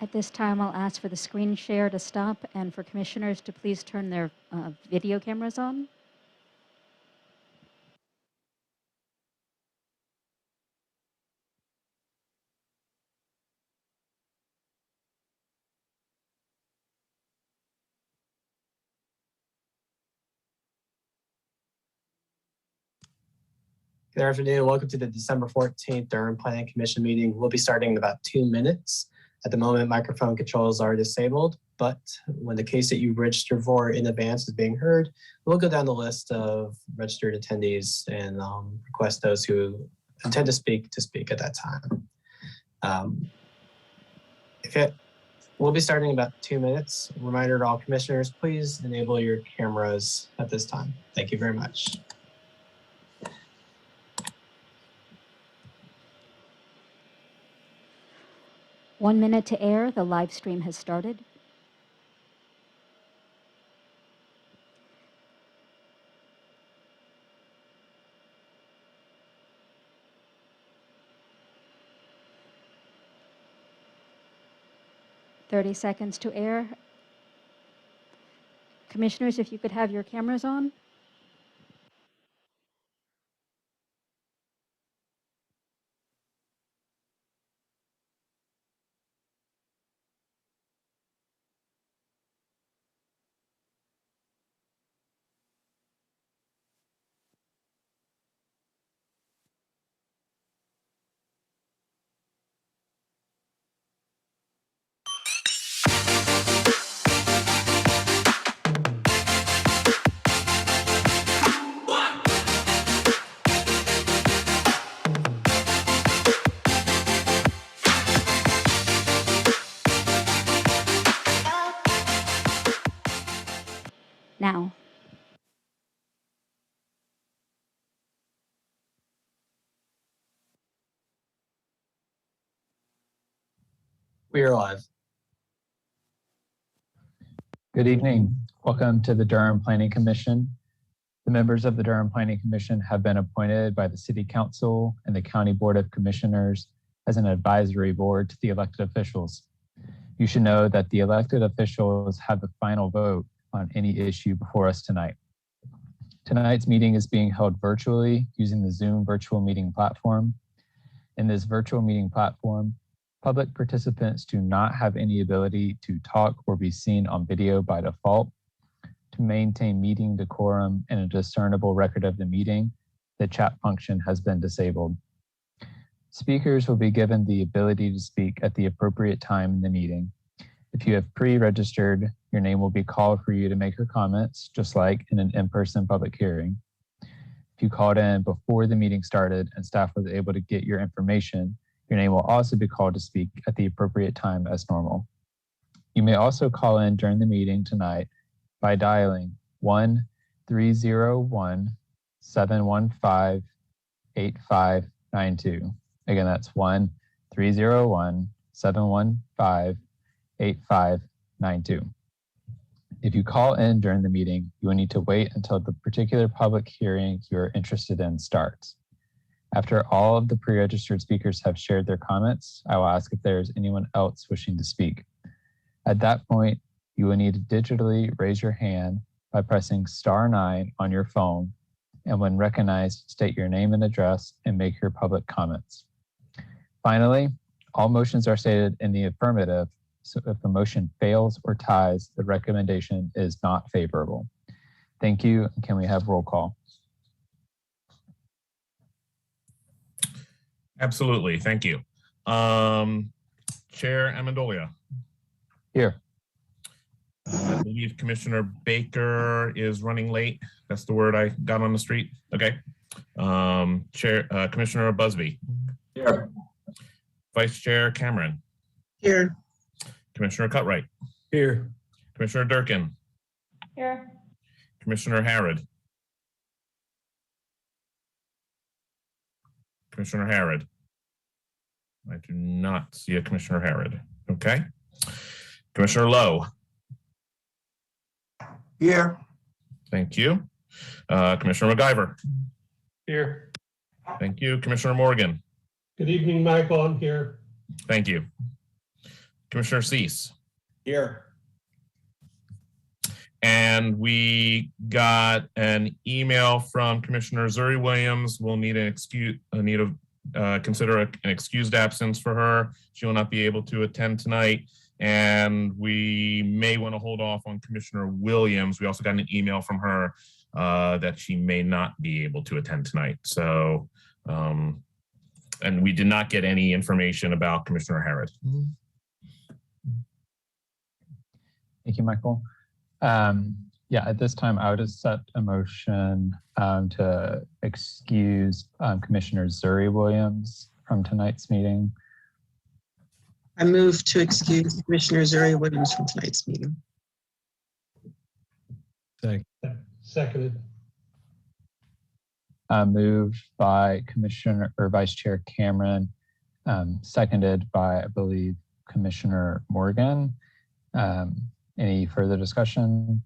At this time, I'll ask for the screen share to stop and for commissioners to please turn their video cameras on. Good afternoon. Welcome to the December 14th Durham Planning Commission meeting. We'll be starting in about 2 minutes. At the moment, microphone controls are disabled, but when the case that you registered for in advance is being heard, we'll go down the list of registered attendees and request those who intend to speak at that time. We'll be starting in about 2 minutes. Reminder to all commissioners, please enable your cameras at this time. Thank you very much. One minute to air. The live stream has started. "30 seconds to air. Commissioners, if you could have your cameras on. Now. We are live. Good evening. Welcome to the Durham Planning Commission. The members of the Durham Planning Commission have been appointed by the City Council and the County Board of Commissioners as an advisory board to the elected officials. You should know that the elected officials have the final vote on any issue before us tonight. Tonight's meeting is being held virtually using the Zoom virtual meeting platform. In this virtual meeting platform, public participants do not have any ability to talk or be seen on video by default. To maintain meeting decorum and a discernible record of the meeting, the chat function has been disabled. Speakers will be given the ability to speak at the appropriate time in the meeting. If you have pre-registered, your name will be called for you to make your comments, just like in an in-person public hearing. If you called in before the meeting started and staff was able to get your information, your name will also be called to speak at the appropriate time as normal. You may also call in during the meeting tonight by dialing 1-301-715-8592. Again, that's 1-301-715-8592. If you call in during the meeting, you will need to wait until the particular public hearing you're interested in starts. After all of the pre-registered speakers have shared their comments, I will ask if there is anyone else wishing to speak. At that point, you will need to digitally raise your hand by pressing *9 on your phone, and when recognized, state your name and address and make your public comments. Finally, all motions are stated in the affirmative, so if the motion fails or ties, the recommendation is not favorable. Thank you, and can we have roll call? Absolutely, thank you. Chair Amendolia. Here. I believe Commissioner Baker is running late. That's the word I got on the street. Okay. Commissioner Busby. Here. Vice Chair Cameron. Here. Commissioner Cutright. Here. Commissioner Durkin. Here. Commissioner Harrod. Commissioner Harrod. I do not see a Commissioner Harrod. Okay. Commissioner Lowe. Here. Thank you. Commissioner MacGyver. Here. Thank you. Commissioner Morgan. Good evening, Michael. I'm here. Thank you. Commissioner Cease. Here. And we got an email from Commissioner Zuri Williams. We'll need consider an excused absence for her. She will not be able to attend tonight. And we may want to hold off on Commissioner Williams. We also got an email from her that she may not be able to attend tonight. So, and we did not get any information about Commissioner Harrod. Thank you, Michael. Yeah, at this time, I would accept a motion to excuse Commissioner Zuri Williams from tonight's meeting. I move to excuse Commissioner Zuri Williams from tonight's meeting. Seconded. Moved by Commissioner or Vice Chair Cameron, seconded by, I believe, Commissioner Morgan. Any further discussion?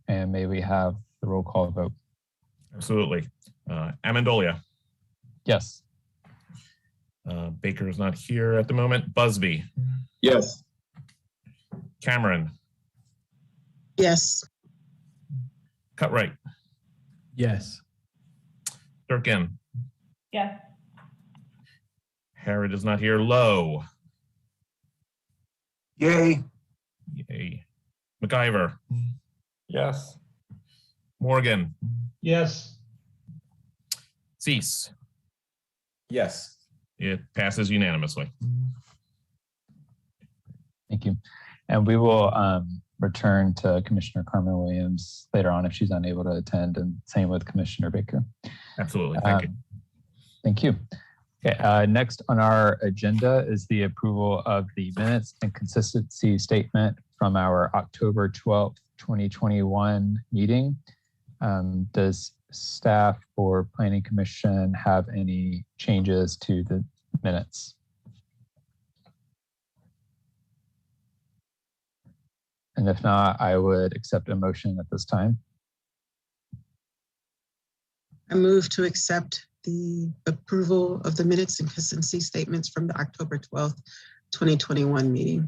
And may we have the roll call vote? Absolutely. Amendolia. Yes. Baker is not here at the moment. Busby. Yes. Cameron. Yes. Cutright. Yes. Durkin. Yes. Harrod is not here. Lowe. Yay. Yay. McIver. Yes. Morgan. Yes. Cease. Yes. It passes unanimously. Thank you. And we will return to Commissioner Carmen Williams later on if she's unable to attend, and same with Commissioner Baker. Absolutely. Thank you. Thank you. Okay, next on our agenda is the approval of the minutes and consistency statement from our October 12th, 2021 meeting. Does staff or Planning Commission have any changes to the minutes? And if not, I would accept a motion at this time. I move to accept the approval of the minutes and consistency statements from the October 12th, 2021 meeting.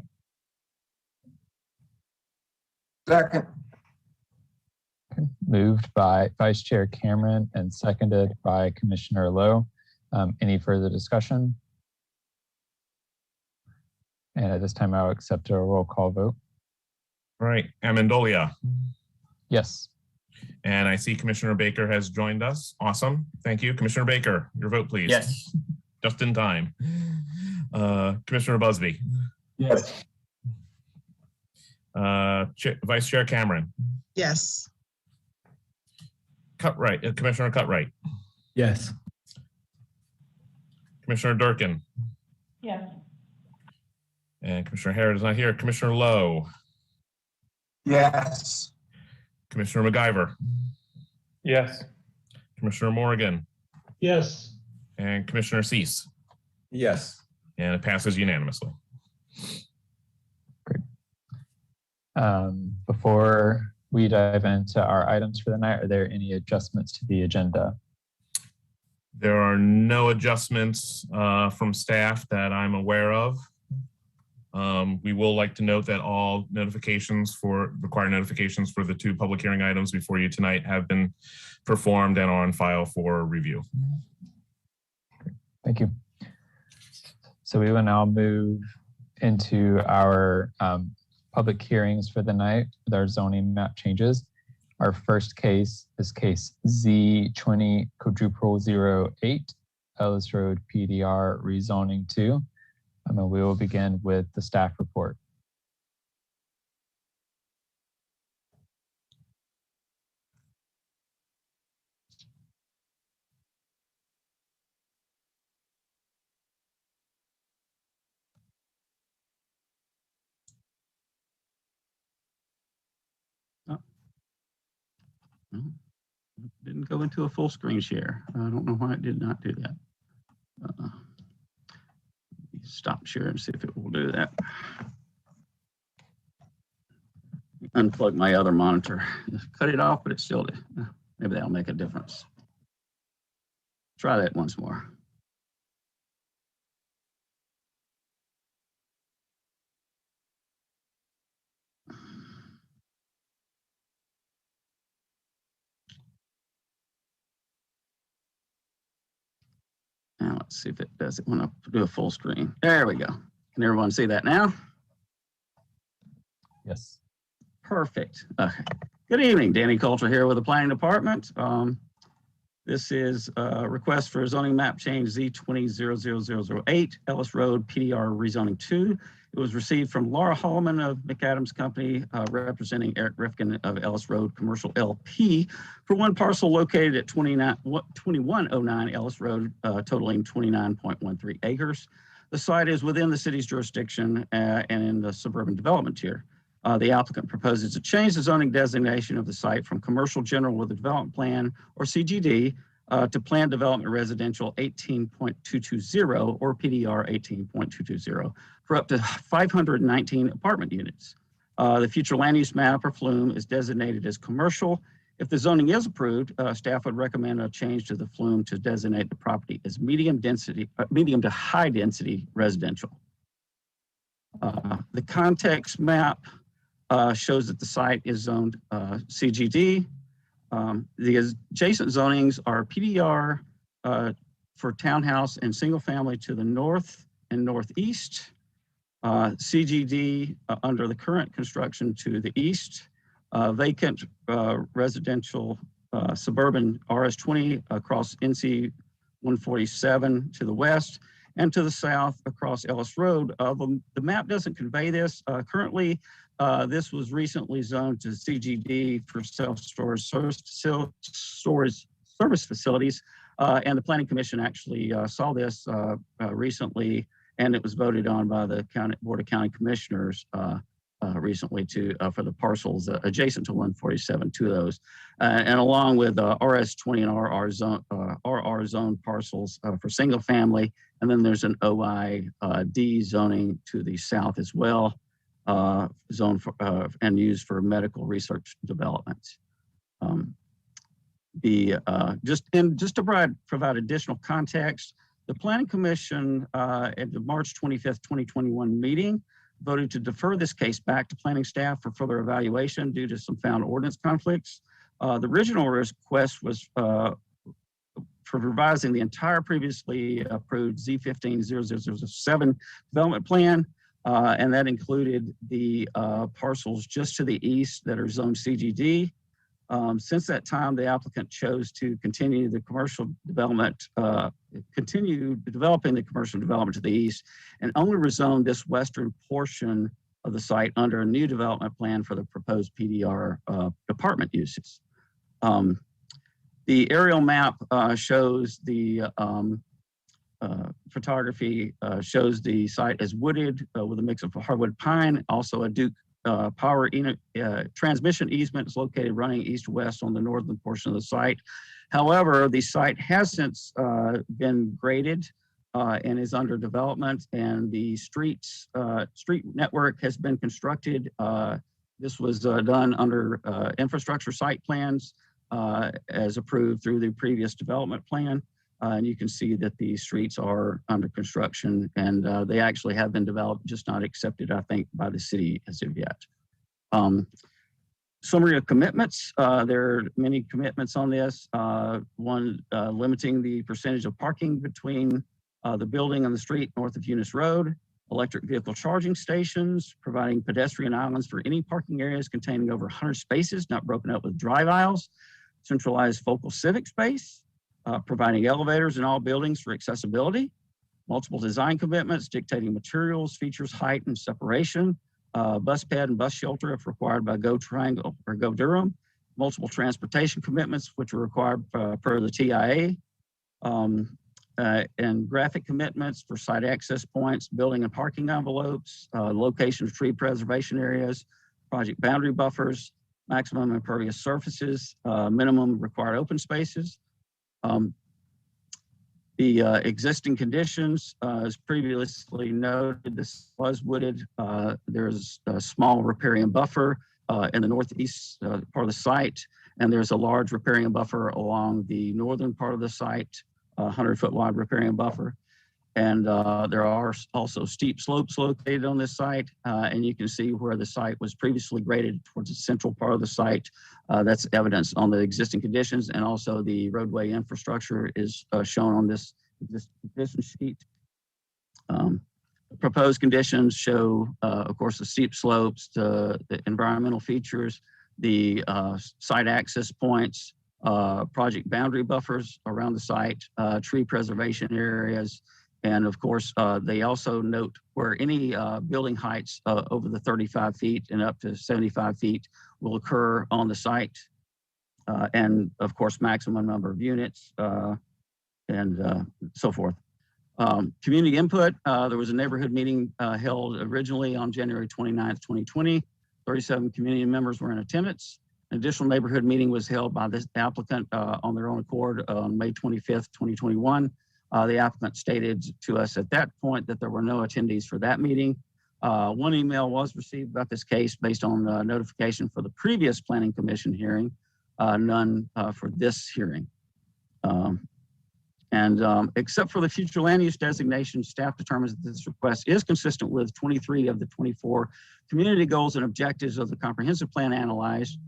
Second. Okay. Moved by Vice Chair Cameron and seconded by Commissioner Lowe. Any further discussion? And at this time, I'll accept a roll call vote. All right. Amendolia. Yes. And I see Commissioner Baker has joined us. Awesome. Thank you. Commissioner Baker, your vote, please. Yes. Just in time. Commissioner Busby. Yes. Vice Chair Cameron. Yes. Commissioner Cutright. Yes. Commissioner Durkin. Yes. And Commissioner Harrod is not here. Commissioner Lowe. Yes. Commissioner McIver. Yes. Commissioner Morgan. Yes. And Commissioner Cease. Yes. And it passes unanimously. Great. Before we dive into our items for the night, are there any adjustments to the agenda? There are no adjustments from staff that I'm aware of. We will like to note that all required notifications for the two public hearing items before you tonight have been performed and are on file for review. Thank you. So we will now move into our public hearings for the night with our zoning map changes. Our first case is case Z2000045 Ellis Road PDR rezoning 2. And then we will begin with the staff report. Didn't go into a full screen share. I don't know why it did not do that. Stop share and see if it will do that. Unplug my other monitor. Cut it off, but it still did. Maybe that'll make a difference. Try that once more. Let's see if it does it when I do a full screen. There we go. Can everyone see that now? Yes. Perfect. Okay. Good evening, Danny Coulter here with the Planning Department. This is a request for a zoning map change Z2000008, Ellis Road, PDR rezoning 2. It was received from Laura Holloman of McAdams Company, representing Eric Rifkin of Ellis Road Commercial LP for one parcel located at 2109 Ellis Road, totaling 29.13 acres. The site is within the city's jurisdiction and in the suburban development tier. The applicant proposes to change the zoning designation of the site from Commercial General with a Development Plan, or CGD, to Planned Development Residential 18.220 or PDR 18.220 for up to 519 apartment units. The future land use map or flume is designated as commercial. If the zoning is approved, staff would recommend a change to the flume to designate the property as medium to high density residential. The context map shows that the site is zoned CGD. The adjacent zonings are PDR for townhouse and single family to the north and northeast, CGD under the current construction to the east, vacant residential suburban RS20 across NC 147 to the west, and to the south across Ellis Road. The map doesn't convey this. Currently, this was recently zoned to CGD for self-storage service facilities, and the Planning Commission actually saw this recently, and it was voted on by the Board of County Commissioners recently for the parcels adjacent to 147, two of those, and along with RS20 and RR zone parcels for single family, and then there's an OID zoning to the south as well. Zone for, and used for medical research development. Just to provide additional context, the Planning Commission at the March 25th, 2021 meeting voted to defer this case back to planning staff for further evaluation due to some found ordinance conflicts. The original request was for revising the entire previously approved Z150007 development plan. And that included the parcels just to the east that are zoned CGD. Since that time, the applicant chose to continue the commercial development, continue developing the commercial development to the east, and only rezoned this western portion of the site under a new development plan for the proposed PDR apartment uses. The aerial map shows the photography shows the site as wooded with a mix of hardwood pine, also a Duke power transmission easement is located running east-west on the northern portion of the site. However, the site has since been graded and is under development, and the street network has been constructed. This was done under infrastructure site plans as approved through the previous development plan. And you can see that the streets are under construction, and they actually have been developed, just not accepted, I think, by the city as of yet. Summary of commitments. There are many commitments on this. One, limiting the percentage of parking between the building and the street north of Eunice Road, electric vehicle charging stations, providing pedestrian islands for any parking areas containing over 100 spaces, not broken up with drive aisles, centralized focal civic space, providing elevators in all buildings for accessibility, multiple design commitments dictating materials, features, height, and separation, bus pad and bus shelter if required by Go Triangle or Go Durham, multiple transportation commitments which are required per the TIA, and graphic commitments for site access points, building and parking envelopes, location of tree preservation areas, project boundary buffers, maximum impervious surfaces, minimum required open spaces. The existing conditions, as previously noted, this was wooded. There's a small riparian buffer in the northeast part of the site, and there's a large riparian buffer along the northern part of the site, 100-foot wide riparian buffer. And there are also steep slopes located on this site, and you can see where the site was previously graded towards the central part of the site. That's evidence on the existing conditions, and also the roadway infrastructure is shown on this existing condition sheet. Proposed conditions show, of course, the steep slopes, the environmental features, the site access points, project boundary buffers around the site, tree preservation areas, and of course, they also note where any building heights over the 35 feet and up to 75 feet will occur on the site, and of course, maximum number of units and so forth. Community input, there was a neighborhood meeting held originally on January 29th, 2020. 37 community members were in attendance. An additional neighborhood meeting was held by the applicant on their own accord on May 25th, 2021. The applicant stated to us at that point that there were no attendees for that meeting. One email was received about this case based on notification for the previous Planning Commission hearing, none for this hearing. Except for the future land use designation, staff determines that this request is consistent with 23 of the 24 community goals and objectives of the comprehensive plan analyzed,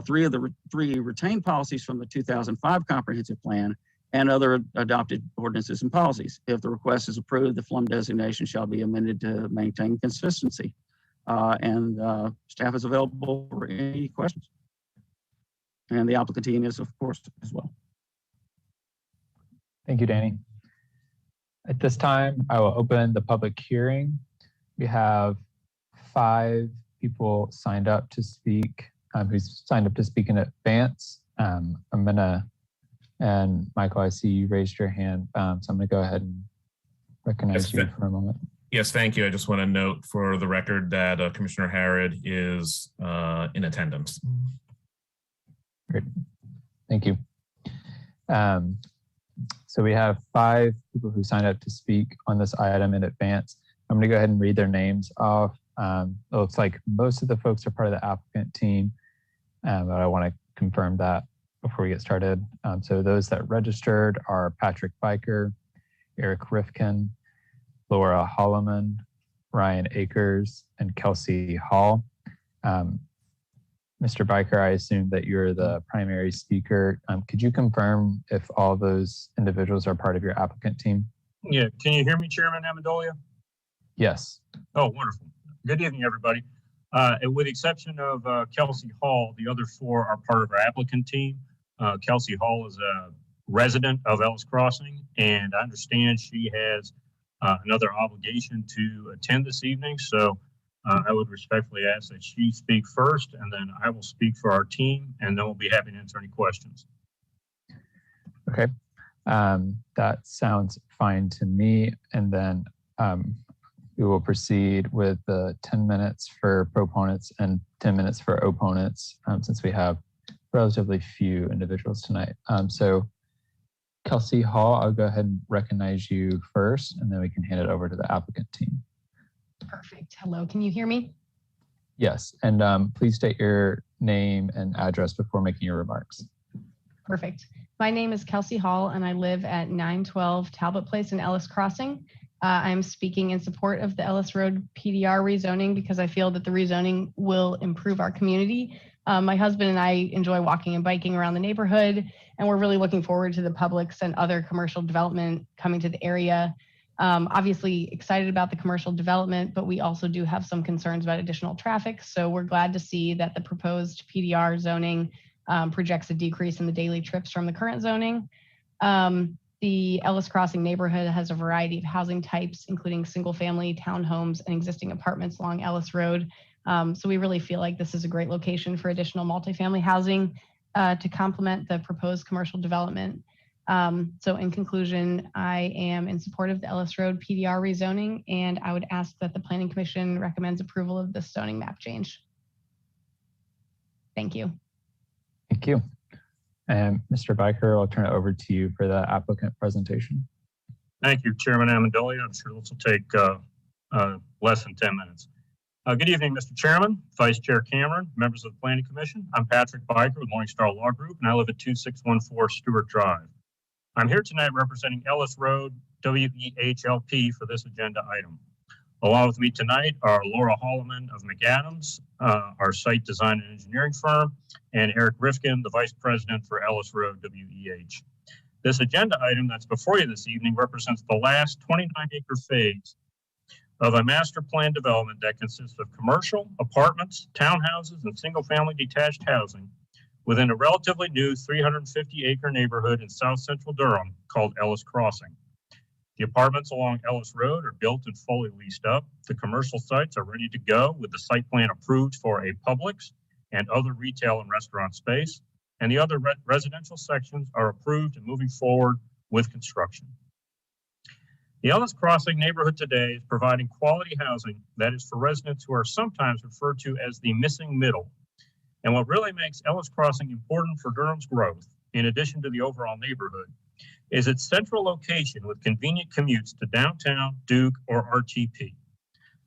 3 of the 3 retained policies from the 2005 comprehensive plan, and other adopted ordinances and policies. If the request is approved, the FLUM designation shall be amended to maintain consistency. Staff is available for any questions. And the applicant team is, of course, as well. Thank you, Danny. At this time, I will open the public hearing. We have 5 people signed up to speak, who signed up to speak in advance. And Michael, I see you raised your hand, so I'm gonna go ahead and recognize you for a moment. Yes, thank you. I just want to note for the record that Commissioner Harrod is in attendance. Great, thank you. So we have 5 people who signed up to speak on this item in advance. I'm gonna go ahead and read their names off. It looks like most of the folks are part of the applicant team, but I wanna confirm that before we get started. So those that registered are Patrick Biker, Eric Rifkin, Laura Holloman, Ryan Akers, and Kelsey Hall. Mr. Biker, I assume that you're the primary speaker. Could you confirm if all those individuals are part of your applicant team? Yeah, can you hear me, Chairman Amendolia? Yes. Oh, wonderful. Good evening, everybody. And with the exception of Kelsey Hall, the other 4 are part of our applicant team. Kelsey Hall is a resident of Ellis Crossing, and I understand she has another obligation to attend this evening. So I would respectfully ask that she speak first, and then I will speak for our team, and then we'll be happy to answer any questions. Okay, that sounds fine to me. And then we will proceed with the 10 minutes for proponents and 10 minutes for opponents, since we have relatively few individuals tonight. So Kelsey Hall, I'll go ahead and recognize you first, and then we can hand it over to the applicant team. Perfect. Hello, can you hear me? Yes, and please state your name and address before making your remarks. Perfect. My name is Kelsey Hall, and I live at 912 Talbot Place in Ellis Crossing. I'm speaking in support of the Ellis Road PDR rezoning because I feel that the rezoning will improve our community. My husband and I enjoy walking and biking around the neighborhood, and we're really looking forward to the Publix and other commercial development coming to the area. Obviously excited about the commercial development, but we also do have some concerns about additional traffic. So we're glad to see that the proposed PDR zoning projects a decrease in the daily trips from the current zoning. The Ellis Crossing neighborhood has a variety of housing types, including single family, townhomes, and existing apartments along Ellis Road. So we really feel like this is a great location for additional multifamily housing to complement the proposed commercial development. So in conclusion, I am in support of the Ellis Road PDR rezoning, and I would ask that the Planning Commission recommends approval of this zoning map change. Thank you. Thank you. And Mr. Biker, I'll turn it over to you for the applicant presentation. Thank you, Chairman Amendolia. I'm sure this will take less than 10 minutes. Good evening, Mr. Chairman, Vice Chair Cameron, members of the Planning Commission. I'm Patrick Biker with Morningstar Law Group, and I live at 2614 Stewart Drive. I'm here tonight representing Ellis Road WEHLP for this agenda item. Along with me tonight are Laura Holloman of McAdams, our site design and engineering firm, and Eric Rifkin, the Vice President for Ellis Road WEH. This agenda item that's before you this evening represents the last 29-acre phase of a master plan development that consists of commercial, apartments, townhouses, and single-family detached housing within a relatively new 350-acre neighborhood in south central Durham called Ellis Crossing. The apartments along Ellis Road are built and fully leased up. The commercial sites are ready to go with the site plan approved for a Publix and other retail and restaurant space. And the other residential sections are approved and moving forward with construction. The Ellis Crossing neighborhood today is providing quality housing that is for residents who are sometimes referred to as the missing middle. And what really makes Ellis Crossing important for Durham's growth, in addition to the overall neighborhood, is its central location with convenient commutes to downtown, Duke, or RTP.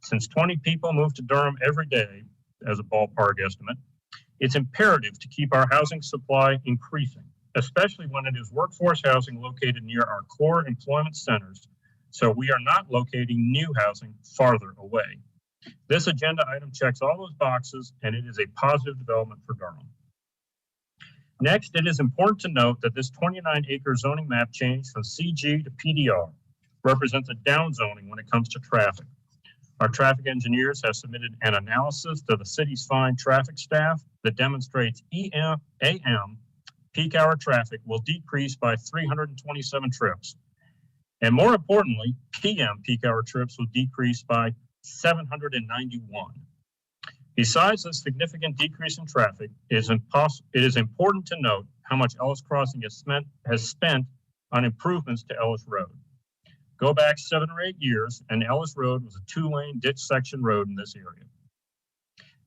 Since 20 people move to Durham every day, as a ballpark estimate, it's imperative to keep our housing supply increasing, especially when it is workforce housing located near our core employment centers, so we are not locating new housing farther away. This agenda item checks all those boxes, and it is a positive development for Durham. Next, it is important to note that this 29-acre zoning map change from CG to PDR represents a downzoning when it comes to traffic. Our traffic engineers have submitted an analysis to the city's fine traffic staff that demonstrates AM peak hour traffic will decrease by 327 trips. And more importantly, PM peak hour trips will decrease by 791. Besides the significant decrease in traffic, it is important to note how much Ellis Crossing has spent on improvements to Ellis Road. Go back 7 or 8 years, and Ellis Road was a 2-lane ditch section road in this area.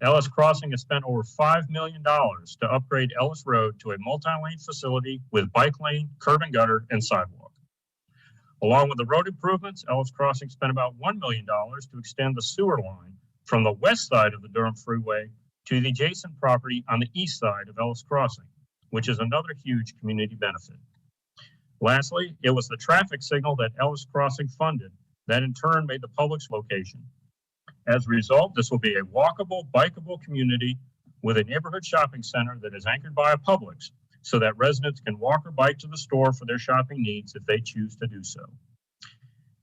Ellis Crossing has spent over $5 million to upgrade Ellis Road to a multi-lane facility with bike lane, curb and gutter, and sidewalk. Along with the road improvements, Ellis Crossing spent about $1 million to extend the sewer line from the west side of the Durham Freeway to the adjacent property on the east side of Ellis Crossing, which is another huge community benefit. Lastly, it was the traffic signal that Ellis Crossing funded that in turn made the Publix location. As a result, this will be a walkable, bikeable community with a neighborhood shopping center that is anchored by a Publix so that residents can walk or bike to the store for their shopping needs if they choose to do so.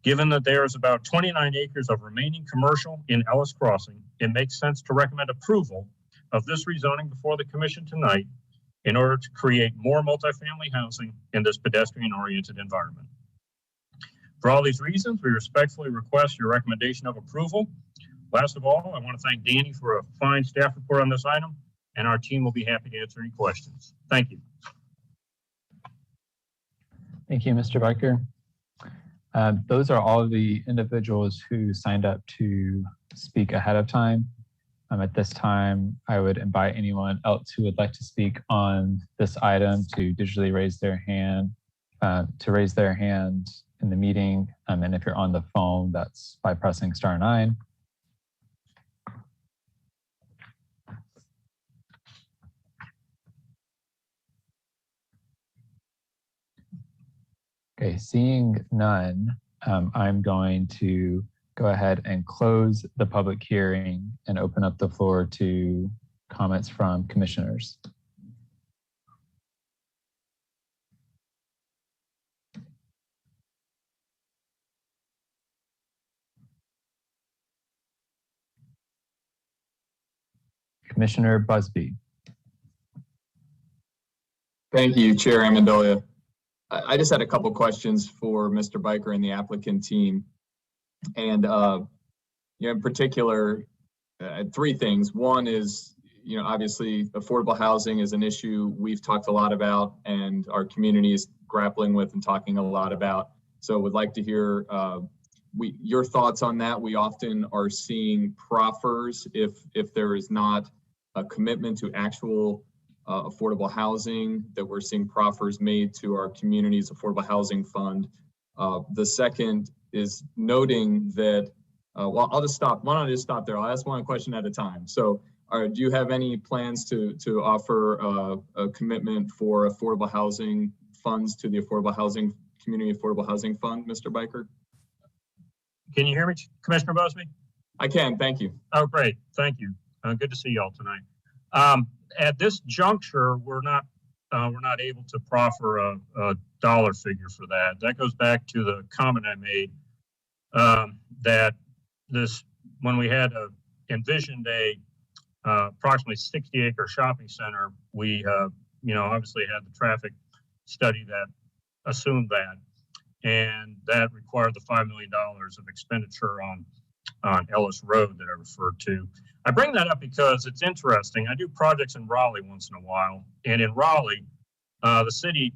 Given that there is about 29 acres of remaining commercial in Ellis Crossing, it makes sense to recommend approval of this rezoning before the commission tonight in order to create more multifamily housing in this pedestrian-oriented environment. For all these reasons, we respectfully request your recommendation of approval. Last of all, I want to thank Danny for a fine staff report on this item, and our team will be happy to answer any questions. Thank you. Thank you, Mr. Biker. Those are all of the individuals who signed up to speak ahead of time. At this time, I would invite anyone else who would like to speak on this item to digitally raise their hand, in the meeting. And if you're on the phone, that's by pressing *9. Okay, seeing none, I'm going to go ahead and close the public hearing and open up the floor to comments from commissioners. Commissioner Busby. Thank you, Chair Amendolia. I just had a couple questions for Mr. Biker and the applicant team. And in particular, 3 things. One is, obviously affordable housing is an issue we've talked a lot about and our community is grappling with and talking a lot about. So would like to hear your thoughts on that. We often are seeing proffers if there is not a commitment to actual affordable housing, that we're seeing proffers made to our community's affordable housing fund. The second is noting that, well, I'll just stop. Why don't I just stop there? I'll ask one question at a time. So do you have any plans to offer a commitment for affordable housing funds to the community affordable housing fund, Mr. Biker? Can you hear me, Commissioner Busby? I can, thank you. Oh, great, thank you. Good to see you all tonight. At this juncture, we're not able to proffer a dollar figure for that. That goes back to the comment I made that when we had envisioned a approximately 60-acre shopping center, we obviously had the traffic study that assumed that, and that required the $5 million of expenditure on Ellis Road that I referred to. I bring that up because it's interesting. I do projects in Raleigh once in a while, and in Raleigh, the city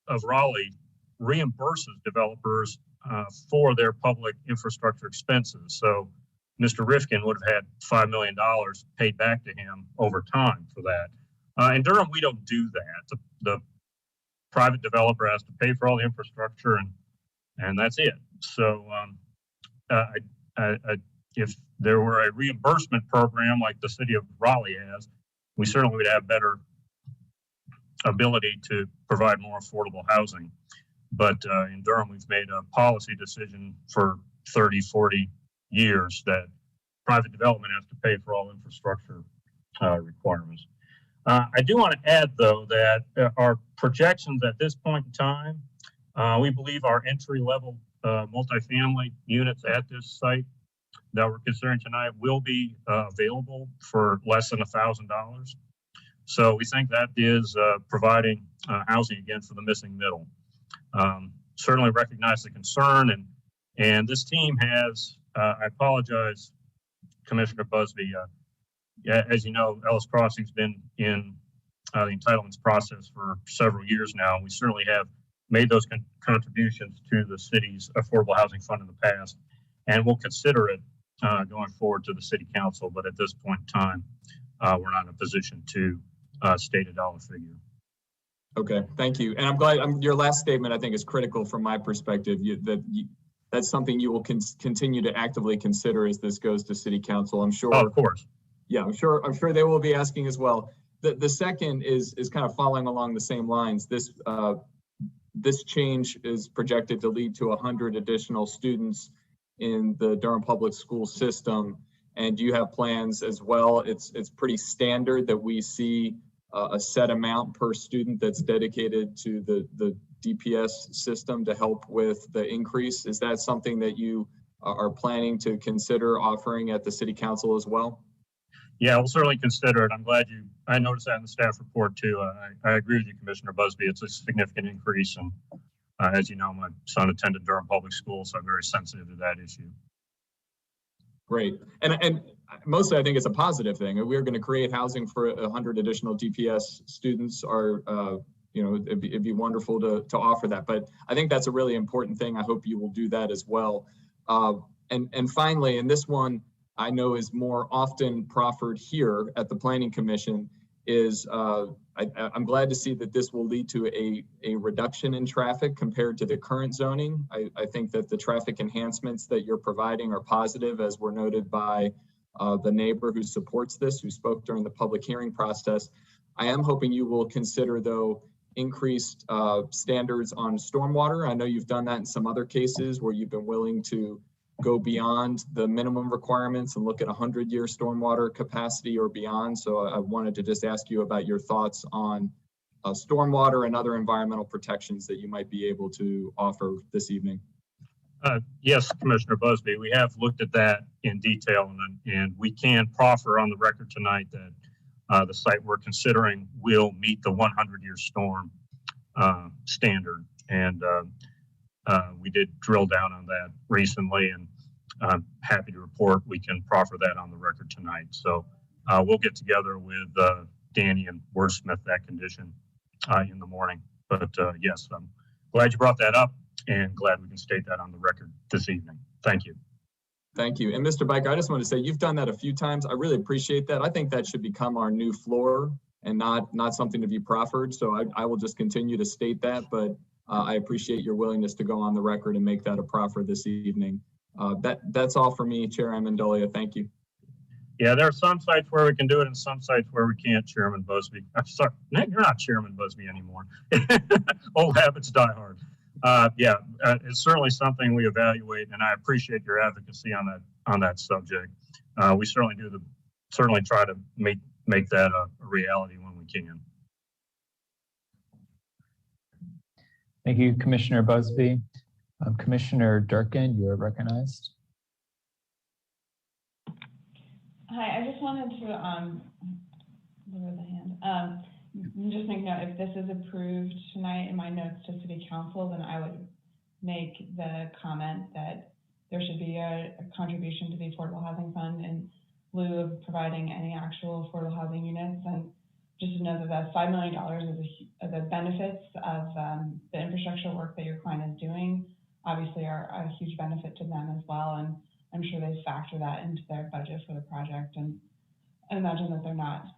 of Raleigh reimburses developers for their public infrastructure expenses. So Mr. Rifkin would have had $5 million paid back to him over time for that. In Durham, we don't do that. The private developer has to pay for all the infrastructure, and that's it. So if there were a reimbursement program like the city of Raleigh has, we certainly would have better ability to provide more affordable housing. But in Durham, we've made a policy decision for 30, 40 years that private development has to pay for all infrastructure requirements. I do want to add, though, that our projections at this point in time, we believe our entry-level multifamily units at this site that we're considering tonight will be available for less than $1,000. So we think that is providing housing again for the missing middle. Certainly recognize the concern, and this team has, I apologize, Commissioner Busby, as you know, Ellis Crossing's been in the entitlements process for several years now. We certainly have made those contributions to the city's affordable housing fund in the past, and we'll consider it going forward to the city council. But at this point in time, we're not in a position to state a dollar figure. Okay, thank you. And I'm glad your last statement, I think, is critical from my perspective. That's something you will continue to actively consider as this goes to city council. I'm sure. Oh, of course. Yeah, I'm sure they will be asking as well. The second is kind of following along the same lines. This change is projected to lead to 100 additional students in the Durham public school system. And do you have plans as well? It's pretty standard that we see a set amount per student that's dedicated to the DPS system to help with the increase. Is that something that you are planning to consider offering at the city council as well? Yeah, we'll certainly consider it. I'm glad I noticed that in the staff report too. I agree with you, Commissioner Busby. It's a significant increase. And as you know, my son attended Durham Public Schools, so I'm very sensitive to that issue. Great. And mostly I think it's a positive thing. We're going to create housing for 100 additional DPS students. It'd be wonderful to offer that. But I think that's a really important thing. I hope you will do that as well. And finally, and this one I know is more often proffered here at the Planning Commission, is I'm glad to see that this will lead to a reduction in traffic compared to the current zoning. I think that the traffic enhancements that you're providing are positive, as were noted by the neighbor who supports this, who spoke during the public hearing process. I am hoping you will consider, though, increased standards on stormwater. I know you've done that in some other cases where you've been willing to go beyond the minimum requirements and look at 100-year stormwater capacity or beyond. So I wanted to just ask you about your thoughts on stormwater and other environmental protections that you might be able to offer this evening. Yes, Commissioner Busby, we have looked at that in detail, and we can proffer on the record tonight that the site we're considering will meet the 100-year storm standard. And we did drill down on that recently, and I'm happy to report we can proffer that on the record tonight. So we'll get together with Danny and wordsmith that condition in the morning. But yes, I'm glad you brought that up and glad we can state that on the record this evening. Thank you. Thank you. And Mr. Biker, I just want to say you've done that a few times. I really appreciate that. I think that should become our new floor and not something to be proffered. So I will just continue to state that, but I appreciate your willingness to go on the record and make that a proffer this evening. That's all for me, Chair Amendolia. Thank you. Yeah, there are some sites where we can do it and some sites where we can't, Chairman Busby. I'm sorry, you're not Chairman Busby anymore. Old habits die hard. It's certainly something we evaluate, and I appreciate your advocacy on that subject. We certainly try to make that a reality when we can. Thank you, Commissioner Busby. Commissioner Durkin, you are recognized. Hi, I just wanted to lower the hand. Just make note, if this is approved tonight in my notes to City Council, then I would make the comment that there should be a contribution to the Affordable Housing Fund in lieu of providing any actual affordable housing units. And just to know that that's $5 million is the benefits of the infrastructure work that your client is doing, obviously are a huge benefit to them as well. And I'm sure they factor that into their budget for the project. And I imagine that they're not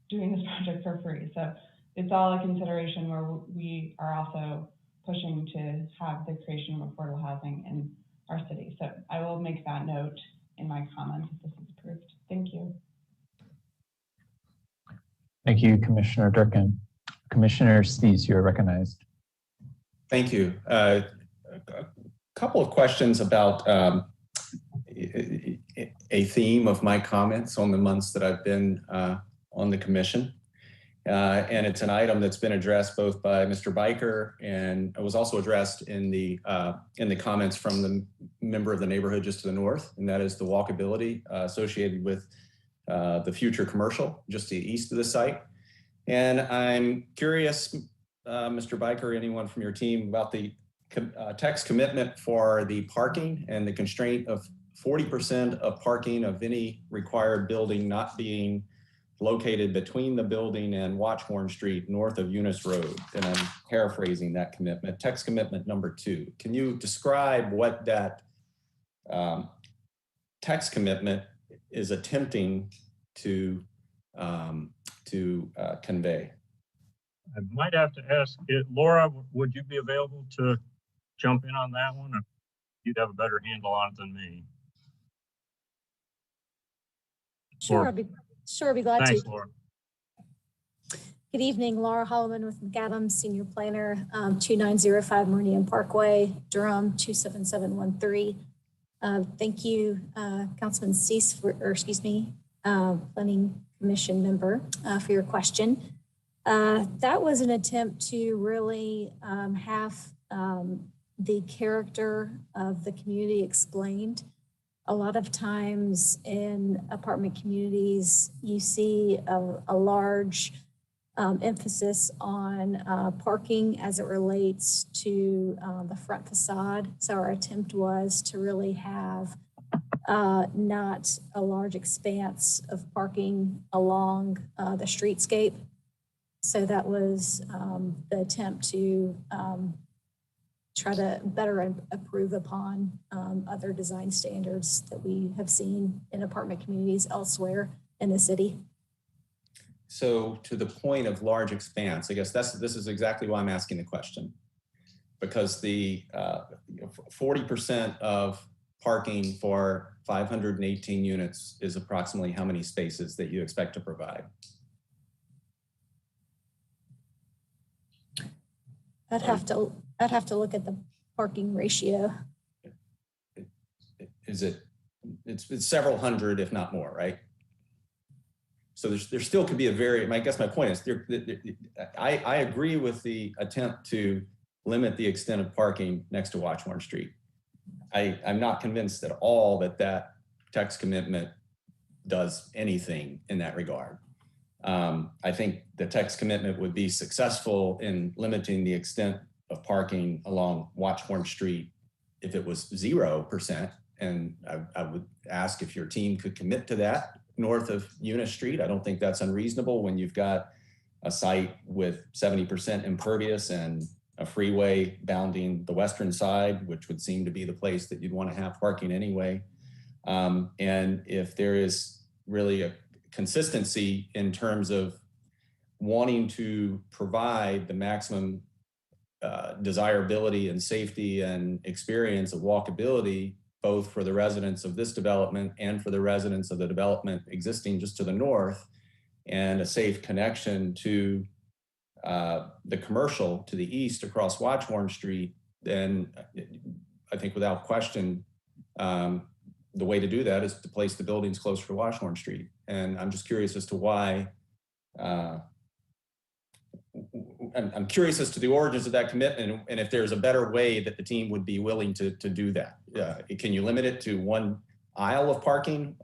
doing this project for free. So it's all a consideration where we are also pushing to have the creation of affordable housing in our city. So I will make that note in my comments if this is approved. Thank you. Thank you, Commissioner Durkin. Commissioner Stees, you are recognized. Thank you. A couple of questions about a theme of my comments on the months that I've been on the commission. And it's an item that's been addressed both by Mr. Biker, and it was also addressed in the comments from the member of the neighborhood just to the north, and that is the walkability associated with the future commercial just to the east of the site. And I'm curious, Mr. Biker, anyone from your team, about the text commitment for the parking and the constraint of 40% of parking of any required building not being located between the building and Watchhorn Street north of Eunice Road. And I'm paraphrasing that commitment. Text commitment number 2. Can you describe what that text commitment is attempting to convey? I might have to ask it. Laura, would you be available to jump in on that one? Or you'd have a better handle on it than me. Sure, I'd be glad Thanks, to. Laura. Good evening, Laura Holloman with McAdams, Senior Planner, 2905 Meridian Parkway, Durham, 27713. Thank you, Councilman Cease, Planning Commission member, for your question. That was an attempt to really have the character of the community explained. A lot of times in apartment communities, you see a large emphasis on parking as it relates to the front facade. So our attempt was to really have not a large expanse of parking along the streetscape. So that was the attempt to try to better improve upon other design standards that we have seen in apartment communities elsewhere in the city. So to the point of large expanse, I guess this is exactly why I'm asking the question, because the 40% of parking for 518 units is approximately how many spaces that you expect to provide? I'd have to look at the parking ratio. It's several hundred, if not more, right? So there still could be I guess my point is, I agree with the attempt to limit the extent of parking next to Watchhorn Street. I'm not convinced at all that text commitment does anything in that regard. I think the text commitment would be successful in limiting the extent of parking along Watchhorn Street if it was 0%. And I would ask if your team could commit to that north of Eunice Street. I don't think that's unreasonable when you've got a site with 70% impervious and a freeway bounding the western side, which would seem to be the place that you'd want to have parking anyway. And if there is really a consistency in terms of wanting to provide the maximum desirability and safety and experience of walkability, both for the residents of this development and for the residents of the development existing just to the north, and a safe connection to the commercial to the east across Watchhorn Street, then I think without question, the way to do that is to place the buildings closer to Watchhorn Street. And I'm just curious as to why, I'm curious as to the origins of that commitment and if there's a better way that the team would be willing to do that. Can you limit it to one aisle of parking,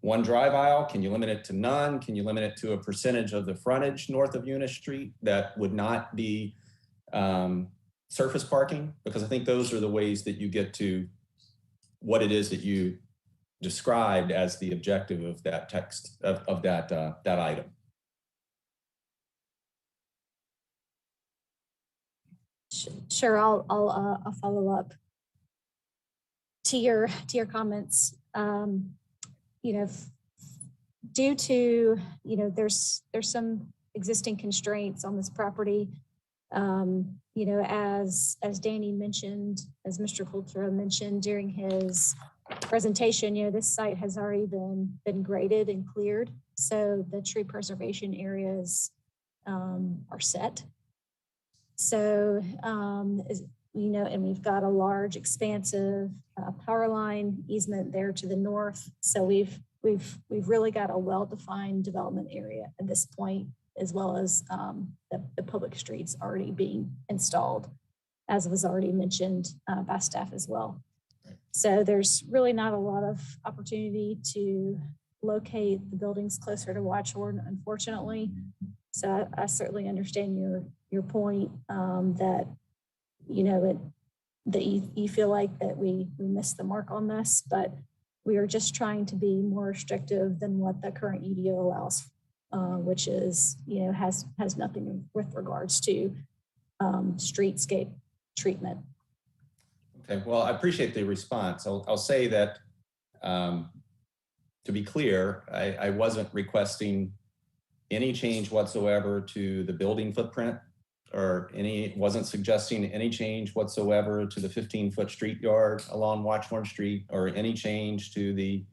one drive aisle? Can you limit it to none? Can you limit it to a percentage of the frontage north of Eunice Street that would not be surface parking? Because I think those are the ways that you get to what it is that you described as the objective of that text of that item. Sure, I'll follow up to your comments. You know, due to, you know, there's some existing constraints on this property. You know, as Danny mentioned, as Mr. Coulter mentioned during his presentation, you know, this site has already been graded and cleared, so the tree preservation areas are set. So, you know, and we've got a large, expansive power line easement there to the north. So we've really got a well-defined development area at this point, as well as the public streets already being installed, as was already mentioned by staff as well. So there's really not a lot of opportunity to locate the buildings closer to Watchorn, unfortunately. So I certainly understand your point that, you know, that you feel like that we missed the mark on this, but we are just trying to be more restrictive than what the current UDO allows, which is, you know, has nothing with regards to streetscape treatment. Okay, well, I appreciate the response. I'll say that, to be clear, I wasn't requesting any change whatsoever to the building footprint, or wasn't suggesting any change whatsoever to the 15-foot street yard along Watchorn Street, or any change to the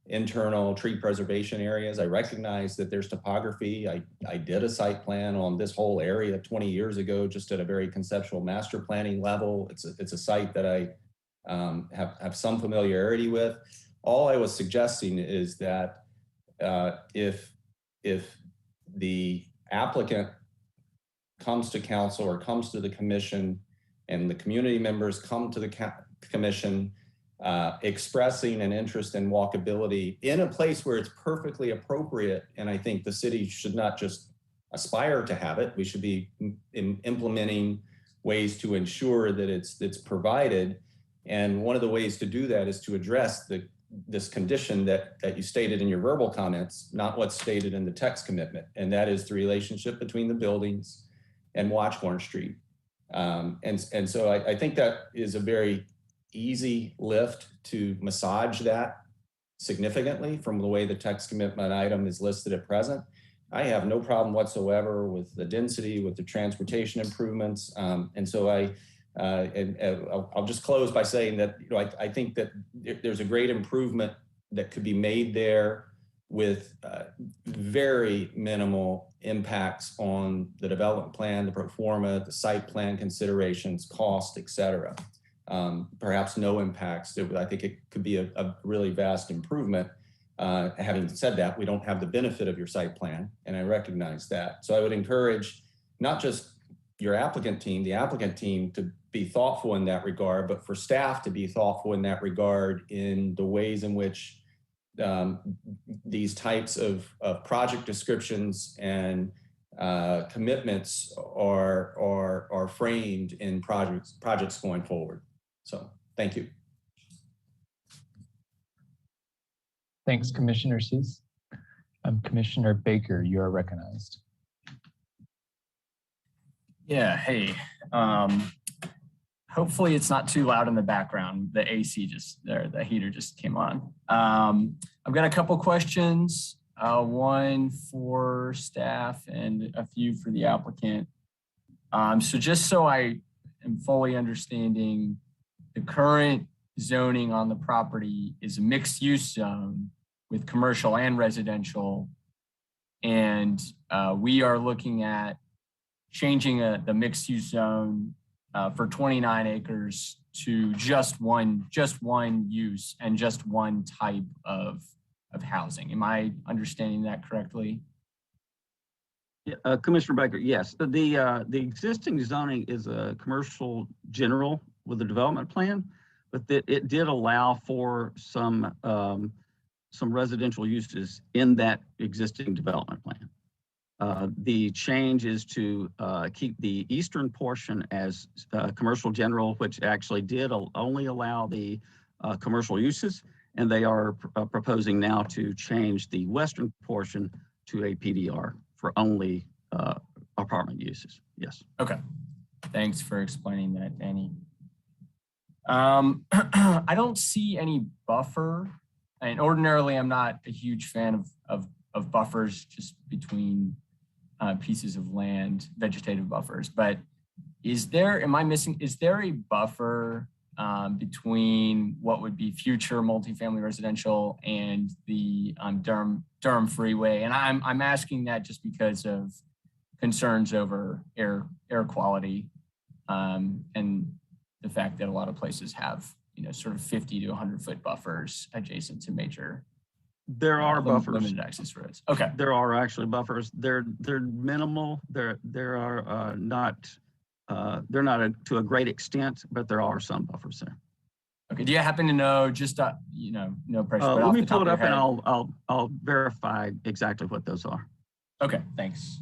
internal tree preservation areas. I recognize that there's topography. I did a site plan on this whole area 20 years ago, just at a very conceptual master planning level. It's a site that I have some familiarity with. All I was suggesting is that if the applicant comes to council or comes to the commission, and the community members come to the commission expressing an interest in walkability in a place where it's perfectly appropriate, and I think the city should not just aspire to have it, we should be implementing ways to ensure that it's provided. And one of the ways to do that is to address this condition that you stated in your verbal comments, not what's stated in the text commitment, and that is the relationship between the buildings and Watchorn Street. And so I think that is a very easy lift to massage that significantly from the way the text commitment item is listed at present. I have no problem whatsoever with the density, with the transportation improvements. And so I'll just close by saying that, you know, I think that there's a great improvement that could be made there with very minimal impacts on the development plan, the pro forma, the site plan considerations, cost, et cetera. Perhaps no impacts. I think it could be a really vast improvement. Having said that, we don't have the benefit of your site plan, and I recognize that. So I would encourage not just your applicant team, the applicant team, to be thoughtful in that regard, but for staff to be thoughtful in that regard in the ways in which these types of project descriptions and commitments are framed in projects going forward. So thank you. Thanks, Commissioner Cease. Commissioner Baker, you are recognized. Yeah, hey. Hopefully it's not too loud in the background. The AC the heater just came on. I've got a couple questions, one for staff and a few for the applicant. So just so I am fully understanding, the current zoning on the property is a mixed use zone with commercial and residential. And we are looking at changing the mixed use zone for 29 acres to just one use and just one type of housing. Am I understanding that correctly? Commissioner Baker, yes. The existing zoning is a commercial general with a development plan, but it did allow for some residential uses in that existing development plan. The change is to keep the eastern portion as commercial general, which actually did only allow the commercial uses, and they are proposing now to change the western portion to a PDR for only apartment uses. Yes. Okay. Thanks for explaining that, Danny. I don't see any buffer, and ordinarily I'm not a huge fan of buffers just between pieces of land, vegetative buffers, but is there a buffer between what would be future multifamily residential and the Durham freeway? And I'm asking that just because of concerns over air quality and the fact that a lot of places have, sort of 50 to 100 foot buffers adjacent to major. There are buffers. Limited access roads. Okay. There are actually buffers. They're minimal. They're not to a great extent, but there are some buffers there. Okay. Do you happen to know, just no pressure? But Let me pull it up and I'll verify exactly what those are. Okay. Thanks.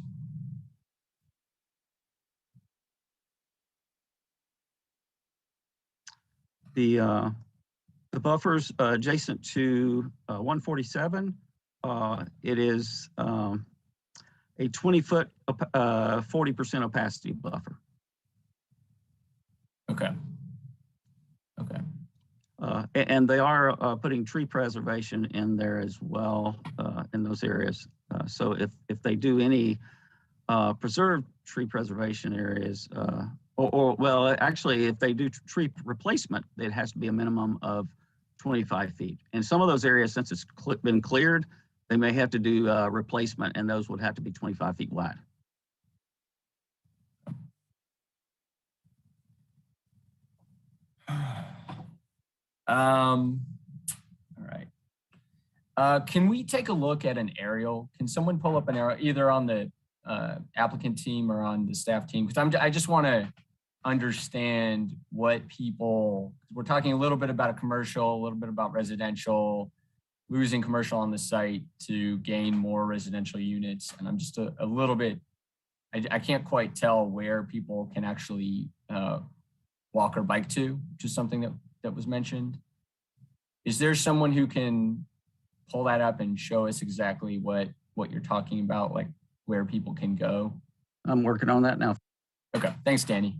The buffers adjacent to 147, it is a 20-foot 40% opacity buffer. Okay. Okay. And they are putting tree preservation in there as well in those areas. So if they do any preserved tree preservation areas, well, actually, if they do tree replacement, it has to be a minimum of 25 feet. And some of those areas, since it's been cleared, they may have to do replacement, and those would have to be 25 feet wide. All right. Can we take a look at an aerial? Can someone pull up an aerial, either on the applicant team or on the staff team? Because I just want to understand what we're talking a little bit about a commercial, a little bit about residential, losing commercial on the site to gain more residential units. And I'm just a little bit, I can't quite tell where people can actually walk or bike to, which is something that was mentioned. Is there someone who can pull that up and show us exactly what you're talking about, like where people can go? I'm working on that now. Okay, thanks, Danny.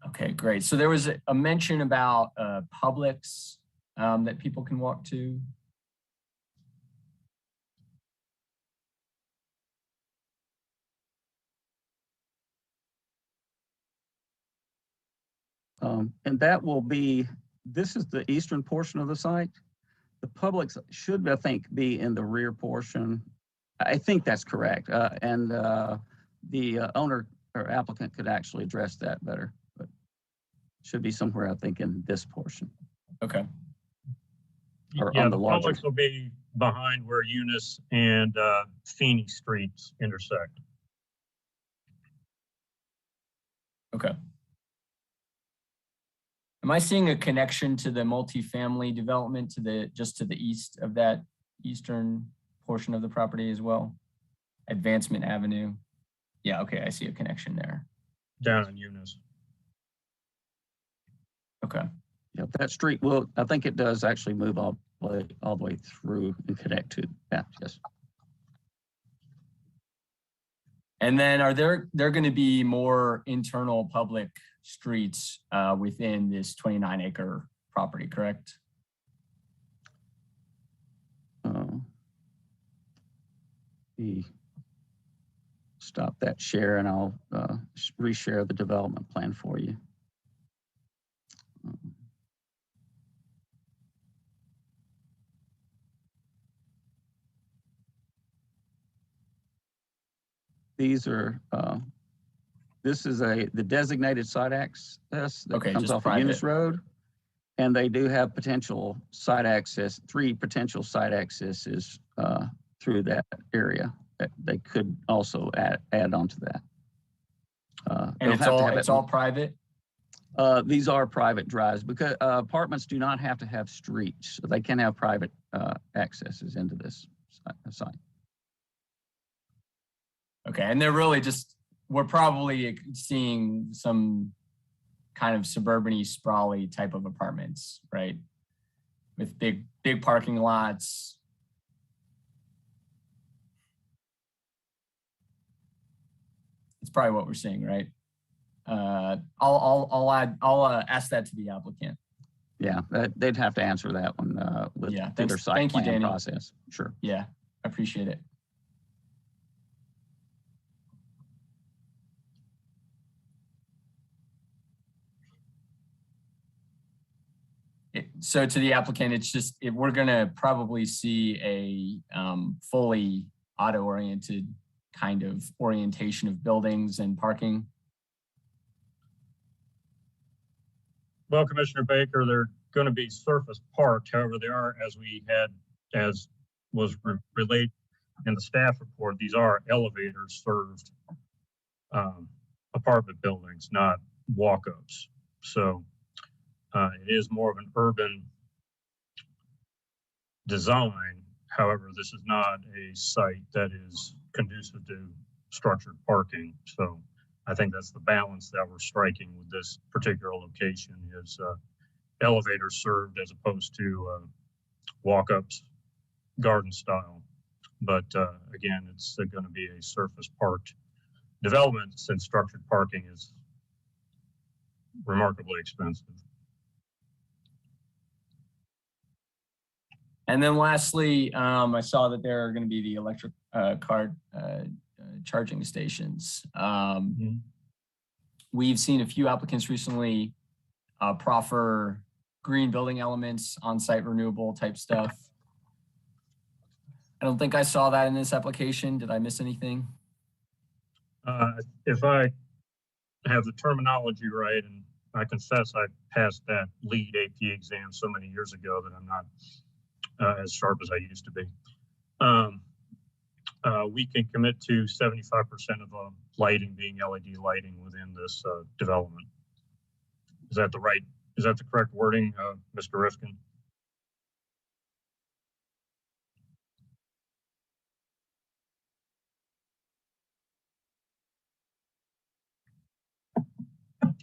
Okay, great. So there was a mention about Publix that people can walk to. And that will be, this is the eastern portion of the site. The Publix should, I think, be in the rear portion. I think that's correct. And the owner or applicant could actually address that better, but should be somewhere, I think, in this portion. Okay. Or Yeah, on the larger. Publix will be behind where Eunice and Feeney Streets intersect. Okay. Am I seeing a connection to the multifamily development just to the east of that eastern portion of the property as well? Advancement Avenue. Yeah, okay, I see a connection there. Down in Eunice. Okay. Yeah, that street will, I think it does actually move all the way through and connect to that, yes. And then are there going to be more internal public streets within this 29-acre property, correct? stop that share and I'll reshare the development plan for you. These are, this is the designated site access that comes off of Eunice Road. And they do have potential site access, 3 potential site accesses through that area that they could also add on to that. And it's all private? These are private drives because apartments do not have to have streets. So they can have private accesses into this site. Okay, and they're really just, we're probably seeing some kind of suburban-y, sprawly type of apartments, right? With big parking lots. It's probably what we're seeing, right? I'll ask that to the applicant. Yeah, they'd have to answer that one with their site plan process. Sure. Yeah, I appreciate it. So to the applicant, it's just, we're gonna probably see a fully auto-oriented kind of orientation of buildings and parking. Well, Commissioner Baker, they're going to be surface parked. However, they are, as was relayed in the staff report, these are elevator served apartment buildings, not walk-ups. So it is more of an urban design. However, this is not a site that is conducive to structured parking. So I think that's the balance that we're striking with this particular location is elevators served as opposed to walk-ups, garden style. But again, it's going to be a surface parked development since structured parking is remarkably expensive. And then lastly, I saw that there are going to be the electric car charging stations. We've seen a few applicants recently proffer green building elements, on-site renewable type stuff. I don't think I saw that in this application. Did I miss anything? If I have the terminology right, and I confess I passed that lead AP exam so many years ago that I'm not as sharp as I used to be. We can commit to 75% of lighting being LED lighting within this development. Is that the correct wording, Mr. Rifkin?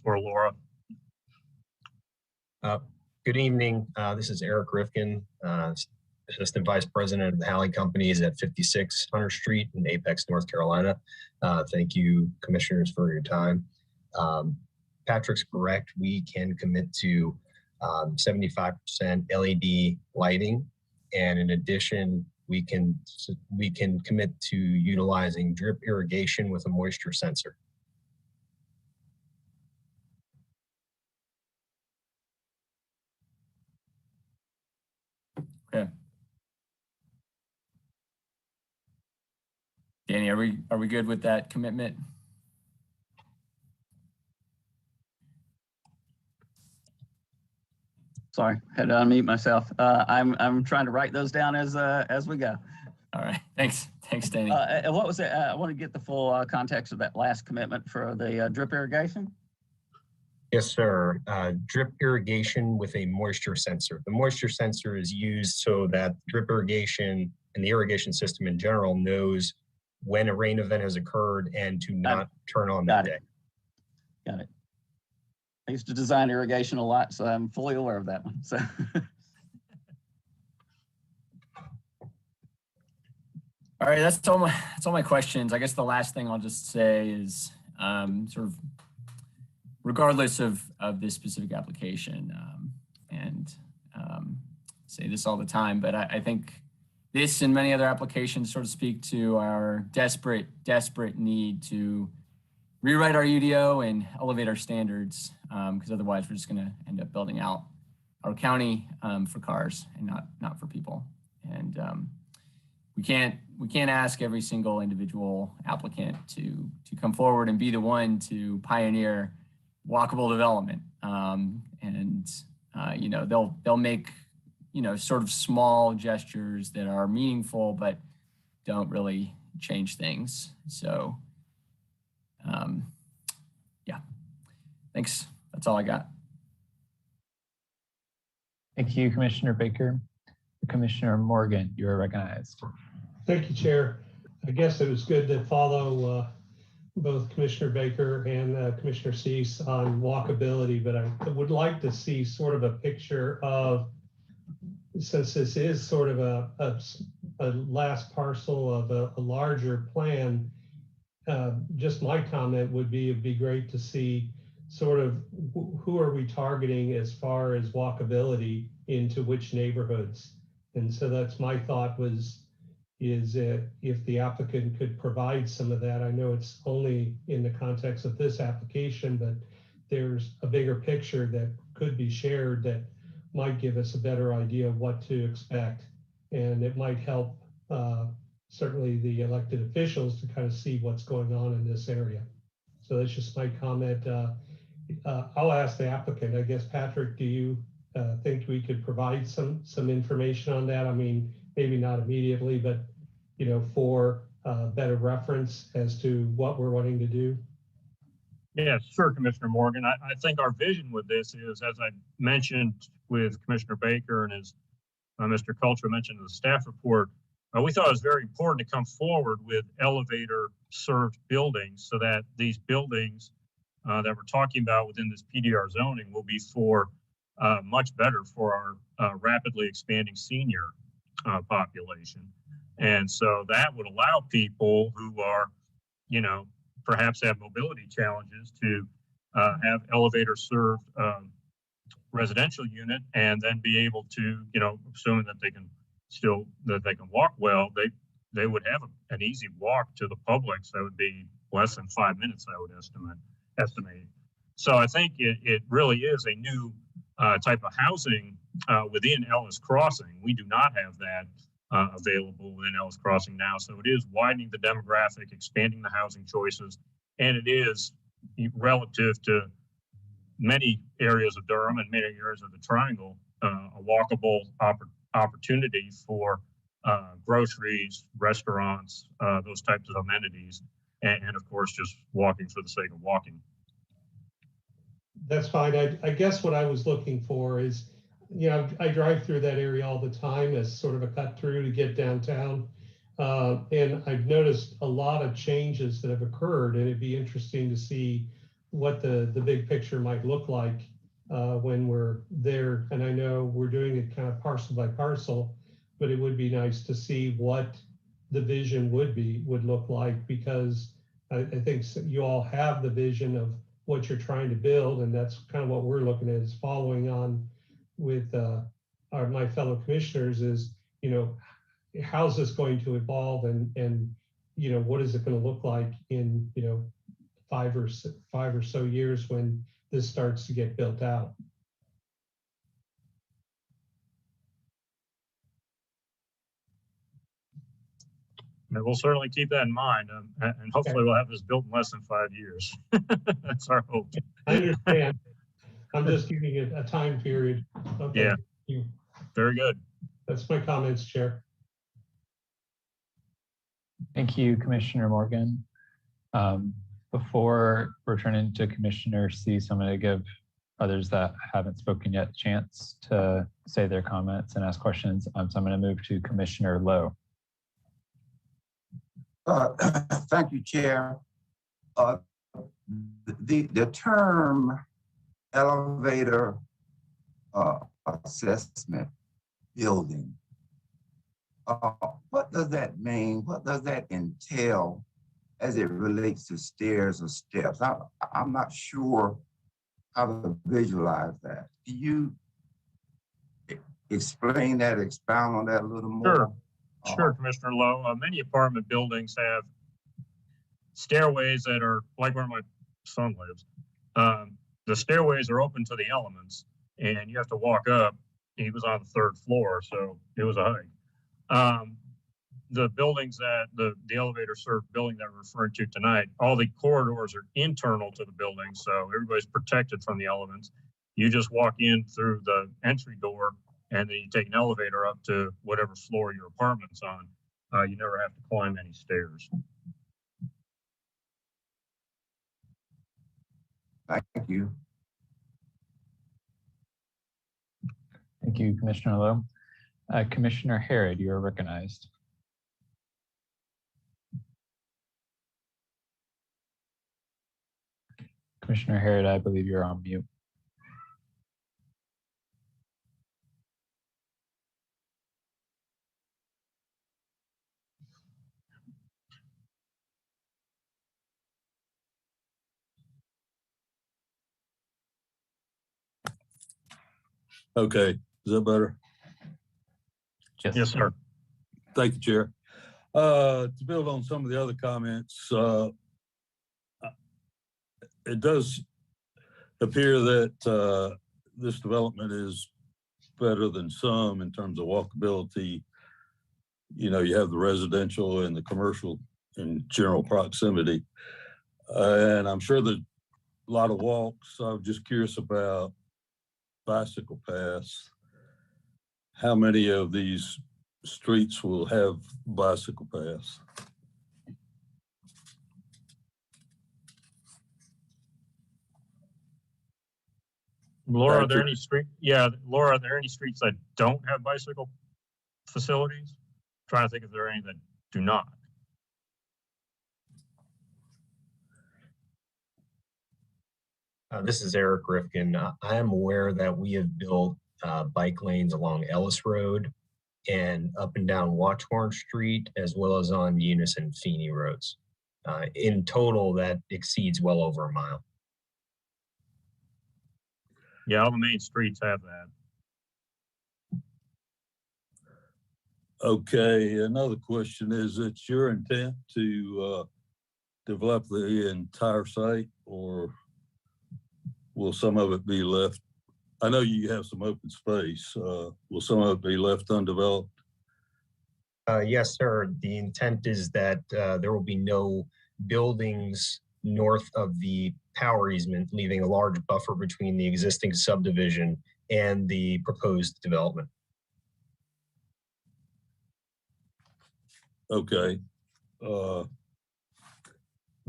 Or Laura? Good evening. This is Eric Rifkin, Assistant Vice President of the Halley Companies at 56 Hunter Street in Apex, North Carolina. Thank you, commissioners, for your time. Patrick's correct. We can commit to 75% LED lighting, and in addition, we can commit to utilizing drip irrigation with a moisture sensor. Okay. Danny, are we good with that commitment? Sorry, had to unmute myself. I'm trying to write those down as we go. All right, thanks, Danny. And what was it? I want to get the full context of that last commitment for the drip irrigation. Yes, sir. Drip irrigation with a moisture sensor. The moisture sensor is used so that drip irrigation and the irrigation system in general knows when a rain event has occurred and to not turn on that day. Got it. I used to design irrigation a lot, so I'm fully aware of that one. So. All right, that's all my questions. I guess the last thing I'll just say is sort of regardless of this specific application, and say this all the time, but I think this and many other applications sort of speak to our desperate need to rewrite our UDO and elevate our standards, because otherwise we're just going to end up building out our county for cars and not for people. And we can't ask every single individual applicant to come forward and be the one to pioneer walkable development. You know, they'll make, you know, sort of small gestures that are meaningful but don't really change things. So yeah, thanks. That's all I got. Thank you, Commissioner Baker. Commissioner Morgan, you are recognized. Thank you, Chair. I guess it was good to follow both Commissioner Baker and Commissioner Cease on walkability, but I would like to see sort of a picture of, since this is sort of a last parcel of a larger plan, just my comment would be, it'd be great to see sort of who are we targeting as far as walkability into which neighborhoods. And so that's my thought is if the applicant could provide some of that. I know it's only in the context of this application, but there's a bigger picture that could be shared that might give us a better idea of what to expect. And it might help certainly the elected officials to kind of see what's going on in this area. So that's just my comment. I'll ask the applicant. I guess, Patrick, do you think we could provide some information on that? I mean, maybe not immediately, but you know, for better reference as to what we're wanting to do. Yeah, sure, Commissioner Morgan. I think our vision with this is, as I mentioned with Commissioner Baker and as Mr. Culture mentioned in the staff report, we thought it was very important to come forward with elevator served buildings so that these buildings that we're talking about within this PDR zoning will be for much better for our rapidly expanding senior population. And so that would allow people who are, you know, perhaps have mobility challenges to have elevator served residential unit, and then be able to, you know, assuming that they can walk well, they would have an easy walk to the public. So that would be less than 5 minutes, I would estimate. So I think it really is a new type of housing within Ellis Crossing. We do not have that available within Ellis Crossing now. So it is widening the demographic, expanding the housing choices, and it is relative to many areas of Durham and many areas of the Triangle, a walkable opportunity for groceries, restaurants, those types of amenities, and of course, just walking for the sake of walking. That's fine. I guess what I was looking for is, you know, I drive through that area all the time as sort of a cut through to get downtown. And I've noticed a lot of changes that have occurred, and it'd be interesting to see what the big picture might look like when we're there. And I know we're doing it kind of parcel by parcel, but it would be nice to see what the vision would look like, because I think you all have the vision of what you're trying to build, and that's kind of what we're looking at, is following on with my fellow commissioners is, you know, how's this going to evolve, and you know, what is it going to look like in, you know, five or so years when this starts to get built out. We'll certainly keep that in mind, and hopefully we'll have this built in less than 5 years. That's our hope. I understand. I'm just giving it a time period. Okay. Yeah. Thank you. Very good. That's my comments, Chair. Thank you, Commissioner Morgan. Before returning to Commissioner Cease, I'm going to give others that haven't spoken yet a chance to say their comments and ask questions. So I'm going to move to Commissioner Lowe. Thank you, Chair. The term elevator assessment building, what does that mean? What does that entail as it relates to stairs or steps? I'm not sure how to visualize that. Can you explain that, expound on that a little more? Sure, Commissioner Lowe. Many apartment buildings have stairways that are like where my son lives. The stairways are open to the elements, and you have to walk up. He was on the third floor, so it was a hike. The buildings that the elevator served building that we're referring to tonight, all the corridors are internal to the building, so everybody's protected from the elements. You just walk in through the entry door, and then you take an elevator up to whatever floor your apartment's on. You never have to climb any stairs. Thank you. Thank you, Commissioner Lowe. Commissioner Harrod, you are recognized. Commissioner Harrod, I believe you're on mute. Okay, is that better? Yes, sir. Thank you, Chair. To build on some of the other comments, it does appear that this development is better than some in terms of walkability. You know, you have the residential and the commercial in general proximity. And I'm sure there's a lot of walks. I'm just curious about bicycle paths. How many of these streets will have bicycle paths? Laura, are there any Laura, are there any streets that don't have bicycle facilities? I'm trying to think if there are any that do not. This is Eric Rifkin. I am aware that we have built bike lanes along Ellis Road and up and down Watchhorn Street, as well as on Eunice and Feeney roads. In total, that exceeds well over a mile. Yeah, all the main streets have that. Okay, another question is, it's your intent to develop the entire site, or will some of it be left? I know you have some open space. Will some of it be left undeveloped? Yes, sir. The intent is that there will be no buildings north of the power easement, leaving a large buffer between the existing subdivision and the proposed development. Okay.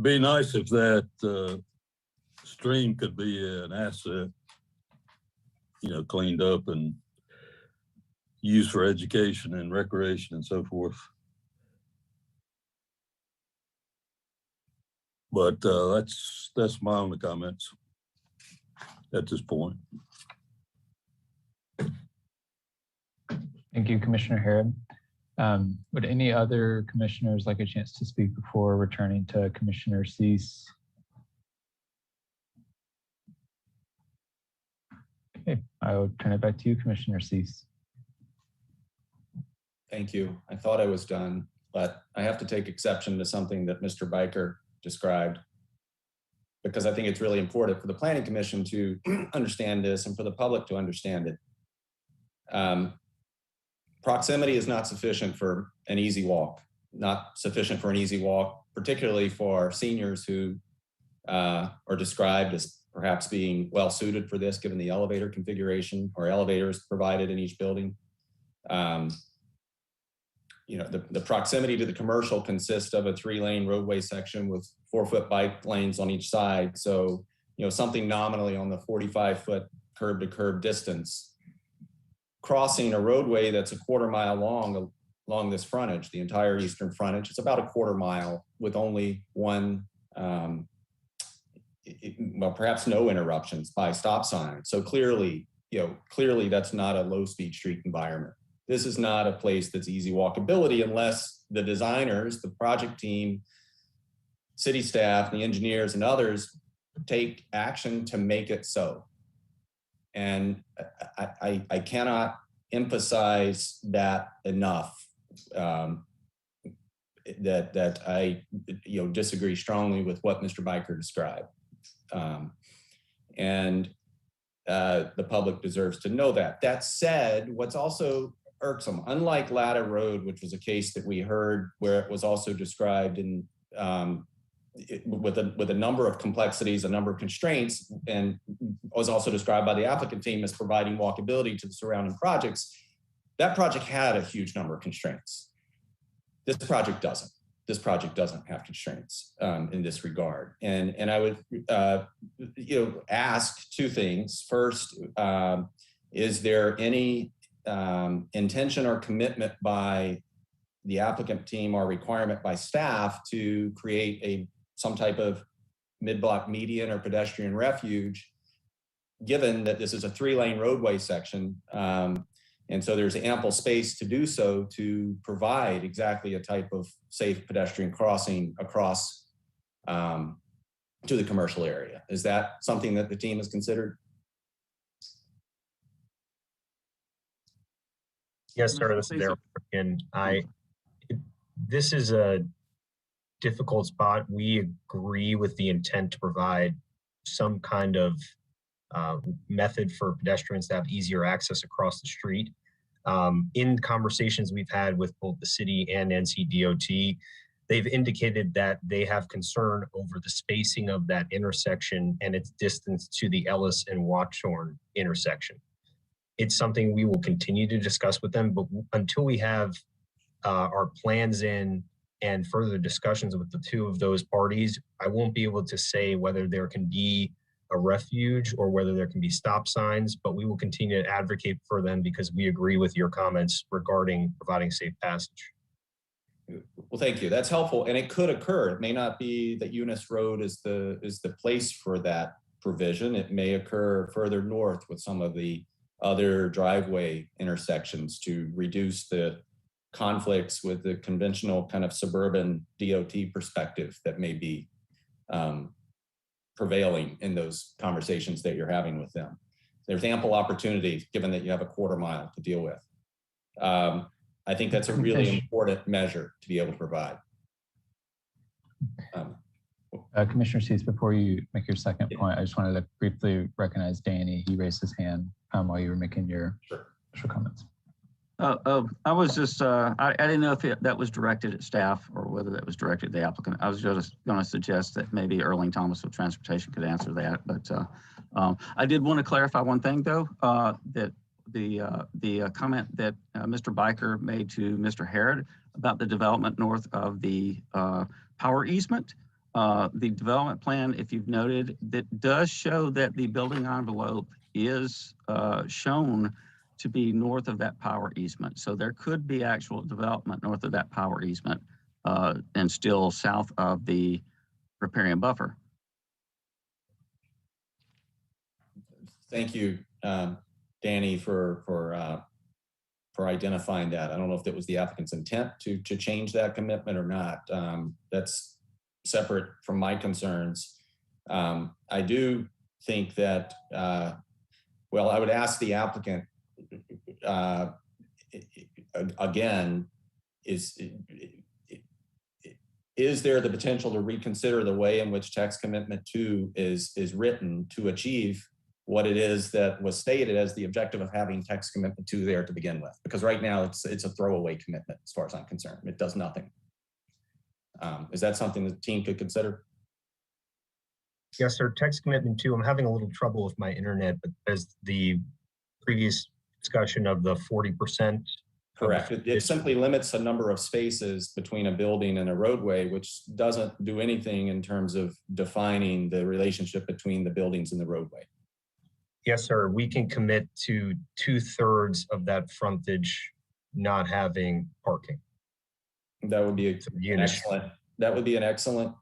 Be nice if that stream could be an asset, you know, cleaned up and used for education and recreation and so forth. But that's my only comments at this point. Thank you, Commissioner Harrod. Would any other commissioners like a chance to speak before returning to Commissioner Cease? Okay, I will turn it back to you, Commissioner Cease. Thank you. I thought I was done, but I have to take exception to something that Mr. Biker described, because I think it's really important for the Planning Commission to understand this and for the public to understand it. Proximity is not sufficient for an easy walk, particularly for seniors who are described as perhaps being well suited for this, given the elevator configuration or elevators provided in each building. You know, the proximity to the commercial consists of a 3-lane roadway section with 4-foot bike lanes on each side. So, you know, something nominally on the 45-foot curb to curb distance. Crossing a roadway that's a quarter mile long along this frontage, the entire eastern frontage, it's about a quarter mile with only one, well, perhaps no interruptions by stop sign. So clearly that's not a low speed street environment. This is not a place that's easy walkability unless the designers, the project team, city staff, the engineers, and others take action to make it so. And I cannot emphasize that enough that I disagree strongly with what Mr. Biker described. And the public deserves to know that. That said, what's also irksome, unlike Latta Road, which was a case that we heard where it was also described in with a number of complexities, a number of constraints, and was also described by the applicant team as providing walkability to the surrounding projects. That project had a huge number of constraints. This project doesn't. This project doesn't have constraints in this regard. And I would ask two things. First, is there any intention or commitment by the applicant team or requirement by staff to create some type of mid-block median or pedestrian refuge, given that this is a 3-lane roadway section, and so there's ample space to do so, to provide exactly a type of safe pedestrian crossing across to the commercial area. Is that something that the team has considered? Yes, sir. This is Eric. And this is a difficult spot. We agree with the intent to provide some kind of method for pedestrians to have easier access across the street. In conversations we've had with both the city and NCDOT, they've indicated that they have concern over the spacing of that intersection and its distance to the Ellis and Watchorn intersection. It's something we will continue to discuss with them, but until we have our plans in and further discussions with the two of those parties, I won't be able to say whether there can be a refuge or whether there can be stop signs, but we will continue to advocate for them because we agree with your comments regarding providing safe passage. Well, thank you. That's helpful, and it could occur. It may not be that Eunice Road is the place for that provision. It may occur further north with some of the other driveway intersections to reduce the conflicts with the conventional kind of suburban DOT perspective that may be prevailing in those conversations that you're having with them. There's ample opportunity given that you have a quarter mile to deal with. I think that's a really important measure to be able to provide. Commissioner Cease, before you make your second point, I just wanted to briefly recognize Danny. He raised his hand while you were making your initial comments. I was just, I didn't know if that was directed at staff or whether that was directed at the applicant. I was just going to suggest that maybe Erling Thomas of Transportation could answer that. But I did want to clarify one thing, though, that the comment that Mr. Biker made to Mr. Harrod about the development north of the power easement. The development plan, if you've noted, that does show that the building envelope is shown to be north of that power easement. So there could be actual development north of that power easement and still south of the riparian buffer. Thank you, Danny, for identifying that. I don't know if that was the applicant's intent to change that commitment or not. That's separate from my concerns. I do think that, well, I would ask the applicant, again, is there the potential to reconsider the way in which text commitment 2 is written to achieve what it is that was stated as the objective of having text commitment 2 there to begin with? Because right now it's a throwaway commitment as far as I'm concerned. It does nothing. Is that something the team could consider? Yes, sir. Text commitment 2, I'm having a little trouble with my internet, but as the previous discussion of the 40%. Correct. It simply limits the number of spaces between a building and a roadway, which doesn't do anything in terms of defining the relationship between the buildings and the roadway. Yes, sir. We can commit to 2/3 of that frontage not having parking. That would be an excellent. That would be an excellent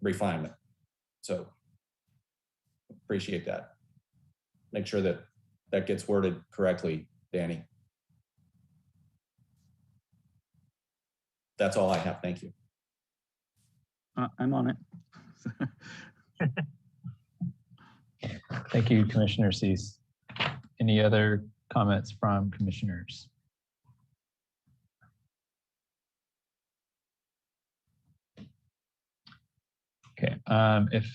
refinement. So appreciate that. Make sure that that gets worded correctly, Danny. That's all I have. Thank you. I'm on it. Thank you, Commissioner Cease. Any other comments from commissioners? Okay, if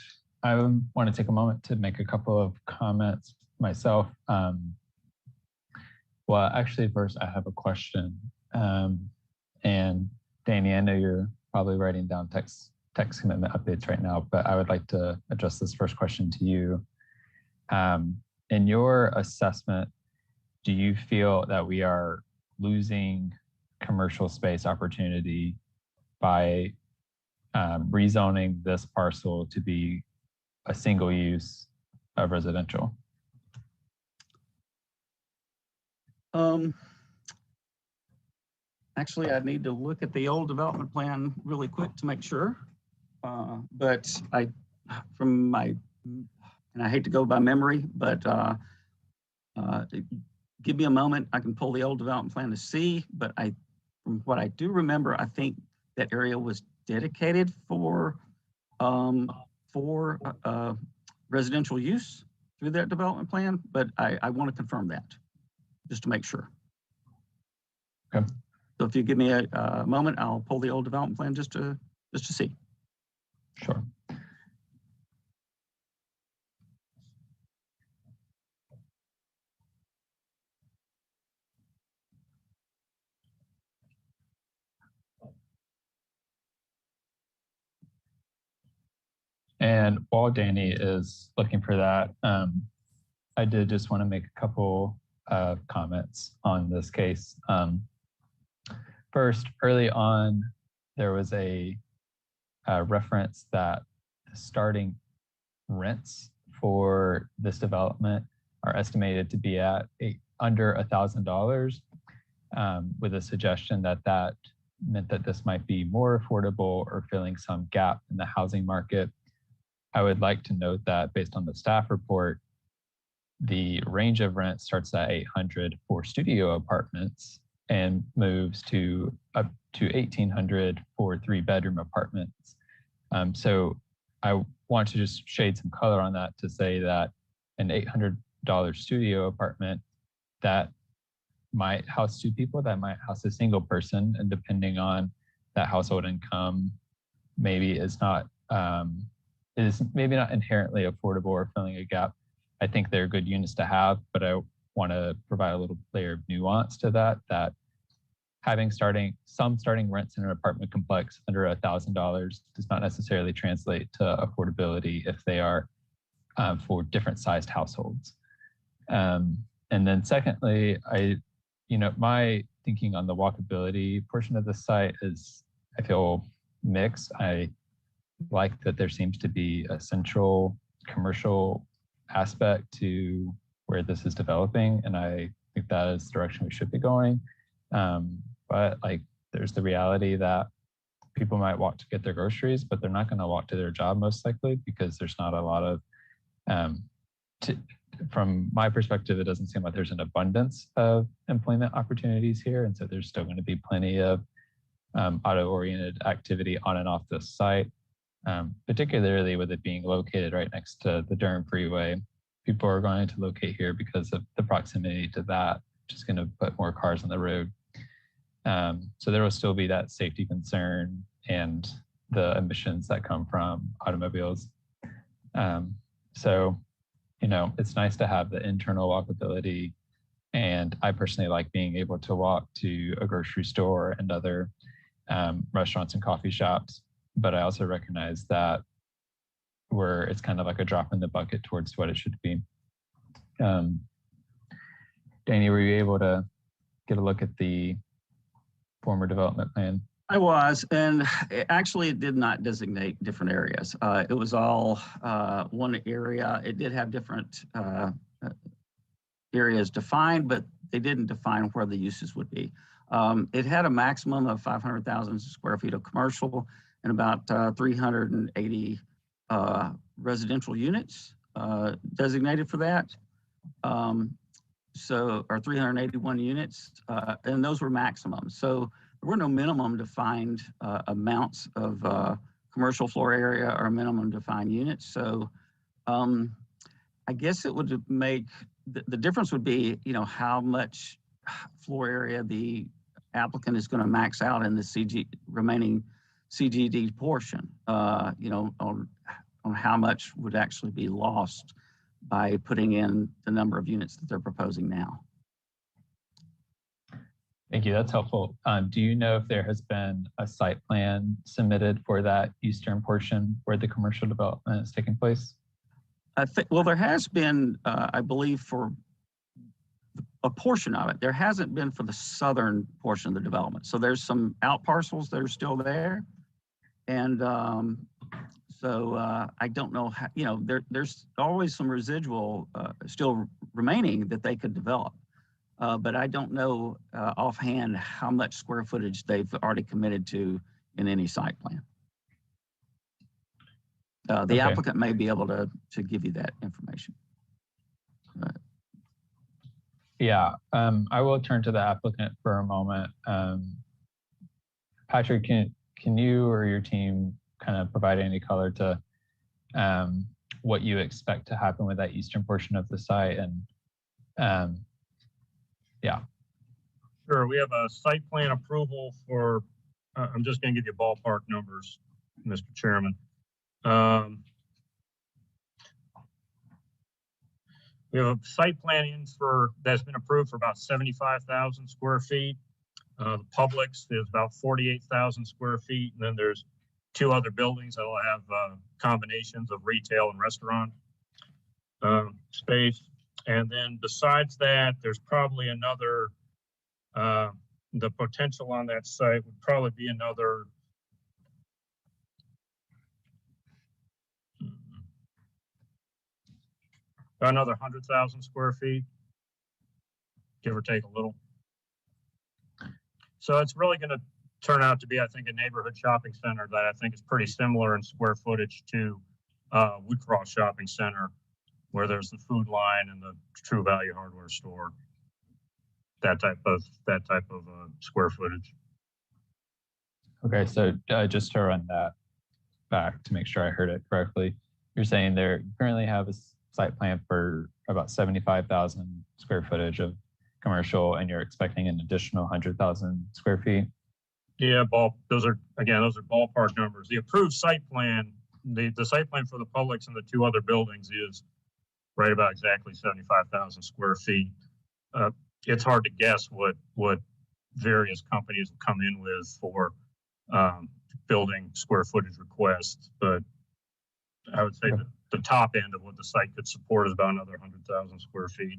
I want to take a moment to make a couple of comments myself. Well, actually, first I have a question. And Danny, I know you're probably writing down text commitment updates right now, but I would like to address this first question to you. In your assessment, do you feel that we are losing commercial space opportunity by rezoning this parcel to be a single use of residential? Actually, I need to look at the old development plan really quick to make sure. But from my, and I hate to go by memory, but give me a moment. I can pull the old development plan to see, but from what I do remember, I think that area was dedicated for residential use through that development plan, but I want to confirm that just to make sure. Okay. So if you give me a moment, I'll pull the old development plan just to see. Sure. And while Danny is looking for that, I did just want to make a couple of comments on this case. First, early on, there was a reference that the starting rents for this development are estimated to be at under $1,000, with a suggestion that that meant that this might be more affordable or filling some gap in the housing market. I would like to note that based on the staff report, the range of rent starts at $800 for studio apartments and moves to up to $1,800 for 3-bedroom apartments. So I want to just shade some color on that to say that an $800 studio apartment that might house 2 people, that might house a single person, and depending on that household income, maybe is maybe not inherently affordable or filling a gap. I think they're good units to have, but I want to provide a little layer of nuance to that having some starting rents in an apartment complex under $1,000 does not necessarily translate to affordability if they are for different sized households. And then secondly, my thinking on the walkability portion of the site is, I feel mixed. I like that there seems to be a central commercial aspect to where this is developing, and I think that is the direction we should be going. But there's the reality that people might walk to get their groceries, but they're not going to walk to their job most likely because there's not a lot of, from my perspective, it doesn't seem like there's an abundance of employment opportunities here. And so there's still going to be plenty of auto-oriented activity on and off this site, particularly with it being located right next to the Durham freeway. People are going to locate here because of the proximity to that, which is going to put more cars on the road. So there will still be that safety concern and the emissions that come from automobiles. So, it's nice to have the internal walkability. And I personally like being able to walk to a grocery store and other restaurants and coffee shops. But I also recognize that it's kind of like a drop in the bucket towards what it should be. Danny, were you able to get a look at the former development plan? I was, and it did not designate different areas. It was all one area. It did have different areas defined, but they didn't define where the uses would be. It had a maximum of 500,000 square feet of commercial and about 380 residential units designated for that. Or 381 units, and those were maximum. So there were no minimum defined amounts of commercial floor area or minimum defined units. So I guess it would make, the difference would be, how much floor area the applicant is going to max out in the remaining CGD portion, you know, on how much would actually be lost by putting in the number of units that they're proposing now. Thank you. That's helpful. Do you know if there has been a site plan submitted for that eastern portion where the commercial development is taking place? I think, well, there has been, I believe, for a portion of it. There hasn't been for the southern portion of the development. So there's some out parcels that are still there. And I don't know how, you know, there's always some residual still remaining that they could develop. But I don't know offhand how much square footage they've already committed to in any site plan. The applicant may be able to give you that information. Yeah, I will turn to the applicant for a moment. Patrick, can you or your team kind of provide any color to what you expect to happen with that eastern portion of the site? And yeah. Sure, we have a site plan approval for, I'm just going to give you ballpark numbers, Mr. Chairman. We have a site plan in that's been approved for about 75,000 square feet. The Publix is about 48,000 square feet. And then there's 2 other buildings that will have combinations of retail and restaurant space. And then besides that, there's probably another, the potential on that site would probably be another another 100,000 square feet, give or take a little. So it's really going to turn out to be, I think, a neighborhood shopping center that I think is pretty similar in square footage to Woodcross Shopping Center, where there's the food line and the True Value hardware store. That type of square footage. Okay, so just to run that back to make sure I heard it correctly, you're saying they currently have a site plan for about 75,000 square footage of commercial, and you're expecting an additional 100,000 square feet? Yeah, those are ballpark numbers. The approved site plan, the site plan for the Publix and the 2 other buildings is right about exactly 75,000 square feet. It's hard to guess what various companies will come in with for building square footage requests, but I would say that the top end of what the site could support is about another 100,000 square feet.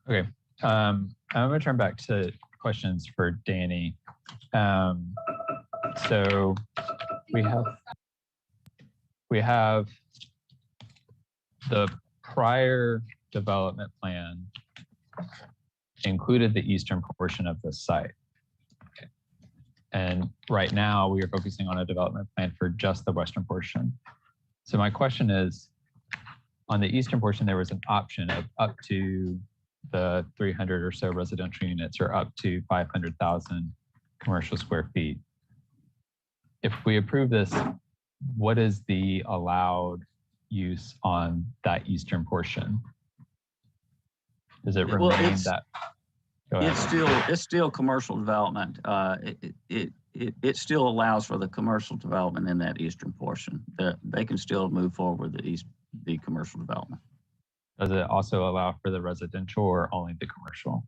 Okay, I'm going to turn back to questions for Danny. So we have the prior development plan included the eastern portion of the site. Okay. And right now we are focusing on a development plan for just the western portion. So my question is, on the eastern portion, there was an option of up to the 300 or so residential units or up to 500,000 commercial square feet. If we approve this, what is the allowed use on that eastern portion? Does it remain that? It's still commercial development. It still allows for the commercial development in that eastern portion. They can still move forward with the commercial development. Does it also allow for the residential or only the commercial?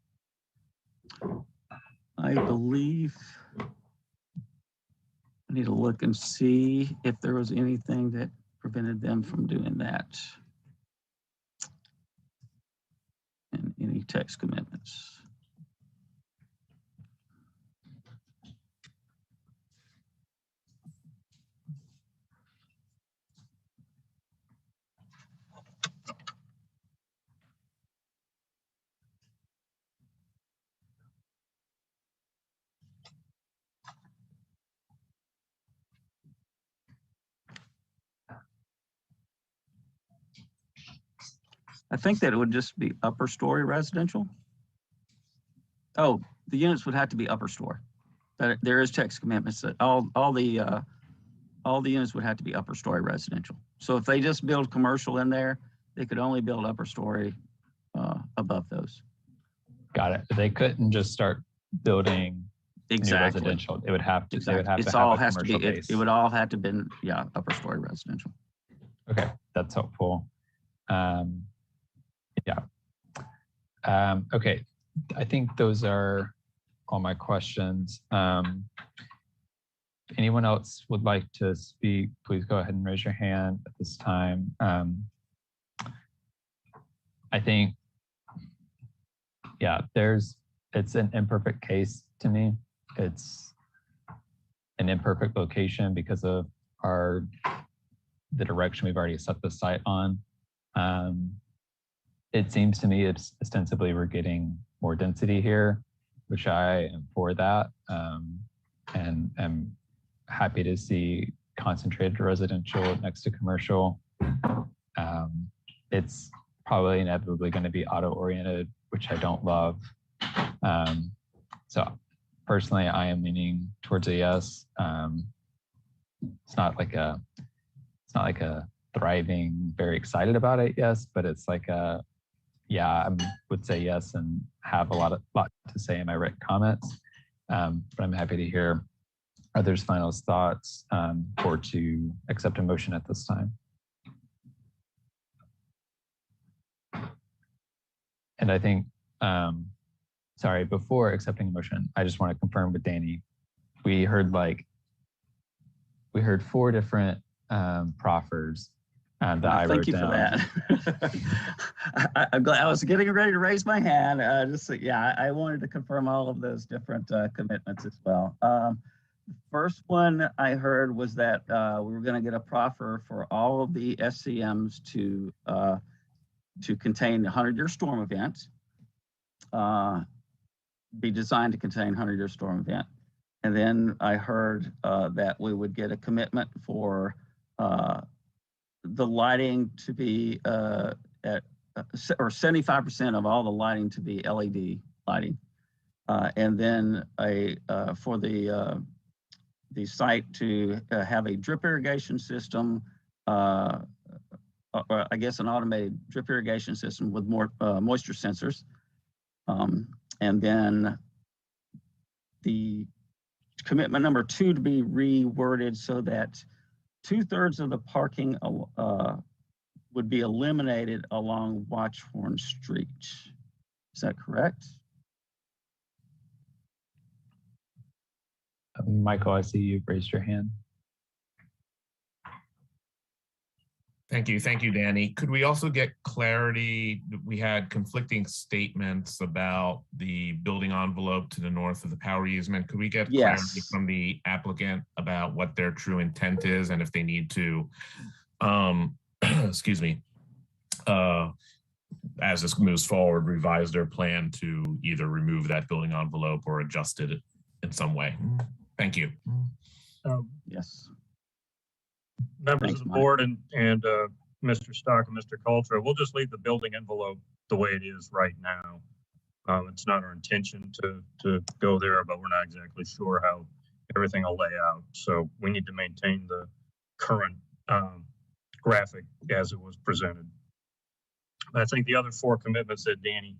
I believe I need to look and see if there was anything that prevented them from doing that. And any text commitments. I think that it would just be upper story residential. Oh, the units would have to be upper story. But there is text commitments that all the units would have to be upper story residential. So if they just build commercial in there, they could only build upper story above those. Got it. They couldn't just start building Exactly. residential. It would have to. They would Exactly. have It's to all have a has to be, commercial it base. would all have to been, yeah, upper story residential. Okay, that's helpful. Yeah. Okay, I think those are all my questions. If anyone else would like to speak, please go ahead and raise your hand at this time. I think, yeah, it's an imperfect case to me. It's an imperfect location because of the direction we've already set the site on. It seems to me it's ostensibly we're getting more density here, which I am for that, and am happy to see concentrated residential next to commercial. It's probably inevitably going to be auto-oriented, which I don't love. So personally, I am leaning towards a yes. It's not like a thriving, very excited about it, yes, but it's like a, yeah, I would say yes and have a lot to say in my written comments. But I'm happy to hear others' final thoughts or to accept a motion at this time. And I think, sorry, before accepting a motion, I just want to confirm with Danny, we heard 4 different proffers that I wrote Thank you down. for that. I'm glad I was getting ready to raise my hand. I wanted to confirm all of those different commitments as well. The first one I heard was that we were going to get a proffer for all of the SCMs to contain the 100-year storm event, be designed to contain 100-year storm event. And then I heard that we would get a commitment for the lighting to be or 75% of all the lighting to be LED lighting. And then for the site to have a drip irrigation system, or I guess an automated drip irrigation system with more moisture sensors. And then the commitment number 2 to be reworded so that 2/3 of the parking would be eliminated along Watchhorn Street. Is that correct? Michael, I see you've raised your hand. Thank you, Danny. Could we also get clarity? We had conflicting statements about the building envelope to the north of the power easement. Could we get clarity from the applicant about what their true intent is and if they need to, excuse me, as this moves forward, revise their plan to either remove that building envelope or adjust it in some way? Thank you. Yes. Members of the board and Mr. Stock and Mr. Coulter, we'll just leave the building envelope the way it is right now. It's not our intention to go there, but we're not exactly sure how everything will lay out. So we need to maintain the current graphic as it was presented. I think the other 4 commitments that Danny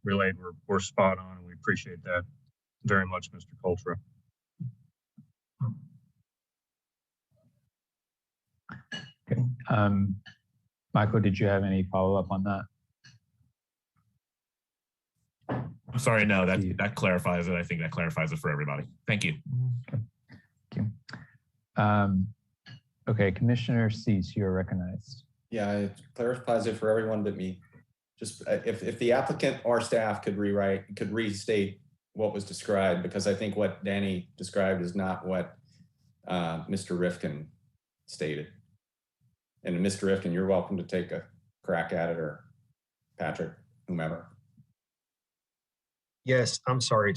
relayed were spot on, and we appreciate that very much, Mr. Coulter. Okay. Michael, did you have any follow-up on that? I'm sorry, no, that clarifies it. I think that clarifies it for everybody. Thank you. Okay. Thank you. Okay, Commissioner Cease, you are recognized. Yeah, it clarifies it for everyone but me. Just if the applicant or staff could restate what was described, because I think what Danny described is not what Mr. Rifkin stated. And Mr. Rifkin, you're welcome to take a crack at it, or Patrick, whomever. Yes, I'm sorry.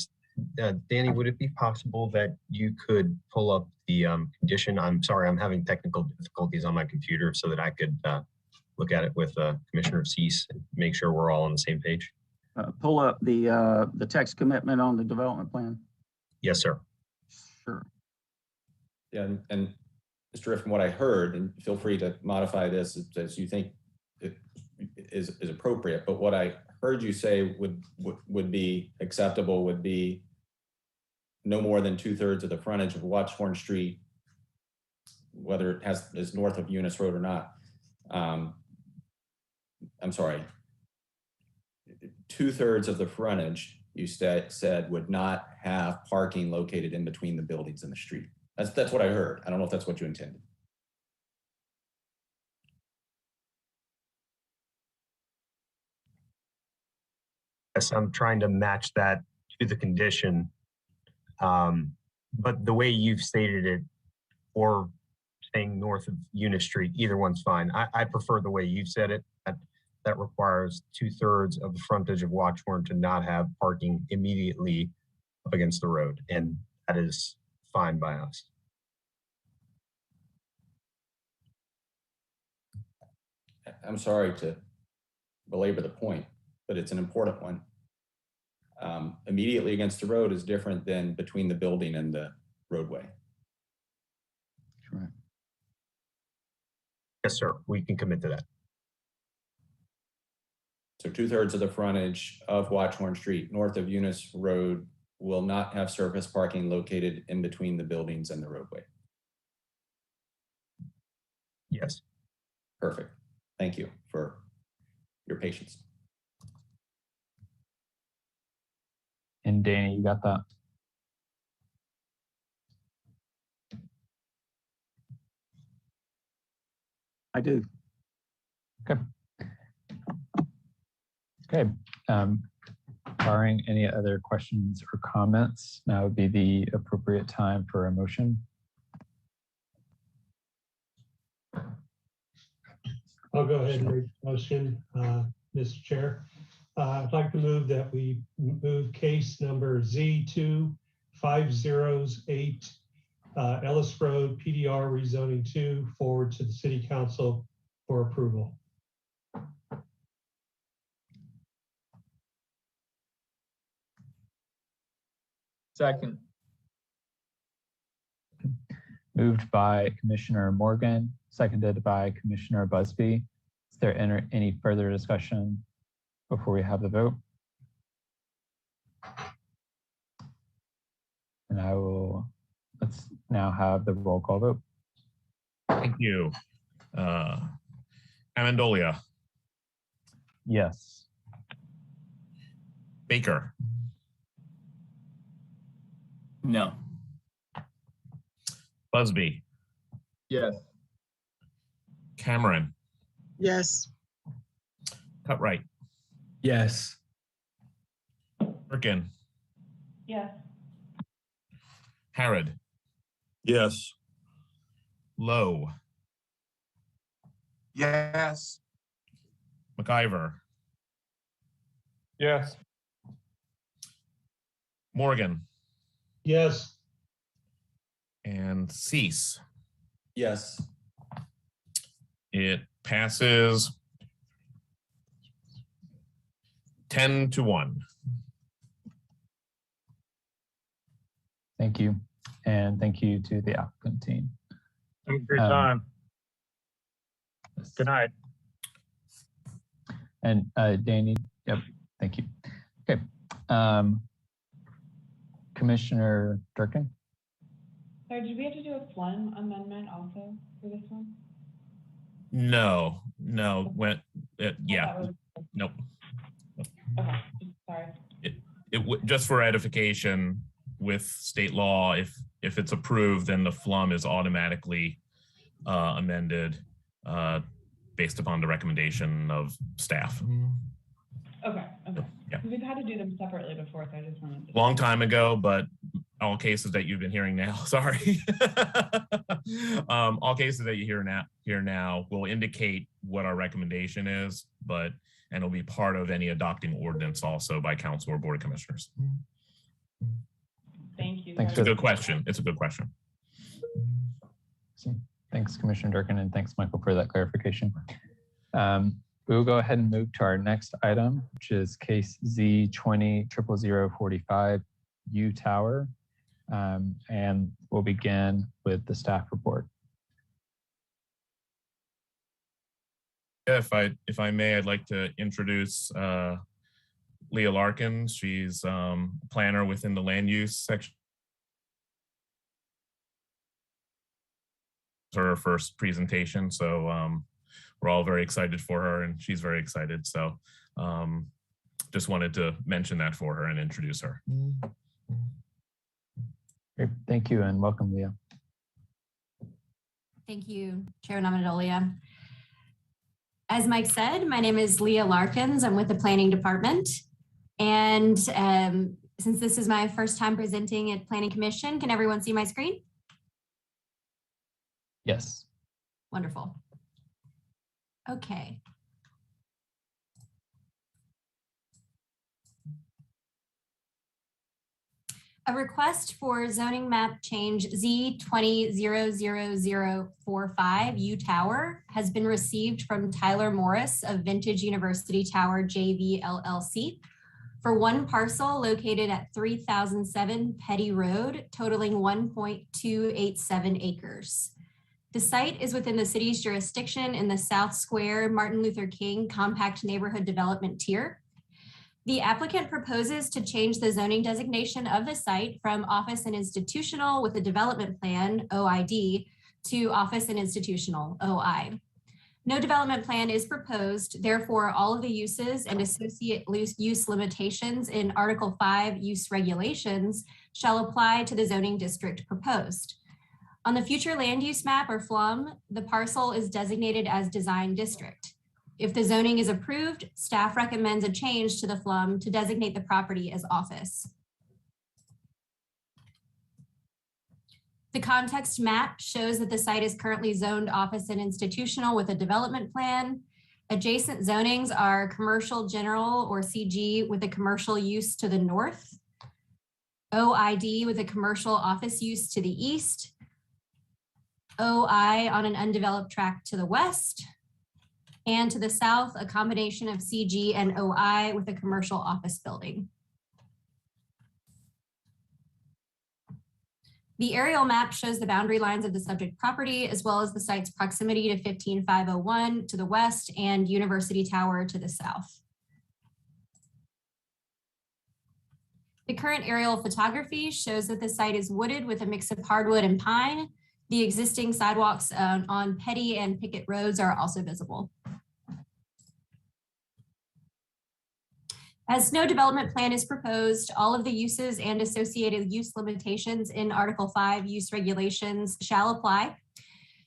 Danny, would it be possible that you could pull up the condition? I'm sorry, I'm having technical difficulties on my computer so that I could look at it with Commissioner Cease and make sure we're all on the same page. Pull up the text commitment on the development plan. Yes, sir. Sure. Yeah, and Mr. Rifkin, what I heard, and feel free to modify this as you think it is appropriate, but what I heard you say would be acceptable would be no more than 2/3 of the frontage of Watchhorn Street, whether it is north of Eunice Road or not. I'm sorry, 2/3 of the frontage you said would not have parking located in between the buildings and the street. That's what I heard. I don't know if that's what you intended. Yes, I'm trying to match that to the condition. But the way you've stated it, or saying north of Eunice Street, either one's fine. I prefer the way you've said it. That requires 2/3 of the frontage of Watchhorn to not have parking immediately up against the road, and that is fine by us. I'm sorry to belabor the point, but it's an important one. Immediately against the road is different than between the building and the roadway. Correct. Yes, sir. We can commit to that. So 2/3 of the frontage of Watchhorn Street, north of Eunice Road, will not have surface parking located in between the buildings and the roadway. Yes. Perfect. Thank you for your patience. And Danny, you got that? I do. Okay. Okay. Barring any other questions or comments, now would be the appropriate time for a motion. I'll go ahead and make the motion, Mr. Chair. I'd like to move that we move case number Z2000045 Ellis Road PDR rezoning 2 forward to the City Council for approval. Second. Moved by Commissioner Morgan, seconded by Commissioner Busby. Is there any further discussion before we have the vote? And let's now have the roll call vote. Thank you. Amendolia. Yes. Baker. No. Busby. Yes. Cameron. Yes. Cutright. Yes. Birkin. Yes. Harrod. Yes. Lowe. Yes. McIver. Yes. Morgan. Yes. And Cease. Yes. It passes 10-1. Thank you. And thank you to the applicant team. Thank you for your time. Good night. And Danny, yep, thank you. Okay. Commissioner Durkin? Sorry, did we have to do a phlegm amendment also for this one? No. Yeah. Nope. Okay, sorry. Just for edification, with state law, if it's approved, then the FLUM is automatically amended based upon the recommendation of staff. Okay. Yeah. We've had to do them separately before, so I just wanted to. Long time ago, but all cases that you've been hearing now, sorry. All cases that you hear now will indicate what our recommendation is, and it'll be part of any adopting ordinance also by council or board of commissioners. Thank you. Thanks It's a good question. It's a good question. Thanks, Commissioner Durkin, and thanks, Michael, for that clarification. We will go ahead and move to our next item, which is case Z2000045 U-Tower. And we'll begin with the staff report. If I may, I'd like to introduce Leah Larkin. She's planner within the land use section her first presentation. So we're all very excited for her and she's very excited. So just wanted to mention that for her and introduce her. Great. Thank you and welcome, Leah. Thank you, Chair Amendolia. As Mike said, my name is Leah Larkins. I'm with the Planning Department. And since this is my first time presenting at Planning Commission, can everyone see my screen? Yes. Wonderful. Okay. A request for zoning map change Z2000045 U-Tower has been received from Tyler Morris of Vintage University Tower JV LLC for one parcel located at 3007 Petty Road, totaling 1.287 acres. The site is within the city's jurisdiction in the South Square Martin Luther King Compact Neighborhood Development Tier. The applicant proposes to change the zoning designation of the site from office and institutional with a development plan, OID, to office and institutional, OI. No development plan is proposed, therefore all of the uses and associate use limitations in Article 5 use regulations shall apply to the zoning district proposed. On the future land use map or FLUM, the parcel is designated as design district. If the zoning is approved, staff recommends a change to the FLUM to designate the property as office. The context map shows that the site is currently zoned office and institutional with a development plan. Adjacent zonings are commercial general or CG with a commercial use to the north, OID with a commercial office use to the east, OI on an undeveloped tract to the west, and to the south, a combination of CG and OI with a commercial office building. The aerial map shows the boundary lines of the subject property, as well as the site's proximity to 15501 to the west and University Tower to the south. The current aerial photography shows that the site is wooded with a mix of hardwood and pine. The existing sidewalks on Petty and Pickett roads are also visible. As no development plan is proposed, all of the uses and associated use limitations in Article 5 use regulations shall apply.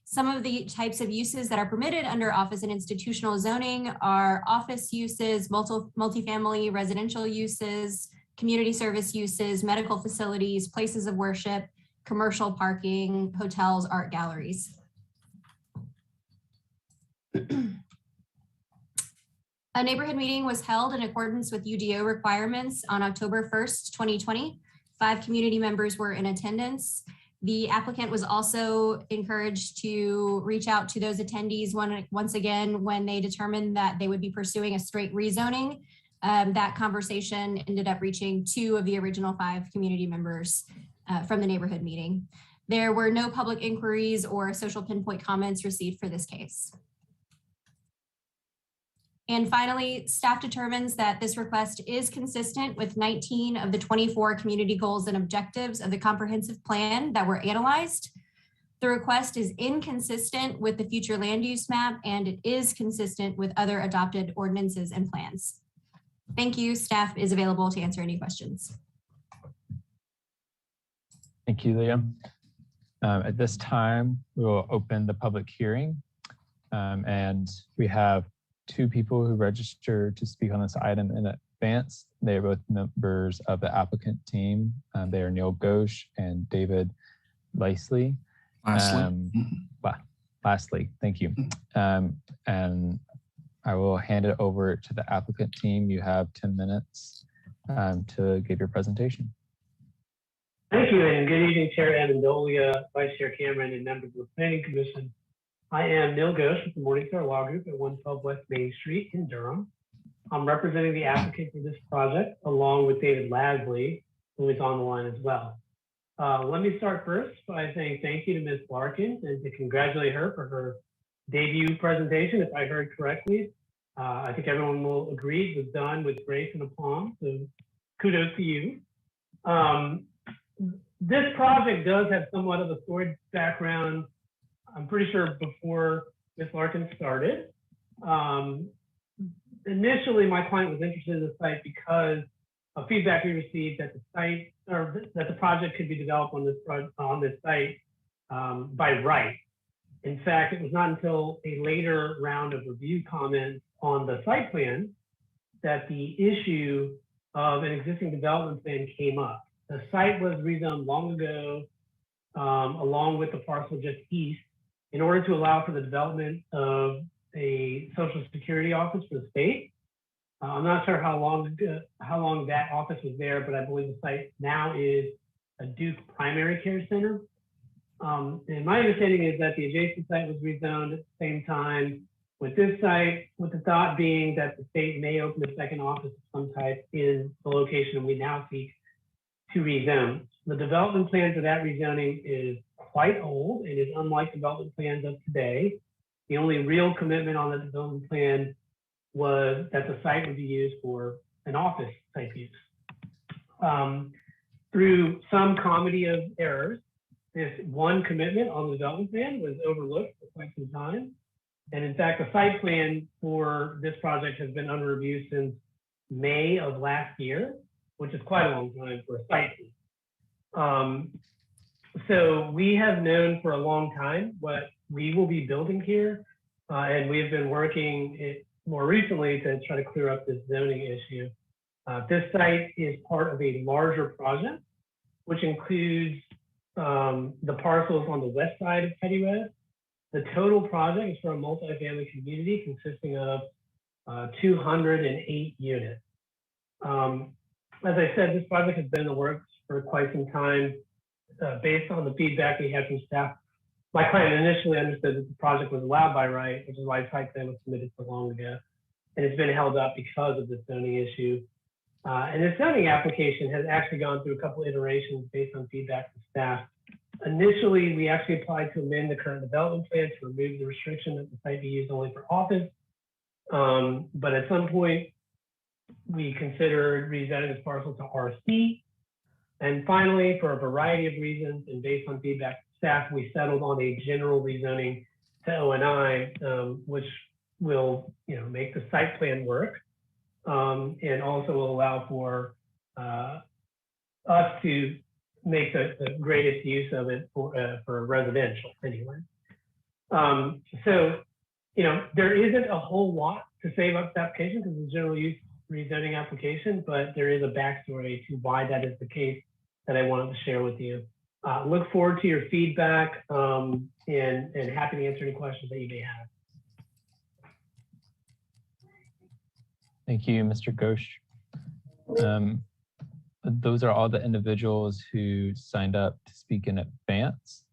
Some of the types of uses that are permitted under office and institutional zoning are office uses, multifamily residential uses, community service uses, medical facilities, places of worship, commercial parking, hotels, art galleries. A neighborhood meeting was held in accordance with UDO requirements on October 1st, 2020. 5 community members were in attendance. The applicant was also encouraged to reach out to those attendees once again when they determined that they would be pursuing a straight rezoning. That conversation ended up reaching 2 of the original 5 community members from the neighborhood meeting. There were no public inquiries or social pinpoint comments received for this case. And finally, staff determines that this request is consistent with 19 of the 24 community goals and objectives of the comprehensive plan that were analyzed. The request is inconsistent with the future land use map, and it is consistent with other adopted ordinances and plans. Thank you. Staff is available to answer any questions. Thank you, Leah. At this time, we will open the public hearing, and we have 2 people who registered to speak on this item in advance. They are both members of the applicant team. They are Neil Ghosh and David Lastly. Lastly, thank you. And I will hand it over to the applicant team. You have 10 minutes to give your presentation. Thank you, and good evening, Chair Amendolia, Vice Chair Cameron, and members of the Planning Commission. I am Neil Ghosh with the Morningstar Law Group at 112 West Main Street in Durham. I'm representing the applicant for this project, along with David Lasley, who is on the line as well. Let me start first by saying thank you to Ms. Larkins and to congratulate her for her debut presentation, if I heard correctly. I think everyone will agree it was done with grace and aplomb, so kudos to you. This project does have somewhat of a storied background. I'm pretty sure before Ms. Larkin started. Initially, my client was interested in the site because of feedback we received that the site, or that the project could be developed on this site by right. In fact, it was not until a later round of review comments on the site plan that the issue of an existing development plan came up. The site was rezoned long ago, along with the parcel just east, in order to allow for the development of a Social Security office for the state. I'm not sure how long that office was there, but I believe the site now is a Duke Primary Care Center. And my understanding is that the adjacent site was rezoned at the same time with this site, with the thought being that the state may open a second office of some type in the location we now seek to rezone. The development plan for that rezoning is quite old and is unlike development plans of today. The only real commitment on the development plan was that the site would be used for an office type use. Through some comedy of errors, this one commitment on the development plan was overlooked for quite some time. And in fact, the site plan for this project has been under review since May of last year, which is quite a long time for a site plan. So we have known for a long time what we will be building here. And we've been working more recently to try to clear up this zoning issue. This site is part of a larger project, which includes the parcels on the west side of Petty Red. The total project is for a multifamily community consisting of 208 units. As I said, this project has been in the works for quite some time. Based on the feedback we had from staff, my client initially understood that the project was allowed by right, which is why site plan was submitted so long ago. And it's been held up because of the zoning issue. And the zoning application has actually gone through a couple iterations based on feedback from staff. Initially, we actually applied to amend the current development plan to remove the restriction that the site be used only for office. But at some point, we considered rezoning this parcel to RC. And finally, for a variety of reasons and based on feedback from staff, we settled on a general rezoning to ONI, which will make the site plan work and also will allow for us to make the greatest use of it for residential anyway. So, there isn't a whole lot to say about this application because it's a general use rezoning application, but there is a backstory to why that is the case that I wanted to share with you. Look forward to your feedback and happy to answer any questions that you may have. Thank you, Mr. Ghosh. Those are all the individuals who signed up to speak in advance.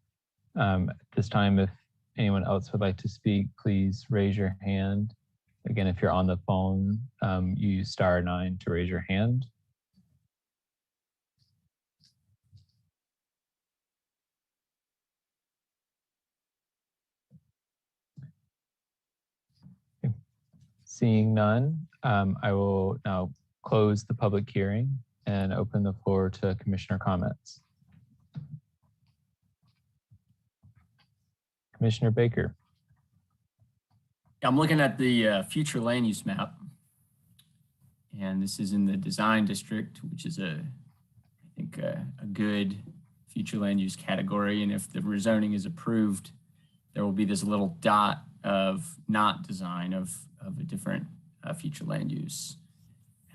At this time, if anyone else would like to speak, please raise your hand. Again, if you're on the phone, use *9 to raise your hand. Okay. Seeing none, I will now close the public hearing and open the floor to commissioner comments. Commissioner Baker. I'm looking at the future land use map, and this is in the design district, which is I think a good future land use category. And if the rezoning is approved, there will be this little dot of not design of a different future land use.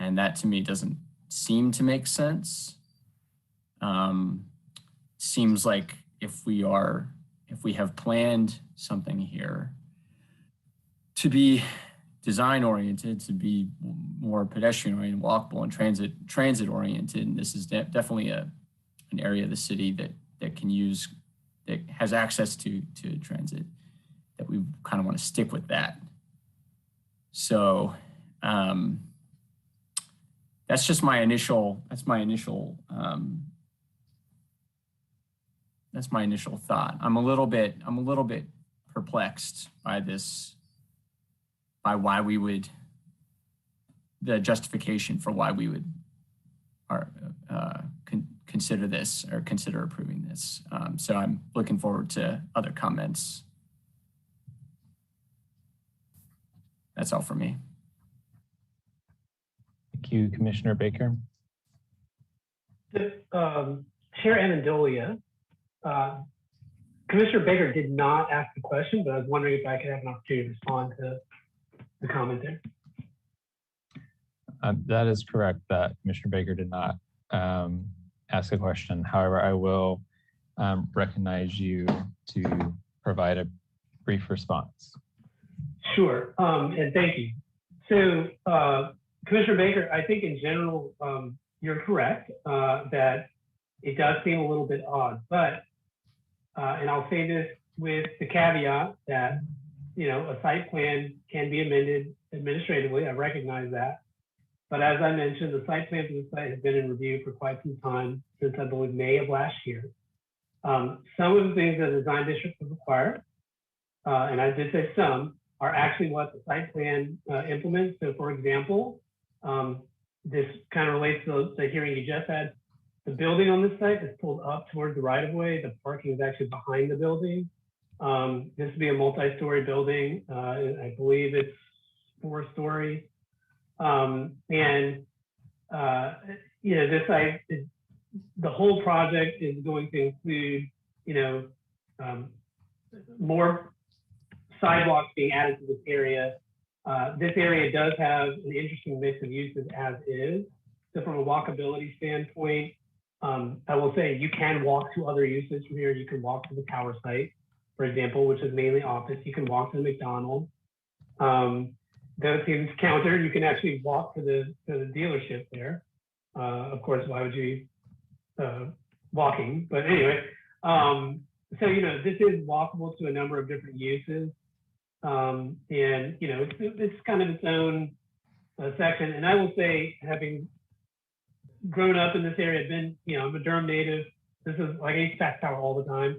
And that to me doesn't seem to make sense. Seems like if we have planned something here to be design oriented, to be more pedestrian oriented, walkable, and transit oriented, and this is definitely an area of the city that can use, that has access to transit, that we kind of want to stick with that. So that's my initial thought. I'm a little bit perplexed by this, by why we would, the justification for why we would consider this or consider approving this. So I'm looking forward to other comments That's all for me. Thank you, Commissioner Baker. Chair Amendolia, Commissioner Baker did not ask the question, but I was wondering if I could have an opportunity to respond to the comment there. That is correct, that Commissioner Baker did not ask a question. However, I will recognize you to provide a brief response. Sure, and thank you. So, Commissioner Baker, I think in general, you're correct that it does seem a little bit odd, but, and I'll say this with the caveat that, you know, a site plan can be amended administratively. I recognize that. But as I mentioned, the site plan for the site has been in review for quite some time, since I believe May of last year. Some of the things that the design district would require, and I did say some, are actually what the site plan implements. So for example, this kind of relates to the hearing you just had. The building on this site is pulled up towards the right of way. The parking is actually behind the building. This would be a multi-story building. I believe it's 4 stories. You know, this site, the whole project is going to include, you know, more sidewalks being added to this area. This area does have an interesting mix of uses as is. So from a walkability standpoint, I will say you can walk to other uses from here. You can walk to the power site, for example, which is mainly office. You can walk to the McDonald's. Those things counter. You can actually walk to the dealership there. Of course, why would you walking? But anyway, so you know, this is walkable to a number of different uses, and you know, it's kind of its own section. And I will say, having grown up in this area, been, you know, I'm a Durham native. This is like HVAC tower all the time.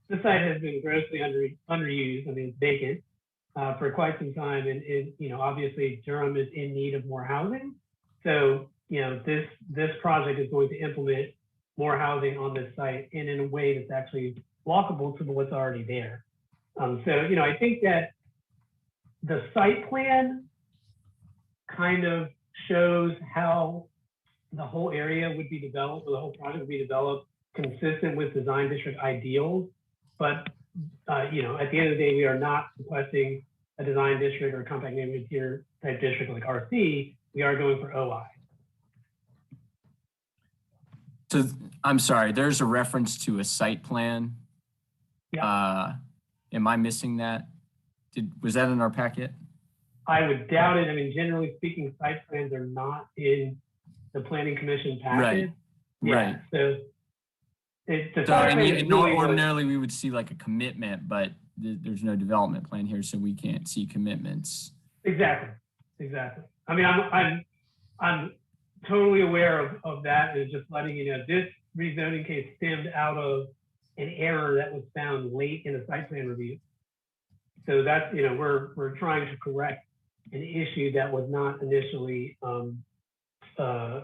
This site has been grossly underused. I mean, it's vacant for quite some time, and you know, obviously Durham is in need of more housing. So you know, this project is going to implement more housing on this site and in a way that's actually walkable to what's already there. So you know, I think that the site plan kind of shows how the whole area would be developed, or the whole project would be developed consistent with design district ideals. But you know, at the end of the day, we are not requesting a design district or a compact neighborhood tier type district like RC. We are going for OI. So I'm sorry, there's a reference to a site plan. Yeah. Am I missing that? Was that in our packet? I would doubt it. I mean, generally speaking, site plans are not in the planning commission packet. Right. Yeah, right. So ordinarily we would see like a commitment, but there's no development plan here, so we can't see commitments. Exactly. I mean, I'm totally aware of that, and just letting you know, this rezoning case stemmed out of an error that was found late in the site plan review. So that's, you know, we're trying to correct an issue that was not initially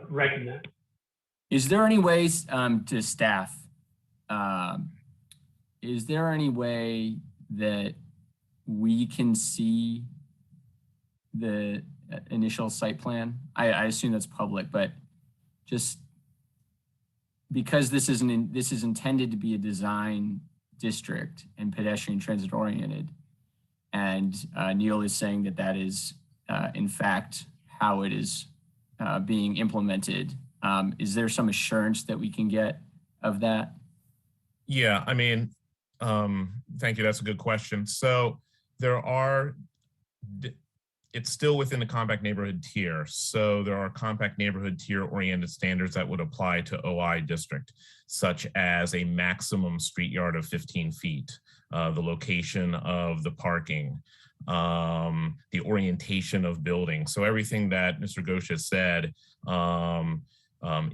recognized. Is there any ways to staff? Is there any way that we can see the initial site plan? I assume that's public, but just because this is intended to be a design district and pedestrian transit oriented, and Neil is saying that is in fact how it is being implemented. Is there some assurance that we can get of that? Yeah, I mean, thank you. That's a good question. So it's still within the compact neighborhood tier. So there are compact neighborhood tier oriented standards that would apply to OI district, such as a maximum street yard of 15 feet, the location of the parking, the orientation of buildings. So everything that Mr. Gosha said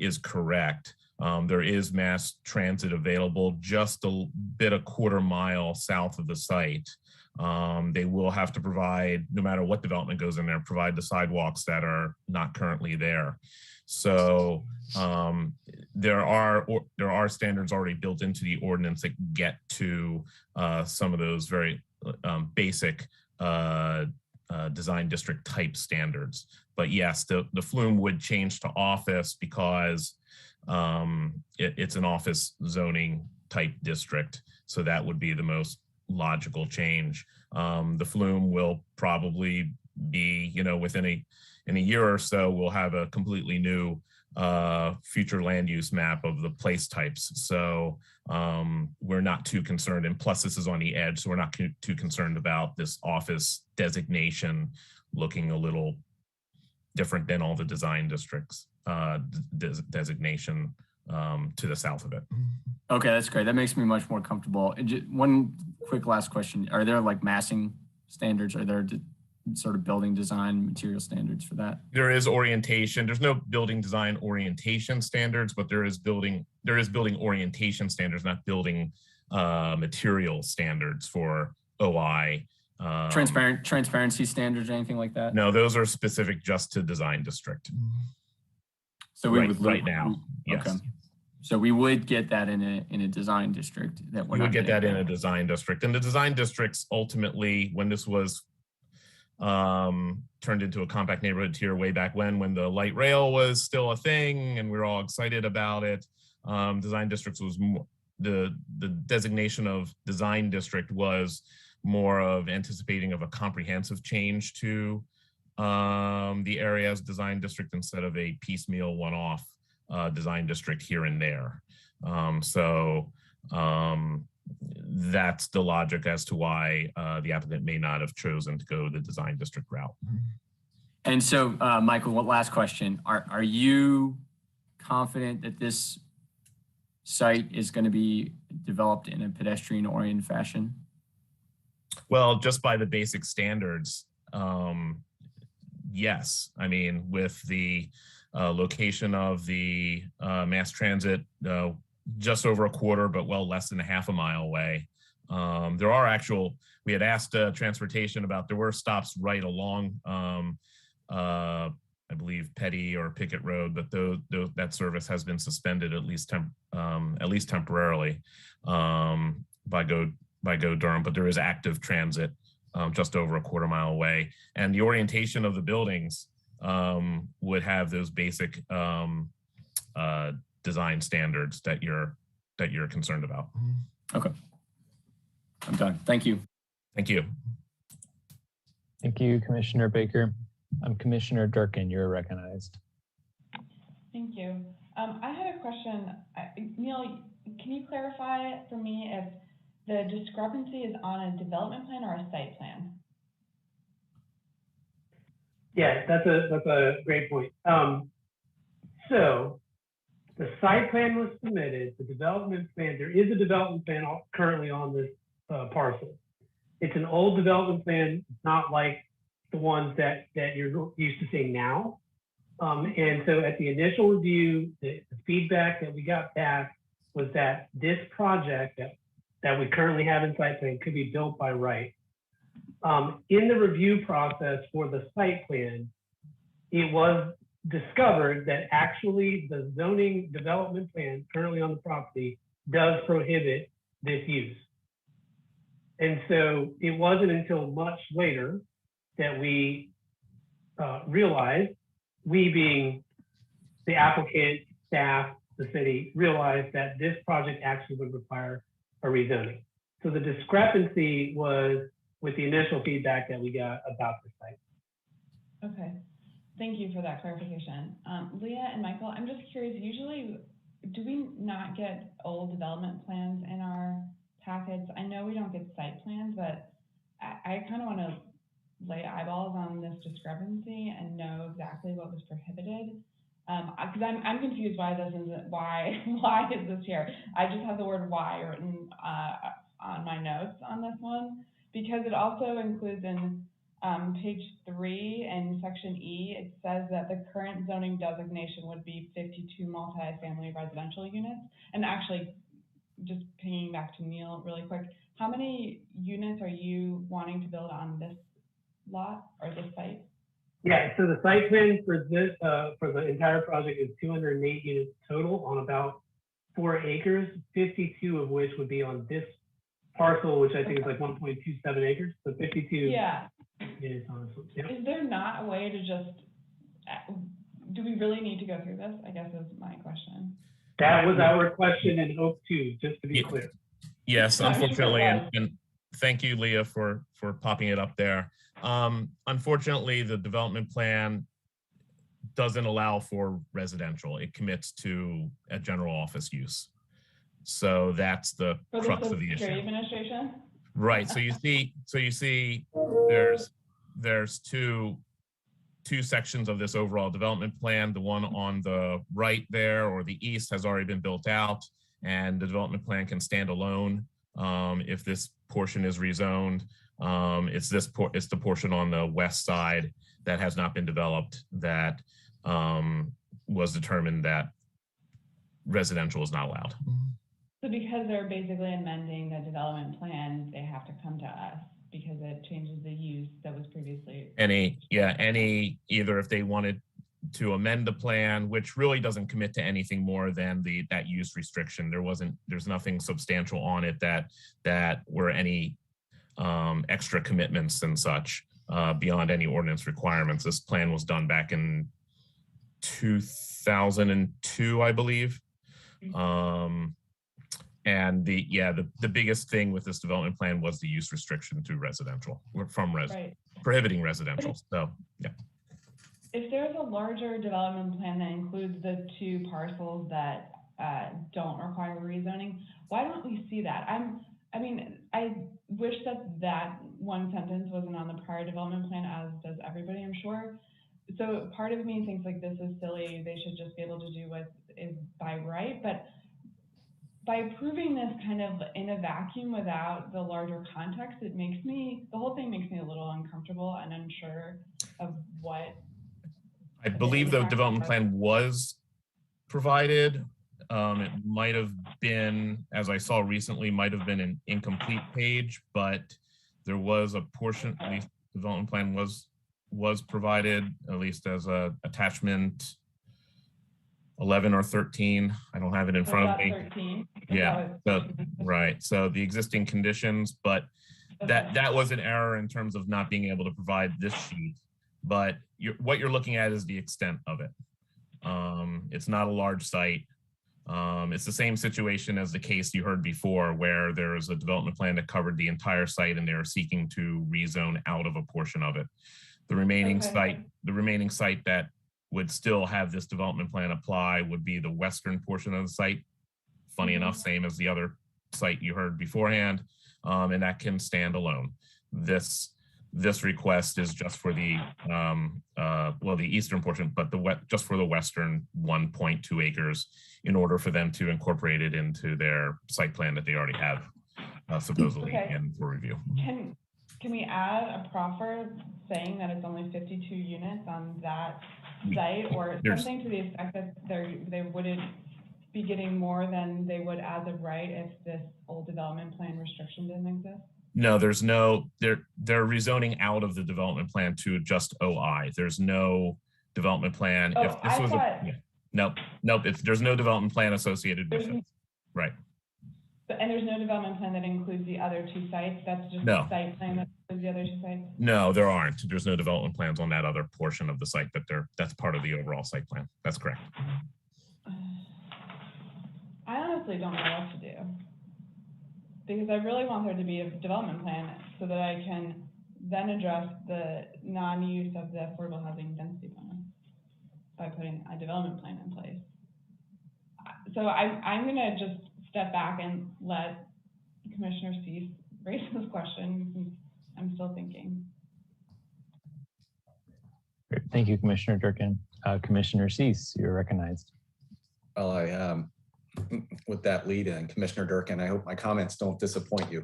is correct. There is mass transit available just a quarter mile south of the site. They will have to provide, no matter what development goes in there, provide the sidewalks that are not currently there. So there are standards already built into the ordinance that get to some of those very basic design district type standards. But yes, the flume would change to office because it's an office zoning type district. So that would be the most logical change. The flume will probably be, in a year or so, we'll have a completely new future land use map of the place types. So we're not too concerned. And plus this is on the edge, so we're not too concerned about this office designation looking a little different than all the design districts designation to the south of it. Okay, that's great. That makes me much more comfortable. And one quick last question. Are there like massing standards? Are there sort of building design material standards for that? There is orientation. There's no building design orientation standards, but there is building orientation standards, not building material standards for OI. Transparency standards or anything like that? No, those are specific just to design district. So we would right now, yes. Okay. So we would get that in a design district. We would get that in a design district. And the design districts ultimately, when this was turned into a compact neighborhood tier way back when the light rail was still a thing and we were all excited about it, design districts was more, the designation of design district was more of anticipating of a comprehensive change to the area as design district instead of a piecemeal one-off design district here and there. That's the logic as to why the applicant may not have chosen to go the design district route. And so, Michael, one last question. Are you confident that this site is going to be developed in a pedestrian-oriented fashion? Well, just by the basic standards, yes. I mean, with the location of the mass transit, just over a quarter, but well less than a half a mile away. There are we had asked transportation about, there were stops right along, I believe Petty or Pickett Road, but that service has been suspended at least temporarily by Go Durham, but there is active transit just over a quarter mile away. And the orientation of the buildings would have those basic design standards that you're concerned about. Okay. I'm done. Thank you. Thank you. Thank you, Commissioner Baker. Commissioner Durkin, you're recognized. Thank you. I had a question. Neil, can you clarify for me if the discrepancy is on a development plan or a site plan? Yeah, that's a great point. So the site plan was submitted, the development plan, there is a development plan currently on this parcel. It's an old development plan, not like the ones that you're used to seeing now. And so at the initial review, the feedback that we got back was that this project that we currently have in site plan could be built by right. In the review process for the site plan, it was discovered that actually the zoning development plan currently on the property does prohibit this use. And so it wasn't until much later that we realized, we being the applicant, staff, the city, realized that this project actually would require a rezoning. So the discrepancy was with the initial feedback that we got about the site. Okay, thank you for that clarification. Leah and Michael, I'm just curious, usually do we not get old development plans in our packets? I know we don't get site plans, but I kind of want to lay eyeballs on this discrepancy and know exactly what was prohibited. Because I'm confused why this isn't, why is this here? I just have the word why written on my notes on this one, because it also includes in page 3 in section E, it says that the current zoning designation would be 52 multi-family residential units. And actually, just pinging back to Neil really quick, how many units are you wanting to build on this lot or this site? Yeah, so the site plan for this, for the entire project is 208 units total on about 4 acres, 52 of which would be on this parcel, which I think is like 1.27 acres. So 52 minutes, honestly. Yep. Is there not a way to just, do we really need to go through this? I guess is my question. That was our question in Oak 2, just to be clear. Yes, I'm sure it unfortunately, was. and thank you, Leah, for popping it up there. Unfortunately, the development plan doesn't allow for residential. It commits to a general office use. So that's the For crux the of the issue. trade administration? Right. So you see there's two sections of this overall development plan. The one on the right there or the east has already been built out, and the development plan can stand alone if this portion is rezoned. It's the portion on the west side that has not been developed that was determined that residential is not allowed. So because they're basically amending the development plan, they have to come to us because it changes the use that was previously. Either if they wanted to amend the plan, which really doesn't commit to anything more than that use restriction. There's nothing substantial on it that were any extra commitments and such beyond any ordinance requirements. This plan was done back in 2002, I believe. And the biggest thing with this development plan was the use restriction to residential prohibiting residential. So yeah. If there's a larger development plan that includes the two parcels that don't require rezoning, why don't we see that? I wish that one sentence wasn't on the prior development plan, as does everybody, I'm sure. So part of me thinks like this is silly. They should just be able to do what is by right, but by approving this kind of in a vacuum without the larger context, the whole thing makes me a little uncomfortable and unsure of what. I believe the development plan was provided. It might have been, as I saw recently, might have been an incomplete page, but there was a portion, at least the development plan was provided, at least as a attachment 11 or 13. I don't have it in front of me. 13. Yeah, right. So the existing conditions, but that was an error in terms of not being able to provide this sheet. But what you're looking at is the extent of it. It's not a large site. It's the same situation as the case you heard before, where there is a development plan that covered the entire site and they're seeking to rezone out of a portion of it. The remaining site that would still have this development plan apply would be the western portion of the site. Funny enough, same as the other site you heard beforehand, and that can stand alone. This request is just for the the eastern portion, but just for the western 1.2 acres in order for them to incorporate it into their site plan that they already have supposedly in for review. Can we add a proffer saying that it's only 52 units on that site, or something to the effect that they wouldn't be getting more than they would as of right if this old development plan restriction didn't exist? No, there's they're rezoning out of the development plan to just OI. There's no development plan. Oh, if this was nope. There's no development plan associated with it. Right. And there's no development plan that includes the other two sites? That's just the site plan that includes the other two sites? No, there aren't. There's no development plans on that other portion of the site, but that's part of the overall site plan. That's correct. I honestly don't know what to do, because I really want there to be a development plan so that I can then address the non-use of the affordable housing density bonus by putting a development plan in place. So I'm gonna just step back and let Commissioner Cease raise this question since I'm still thinking. Great. Thank you, Commissioner Durkin. Commissioner Cease, you're recognized. Well, with that lead in, Commissioner Durkin, I hope my comments don't disappoint you.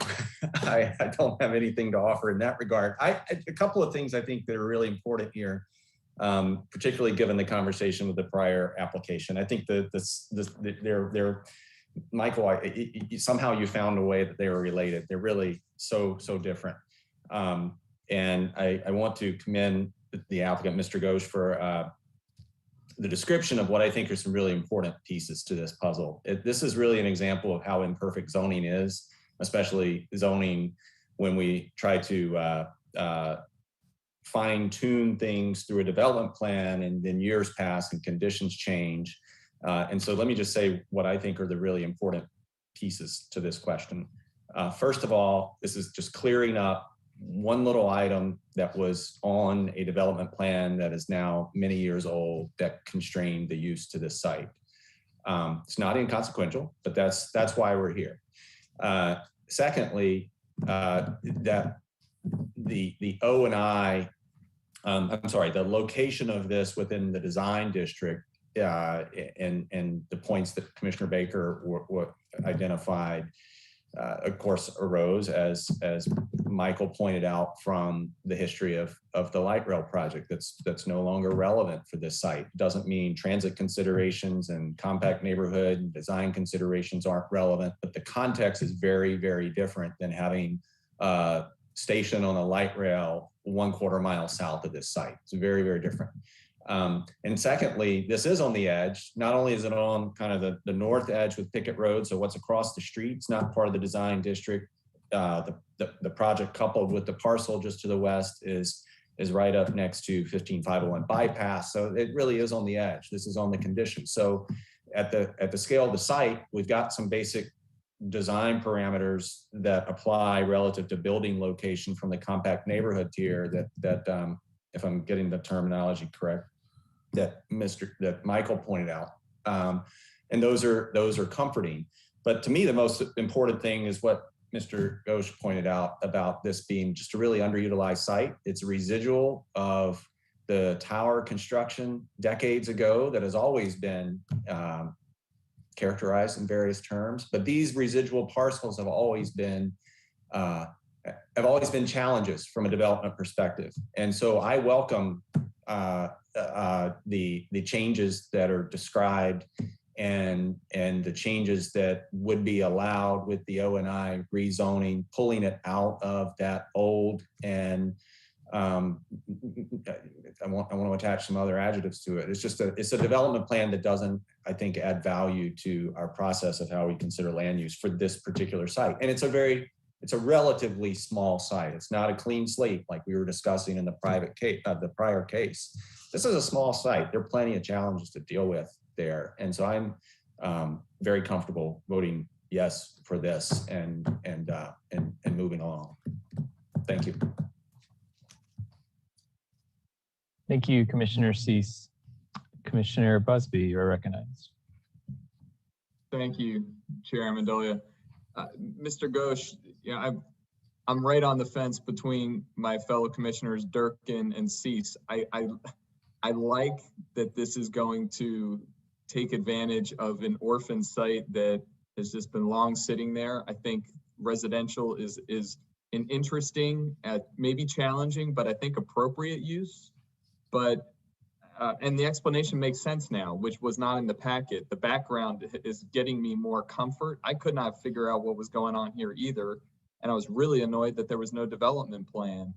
I don't have anything to offer in that regard. A couple of things I think that are really important here, particularly given the conversation with the prior application. I think that they're Michael, somehow you found a way that they were related. They're really so different. And I want to commend the applicant, Mr. Ghosh, for the description of what I think are some really important pieces to this puzzle. This is really an example of how imperfect zoning is, especially zoning when we try to fine tune things through a development plan, and then years pass and conditions change. And so let me just say what I think are the really important pieces to this question. First of all, this is just clearing up one little item that was on a development plan that is now many years old that constrained the use to this site. It's not inconsequential, but that's why we're here. Secondly, that the O&I, I'm sorry, the location of this within the design district and the points that Commissioner Baker identified, of course, arose as Michael pointed out from the history of the light rail project that's no longer relevant for this site. Doesn't mean transit considerations and compact neighborhood and design considerations aren't relevant, but the context is very, very different than having a station on a light rail 1/4 mile south of this site. It's very, very different. And secondly, this is on the edge. Not only is it on kind of the north edge with Pickett Road, so what's across the street, it's not part of the design district. The project coupled with the parcel just to the west is right up next to 15501 bypass. So it really is on the edge. This is on the condition. So at the scale of the site, we've got some basic design parameters that apply relative to building location from the compact neighborhood tier that if I'm getting the terminology correct, that Michael pointed out, and those are comforting. But to me, the most important thing is what Mr. Ghosh pointed out about this being just a really underutilized site. It's a residual of the tower construction decades ago that has always been characterized in various terms. But these residual parcels have always been challenges from a development perspective. And so I welcome the changes that are described and the changes that would be allowed with the O&I rezoning, pulling it out of that old and I want to attach some other adjectives to it. It's a development plan that doesn't, I think, add value to our process of how we consider land use for this particular site. And it's a relatively small site. It's not a clean slate like we were discussing in the prior case. This is a small site. There are plenty of challenges to deal with there. And so I'm very comfortable voting yes for this and moving along. Thank you. Thank you, Commissioner Cease. Commissioner Busby, you're recognized. Thank you, Chair Amendolia. Mr. Ghosh, I'm right on the fence between my fellow commissioners Durkin and Cease. I like that this is going to take advantage of an orphan site that has just been long sitting there. I think residential is an interesting, maybe challenging, but I think appropriate use. But and the explanation makes sense now, which was not in the packet. The background is getting me more comfort. I could not figure out what was going on here either. And I was really annoyed that there was no development plan.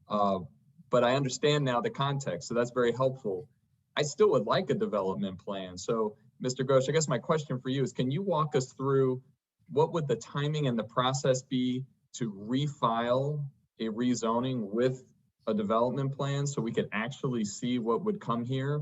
But I understand now the context, so that's very helpful. I still would like a development plan. So Mr. Ghosh, I guess my question for you is, can you walk us through what would the timing and the process be to refile a rezoning with a development plan so we could actually see what would come here?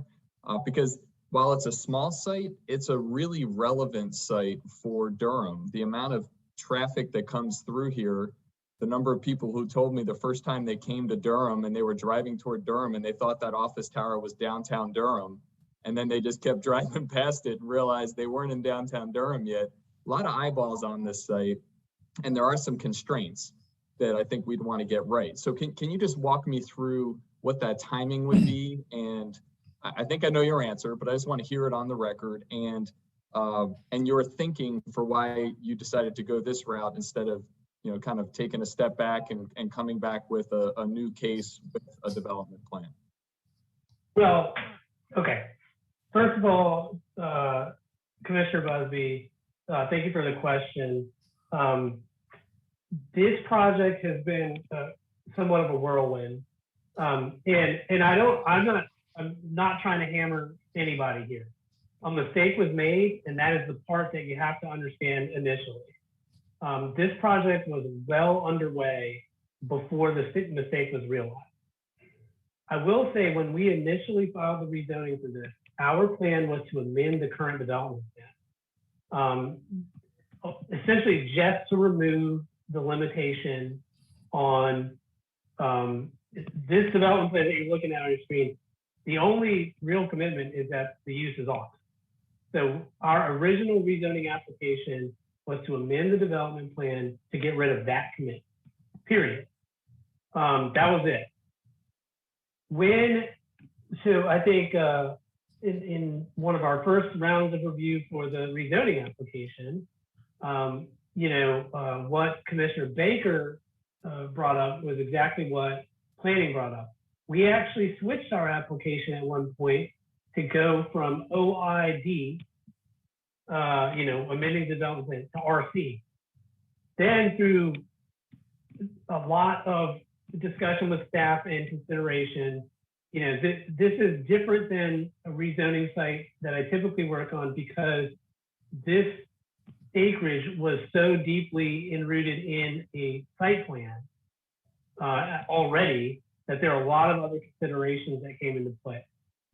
Because while it's a small site, it's a really relevant site for Durham. The amount of traffic that comes through here, the number of people who told me the first time they came to Durham and they were driving toward Durham and they thought that office tower was downtown Durham. And then they just kept driving past it and realized they weren't in downtown Durham yet. A lot of eyeballs on this site. And there are some constraints that I think we'd want to get right. So can you just walk me through what that timing would be? And I think I know your answer, but I just want to hear it on the record and your thinking for why you decided to go this route instead of, kind of taking a step back and coming back with a new case with a development plan. Well, okay. First of all, Commissioner Busby, thank you for the question. This project has been somewhat of a whirlwind, and I'm not trying to hammer anybody here. A mistake was made, and that is the part that you have to understand initially. This project was well underway before the mistake was realized. I will say when we initially filed the rezoning for this, our plan was to amend the current development plan. Essentially just to remove the limitation on this development plan that you're looking at on your screen. The only real commitment is that the use is off. So our original rezoning application was to amend the development plan to get rid of that commitment, period. That was it. So I think in one of our first rounds of review for the rezoning application, what Commissioner Baker brought up was exactly what planning brought up. We actually switched our application at one point to go from OID, amending development plan, to RC. Then through a lot of discussion with staff and consideration, this is different than a rezoning site that I typically work on because this acreage was so deeply enrooted in a site plan already that there are a lot of other considerations that came into play.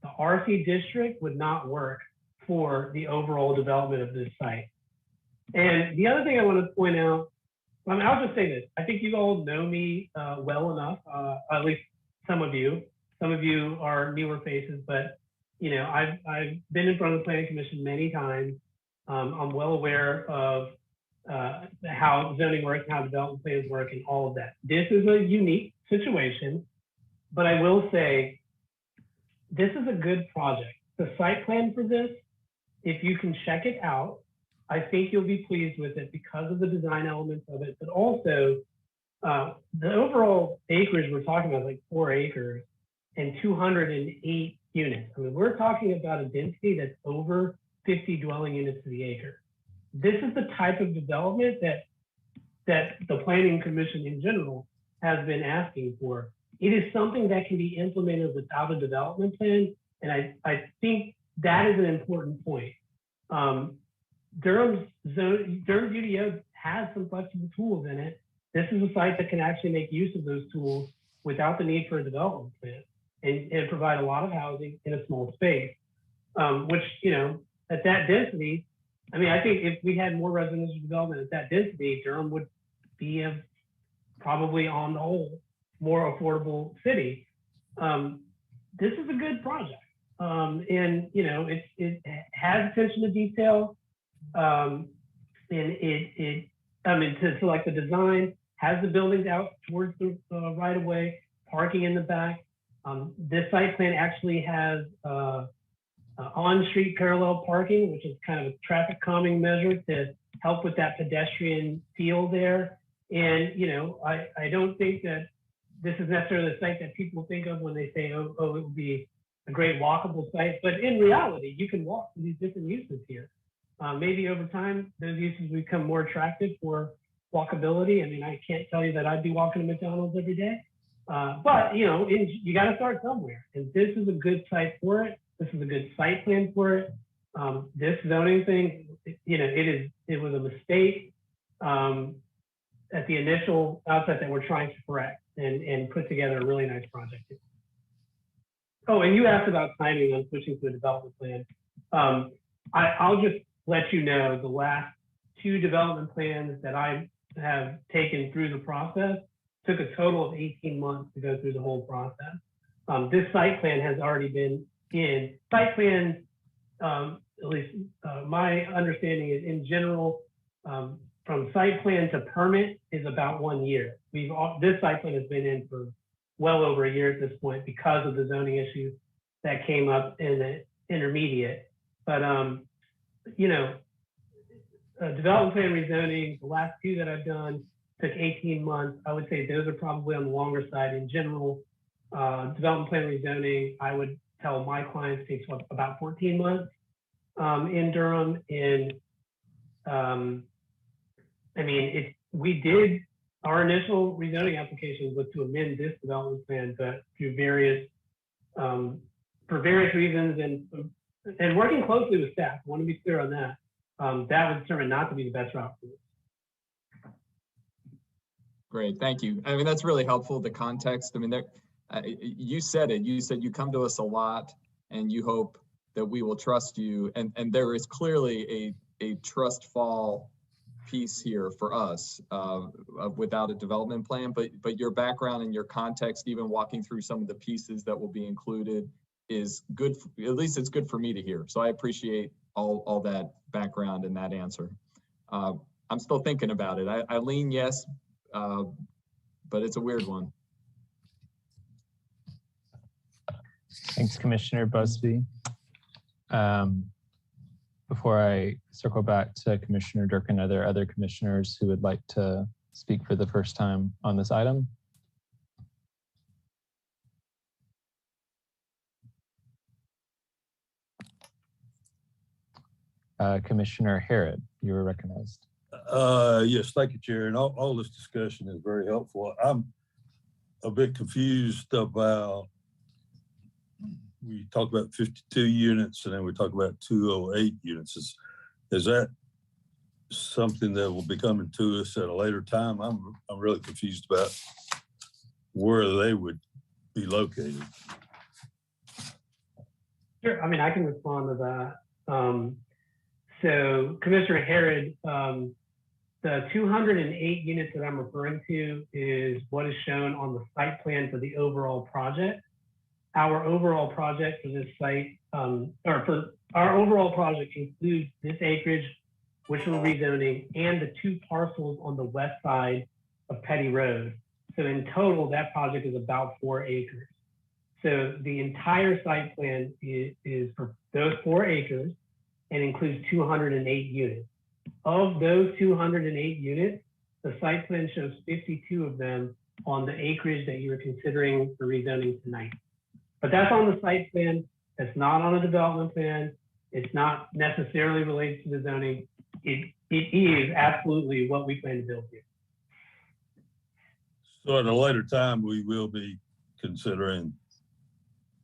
The RC district would not work for the overall development of this site. And the other thing I want to point out, I'll just say this. I think you all know me well enough, at least some of you. Some of you are newer faces, but I've been in front of the Planning Commission many times. I'm well aware of how zoning works, how development plans work, and all of that. This is a unique situation, but I will say this is a good project. The site plan for this, if you can check it out, I think you'll be pleased with it because of the design elements of it, but also the overall acreage we're talking about, like 4 acres and 208 units. I mean, we're talking about a density that's over 50 dwelling units to the acre. This is the type of development that the Planning Commission in general has been asking for. It is something that can be implemented without a development plan, and I think that is an important point. Durham's UDO has some flexible tools in it. This is a site that can actually make use of those tools without the need for a development plan and provide a lot of housing in a small space, which, at that density, I mean, I think if we had more residential development at that density, Durham would be probably on the whole more affordable city. This is a good project. And it has attention to detail. And to like the design, has the buildings out towards the right of way, parking in the back. This site plan actually has on-street parallel parking, which is kind of a traffic calming measure to help with that pedestrian feel there. And I don't think that this is necessarily the site that people think of when they say, oh, it would be a great walkable site. But in reality, you can walk to these different uses here. Maybe over time, those uses become more attractive for walkability. I mean, I can't tell you that I'd be walking to McDonald's every day. But you got to start somewhere. And this is a good site for it. This is a good site plan for it. This zoning thing, it was a mistake at the initial outset that we're trying to correct and put together a really nice project. Oh, and you asked about timing on switching to a development plan. I'll just let you know the last 2 development plans that I have taken through the process took a total of 18 months to go through the whole process. This site plan has already been in. Site plans, at least my understanding is in general, from site plan to permit is about 1 year. This site plan has been in for well over a year at this point because of the zoning issues that came up in the intermediate. But development plan rezoning, the last 2 that I've done took 18 months. I would say those are probably on the longer side. In general, development plan rezoning, I would tell my clients takes about 14 months in Durham. And we did, our initial rezoning application was to amend this development plan, but through for various reasons and working closely with staff, I want to be clear on that, that was determined not to be the best route for this. Great, thank you. I mean, that's really helpful, the context. I mean, you said it. You said you come to us a lot, and you hope that we will trust you. And there is clearly a trust fall piece here for us without a development plan. But your background and your context, even walking through some of the pieces that will be included, is good. At least it's good for me to hear. So I appreciate all that background and that answer. I'm still thinking about it. I lean yes, but it's a weird one. Thanks, Commissioner Busby. Before I circle back to Commissioner Durkin, are there other commissioners who would like to speak for the first time on this item? Commissioner Harrod, you were recognized. Yes, thank you, Chair. And all this discussion is very helpful. I'm a bit confused about, we talk about 52 units and then we talk about 208 units. Is that something that will be coming to us at a later time? I'm really confused about where they would be located. Sure. I mean, I can respond to that. So Commissioner Harrod, the 208 units that I'm referring to is what is shown on the site plan for the overall project. Our overall project for this site, our overall project includes this acreage, which we're rezoning, and the 2 parcels on the west side of Petty Road. So in total, that project is about 4 acres. So the entire site plan is for those 4 acres and includes 208 units. Of those 208 units, the site plan shows 52 of them on the acreage that you're considering for rezoning tonight. But that's on the site plan. That's not on a development plan. It's not necessarily related to the zoning. It is absolutely what we plan to build here. So at a later time, we will be considering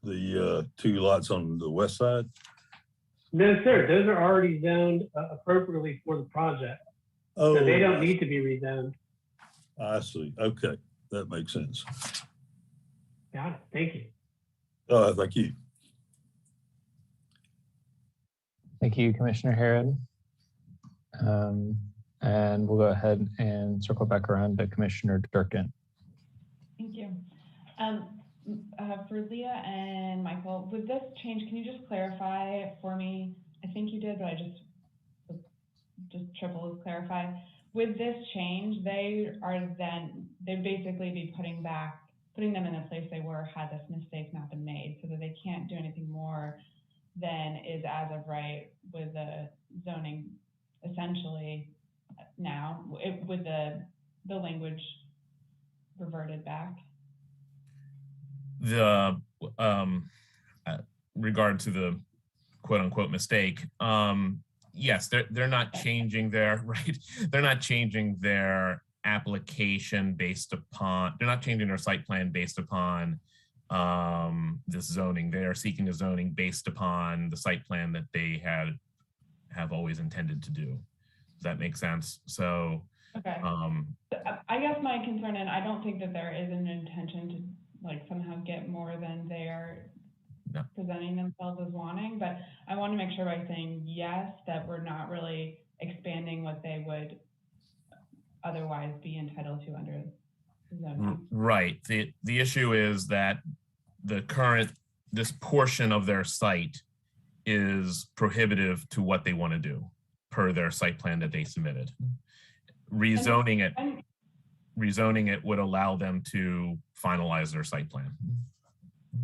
the 2 lots on the west side? No, sir. Those are already zoned appropriately for the project. Oh, so they don't need to be rezoned. I see. Okay. That makes sense. Got it. Thank you. Thank you. Thank you, Commissioner Harrod. And we'll go ahead and circle back around to Commissioner Durkin. Thank you. For Leah and Michael, with this change, can you just clarify for me? I think you did, but I just triple clarify. With this change, they'd basically be putting them in the place they were had this mistake not been made, so that they can't do anything more than is as of right with the zoning, essentially now, with the language reverted back. The regard to the quote unquote mistake, yes, they're not changing their they're not changing their application based upon, they're not changing their site plan based upon this zoning. They are seeking a zoning based upon the site plan that they have always intended to do. Does that make sense? So okay. I guess my concern, and I don't think that there is an intention to somehow get more than they're presenting themselves as wanting, but I want to make sure by saying yes that we're not really expanding what they would otherwise be entitled to under zoning. Right. The issue is that this portion of their site is prohibitive to what they want to do per their site plan that they submitted. Rezoning it would allow them to finalize their site plan.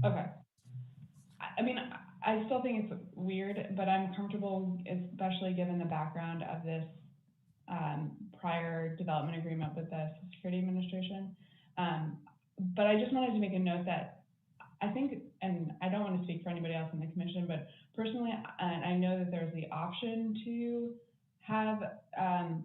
Okay. I mean, I still think it's weird, but I'm comfortable, especially given the background of this prior development agreement with the Security Administration. But I just wanted to make a note that I think, and I don't want to speak for anybody else in the commission, but personally, I know that there's the option to have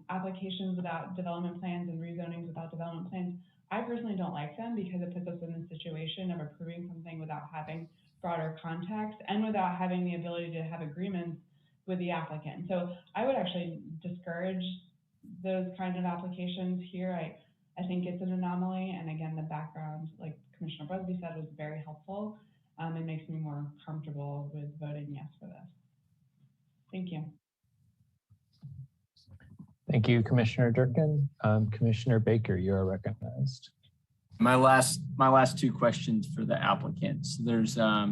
applications without development plans and rezonings without development plans. I personally don't like them because it puts us in the situation of approving something without having broader context and without having the ability to have agreements with the applicant. So I would actually discourage those kinds of applications here. I I think it's an anomaly. And again, the background, like Commissioner Busby said, was very helpful. It makes me more comfortable with voting yes for this. Thank you. Thank you, Commissioner Durkin. Commissioner Baker, you are recognized. My last two questions for the applicants. There's a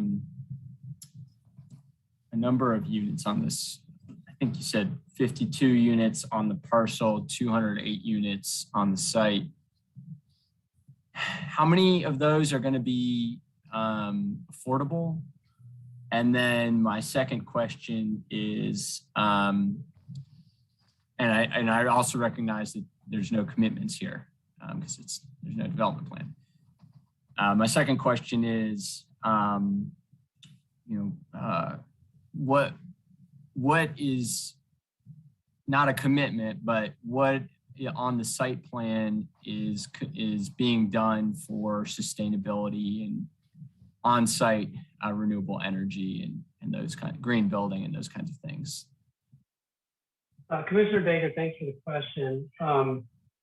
number of units on this. I think you said 52 units on the parcel, 208 units on the site. How many of those are going to be affordable? And then my second question is, and I also recognize that there's no commitments here because there's no development plan. My second question is, what is not a commitment, but what on the site plan is being done for sustainability and on-site renewable energy and those kind of green building and those kinds of things? Commissioner Baker, thanks for the question.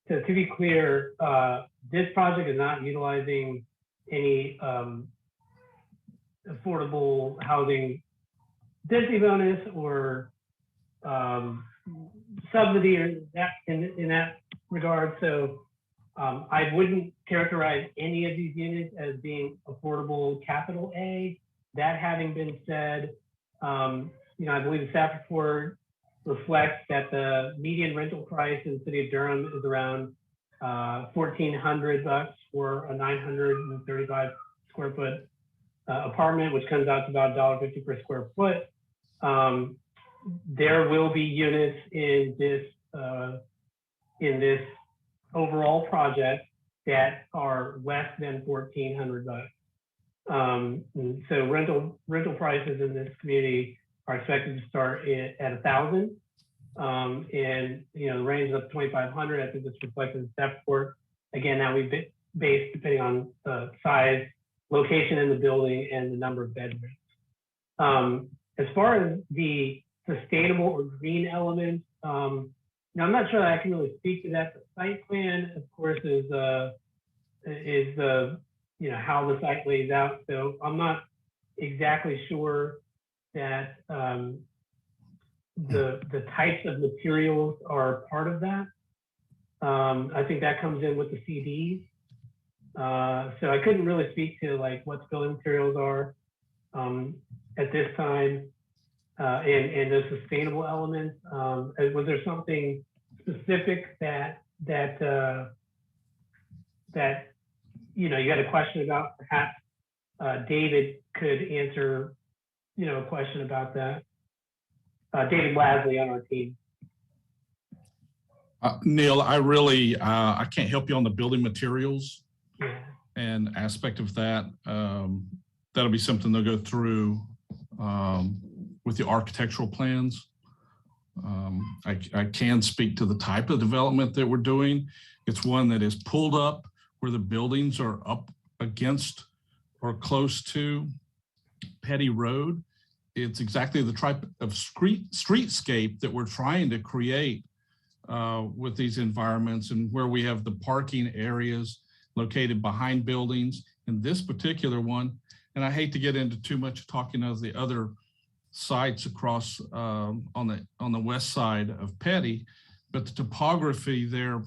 To be clear, this project is not utilizing any affordable housing density bonus or subsidy or that in that regard. So I wouldn't characterize any of these units as being affordable capital A. That having been said, I believe the staff report reflects that the median rental price in the city of Durham is around $1,400 for a 935 square foot apartment, which comes out to about $1.50 per square foot. There will be units in this overall project that are less than $1,400. So rental prices in this community are expected to start at $1,000, and the range of $2,500. I think this reflected in the staff report. Again, that we based depending on the size, location in the building, and the number of bedrooms. As far as the sustainable or green elements, now I'm not sure that I can really speak to that. The site plan, of course, is how the site lays out. So I'm not exactly sure that the types of materials are part of that. I think that comes in with the CDs. So I couldn't really speak to like what building materials are at this time and the sustainable elements. Was there something specific that you had a question about? Perhaps David could answer a question about that. David Lasley on our team. Neil, I really I can't help you on the building materials and aspect of that. That'll be something they'll go through with the architectural plans. I can speak to the type of development that we're doing. It's one that is pulled up where the buildings are up against or close to Petty Road. It's exactly the type of streetscape that we're trying to create with these environments, and where we have the parking areas located behind buildings in this particular one. And I hate to get into too much talking of the other sites across on the west side of Petty, but the topography there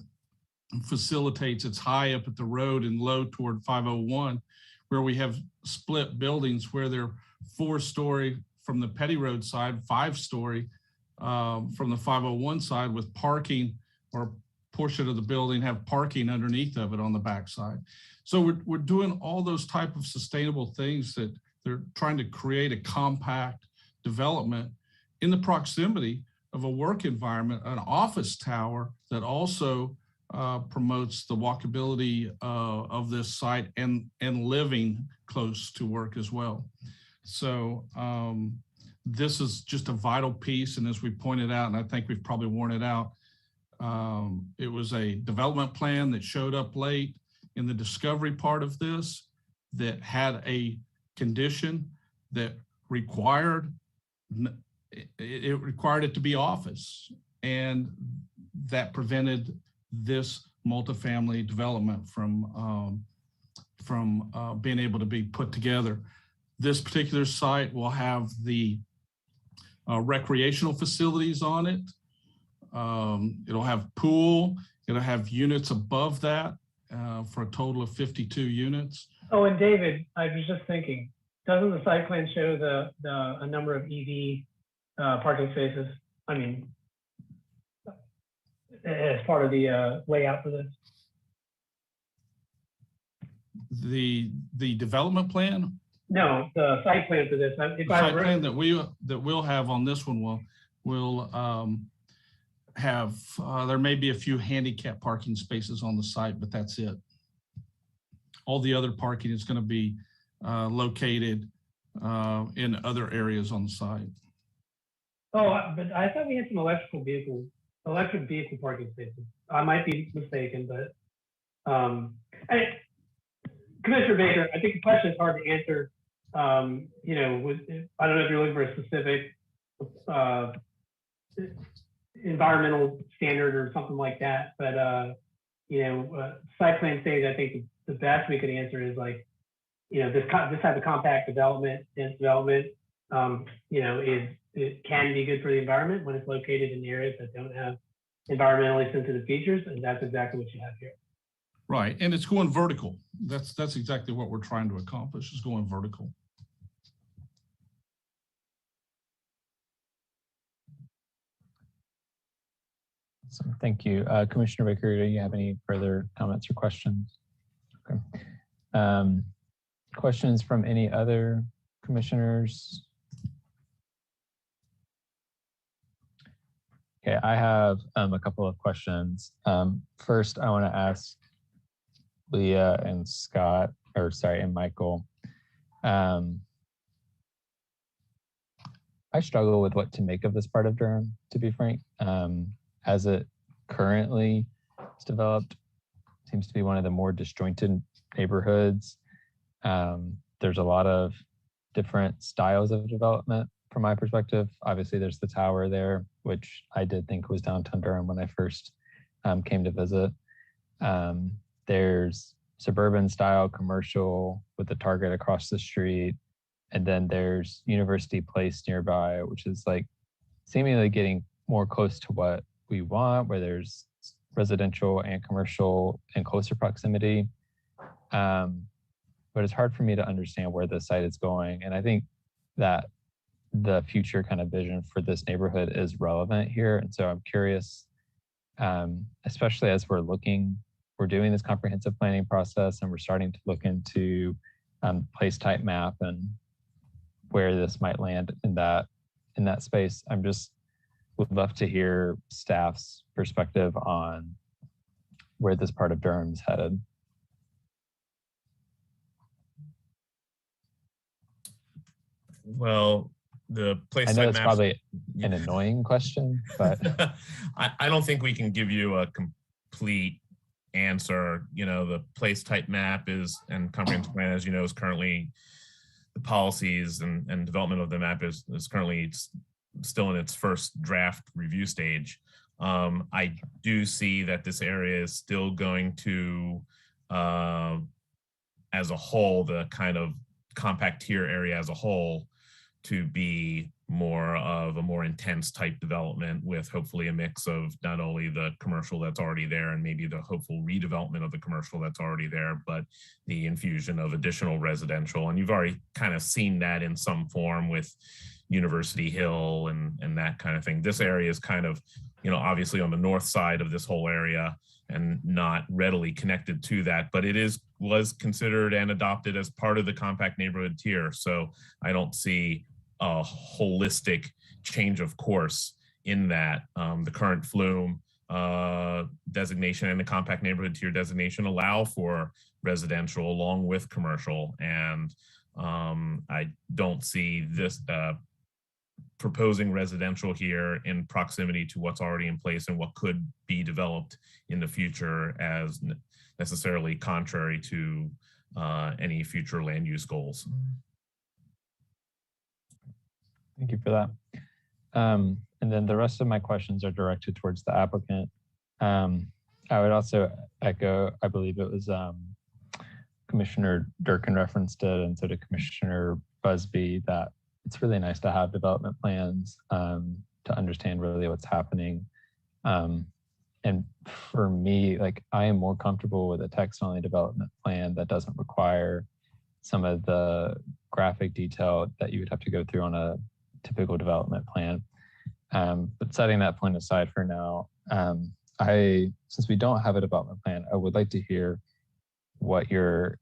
facilitates. It's high up at the road and low toward 501, where we have split buildings where they're 4-story from the Petty Road side, 5-story from the 501 side, with parking, or portion of the building have parking underneath of it on the backside. So we're doing all those type of sustainable things that they're trying to create a compact development in the proximity of a work environment, an office tower that also promotes the walkability of this site and living close to work as well. So this is just a vital piece. And as we pointed out, and I think we've probably worn it out, it was a development plan that showed up late in the discovery part of this that had a condition that required it to be office, and that prevented this multifamily development from being able to be put together. This particular site will have the recreational facilities on it. It'll have pool. It'll have units above that for a total of 52 units. Oh, and David, I was just thinking, doesn't the site plan show a number of EV parking spaces? I mean, as part of the layout for this. The development plan? No, the site plan for this. The site plan that we'll have on this one will have there may be a few handicap parking spaces on the site, but that's it. All the other parking is going to be located in other areas on the site. Oh, but I thought we had some electric vehicle parking spaces. I might be mistaken, but Commissioner Baker, I think the question is hard to answer. You know, I don't know if you're looking for a specific environmental standard or something like that, but you know, site plan stage, I think the best we could answer is like, you know, this type of compact development, dense development, you know, it can be good for the environment when it's located in areas that don't have environmentally sensitive features, and that's exactly what you have here. Right, and it's going vertical. That's exactly what we're trying to accomplish, is going vertical. So thank you. Commissioner Baker, do you have any further comments or questions? Okay. Questions from any other commissioners? Okay, I have a couple of questions. First, I want to ask Leah and Scott, or sorry, and Michael. I struggle with what to make of this part of Durham, to be frank. As it currently is developed, seems to be one of the more disjointed neighborhoods. There's a lot of different styles of development from my perspective. Obviously, there's the tower there, which I did think was downtown Durham when I first came to visit. There's suburban style commercial with the Target across the street. And then there's University Place nearby, which is like seemingly getting more close to what we want, where there's residential and commercial in closer proximity. But it's hard for me to understand where the site is going. And I think that the future kind of vision for this neighborhood is relevant here. And so I'm curious, especially as we're doing this comprehensive planning process and we're starting to look into place type map and where this might land in that space. Would love to hear staff's perspective on where this part of Durham is headed. Well, the place I know type it's maps, probably an annoying question, but I don't think we can give you a complete answer. You know, the place type map and comprehensive plan, as you know, is currently the policies and development of the map is currently still in its first draft review stage. I do see that this area is still going to, as a whole, the kind of compact tier area as a whole, to be more of a more intense type development with hopefully a mix of not only the commercial that's already there and maybe the hopeful redevelopment of the commercial that's already there, but the infusion of additional residential. And you've already kind of seen that in some form with University Hill and that kind of thing. This area is kind of, you know, obviously on the north side of this whole area and not readily connected to that, but it was considered and adopted as part of the compact neighborhood tier. So I don't see a holistic change of course in that. The current Flume designation and the compact neighborhood tier designation allow for residential along with commercial. And I don't see this proposing residential here in proximity to what's already in place and what could be developed in the future as necessarily contrary to any future land use goals. Thank you for that. And then the rest of my questions are directed towards the applicant. I would also echo, I believe it was Commissioner Durkin referenced it, and so did Commissioner Busby, that it's really nice to have development plans to understand really what's happening. And for me, like, I am more comfortable with a text-only development plan that doesn't require some of the graphic detail that you would have to go through on a typical development plan. But setting that point aside for now, since we don't have a development plan, I would like to hear what your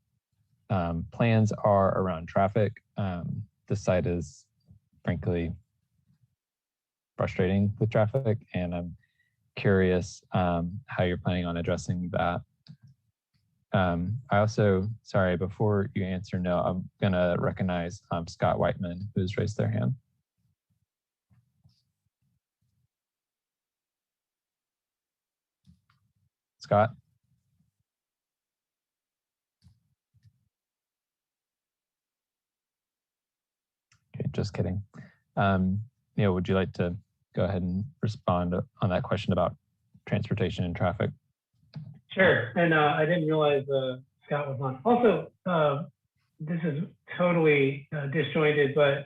plans are around traffic. The site is frankly frustrating with traffic, and I'm curious how you're planning on addressing that. I also, sorry, before you answer no, I'm gonna recognize Scott Whiteman, who's raised their hand. Scott? Okay, just kidding. Neil, would you like to go ahead and respond on that question about transportation and traffic? Sure, and I didn't realize Scott was on. Also, this is totally disjointed, but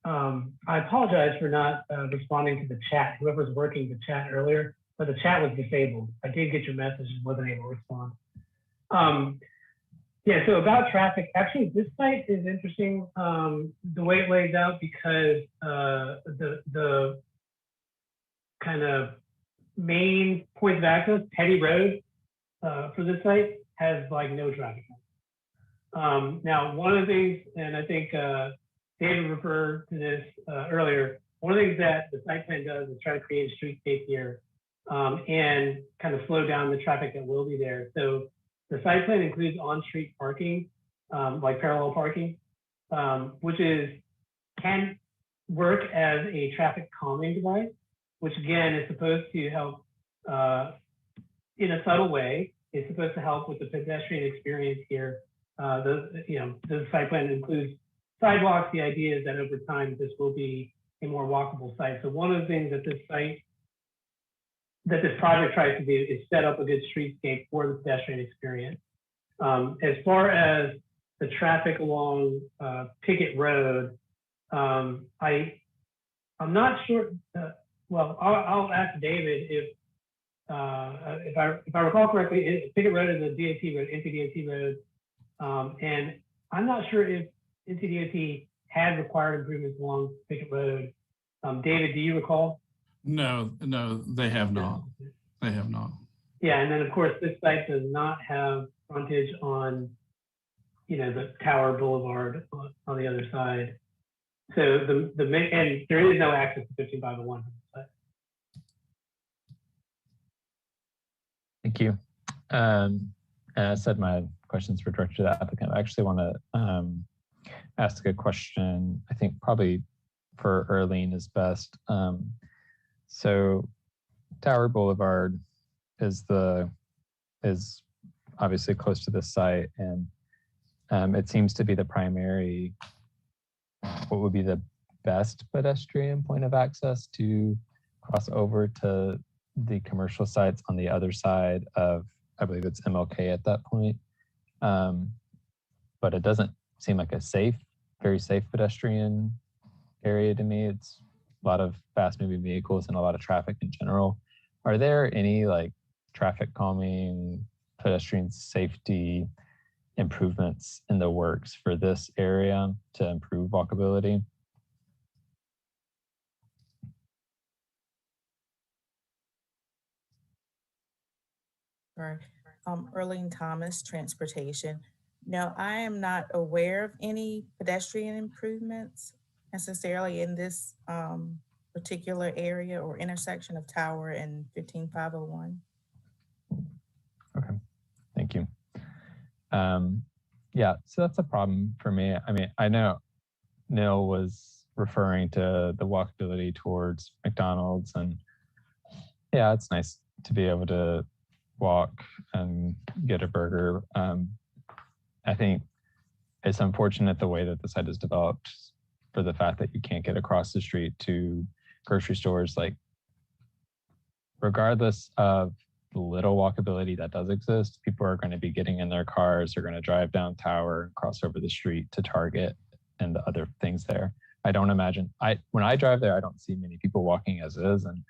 I apologize for not responding to the chat. Whoever's working the chat earlier, but the chat was disabled. I did get your message and wasn't able to respond. Yeah, so about traffic, actually this site is interesting the way it lays out, because the kind of main points of access, Petty Road, for this site has like no traffic. Now, one of the things, and I think David referred to this earlier, one of the things that the site plan does is try to create a streetscape here and kind of slow down the traffic that will be there. So the site plan includes on-street parking, like parallel parking, which can work as a traffic calming device, which again is supposed to help in a subtle way. It's supposed to help with the pedestrian experience here. The site plan includes sidewalks. The idea is that over time, this will be a more walkable site. So one of the things that this project tries to do is set up a good streetscape for the pedestrian experience. As far as the traffic along Pickett Road, I'm not sure. Well, I'll ask David if I recall correctly, Pickett Road is a DOT road, NCDOT road, and I'm not sure if NCDOT had required improvements along Pickett Road. David, do you recall? No, they have not. They have not. Yeah, and then of course this site does not have frontage on, the Tower Boulevard on the other side. So and there is no access to 15501. Thank you. And I said my questions were directed to the applicant. I actually want to ask a question, I think probably for Erlene is best. So Tower Boulevard is obviously close to the site, and it seems to be the primary, what would be the best pedestrian point of access to cross over to the commercial sites on the other side of, I believe it's MLK at that point. But it doesn't seem like a very safe pedestrian area to me. It's a lot of fast moving vehicles and a lot of traffic in general. Are there any like traffic calming, pedestrian safety improvements in the works for this area to improve walkability? Or Erlene Thomas, Transportation. No, I am not aware of any pedestrian improvements necessarily in this particular area or intersection of Tower and 15501. Okay, thank you. Yeah, so that's a problem for me. I mean, I know Neil was referring to the walkability towards McDonald's, and yeah, it's nice to be able to walk and get a burger. I think it's unfortunate the way that the site is developed for the fact that you can't get across the street to grocery stores. Like, regardless of the little walkability that does exist, people are going to be getting in their cars, they're going to drive down Tower, cross over the street to Target and the other things there. I don't imagine, when I drive there, I don't see many people walking as is, and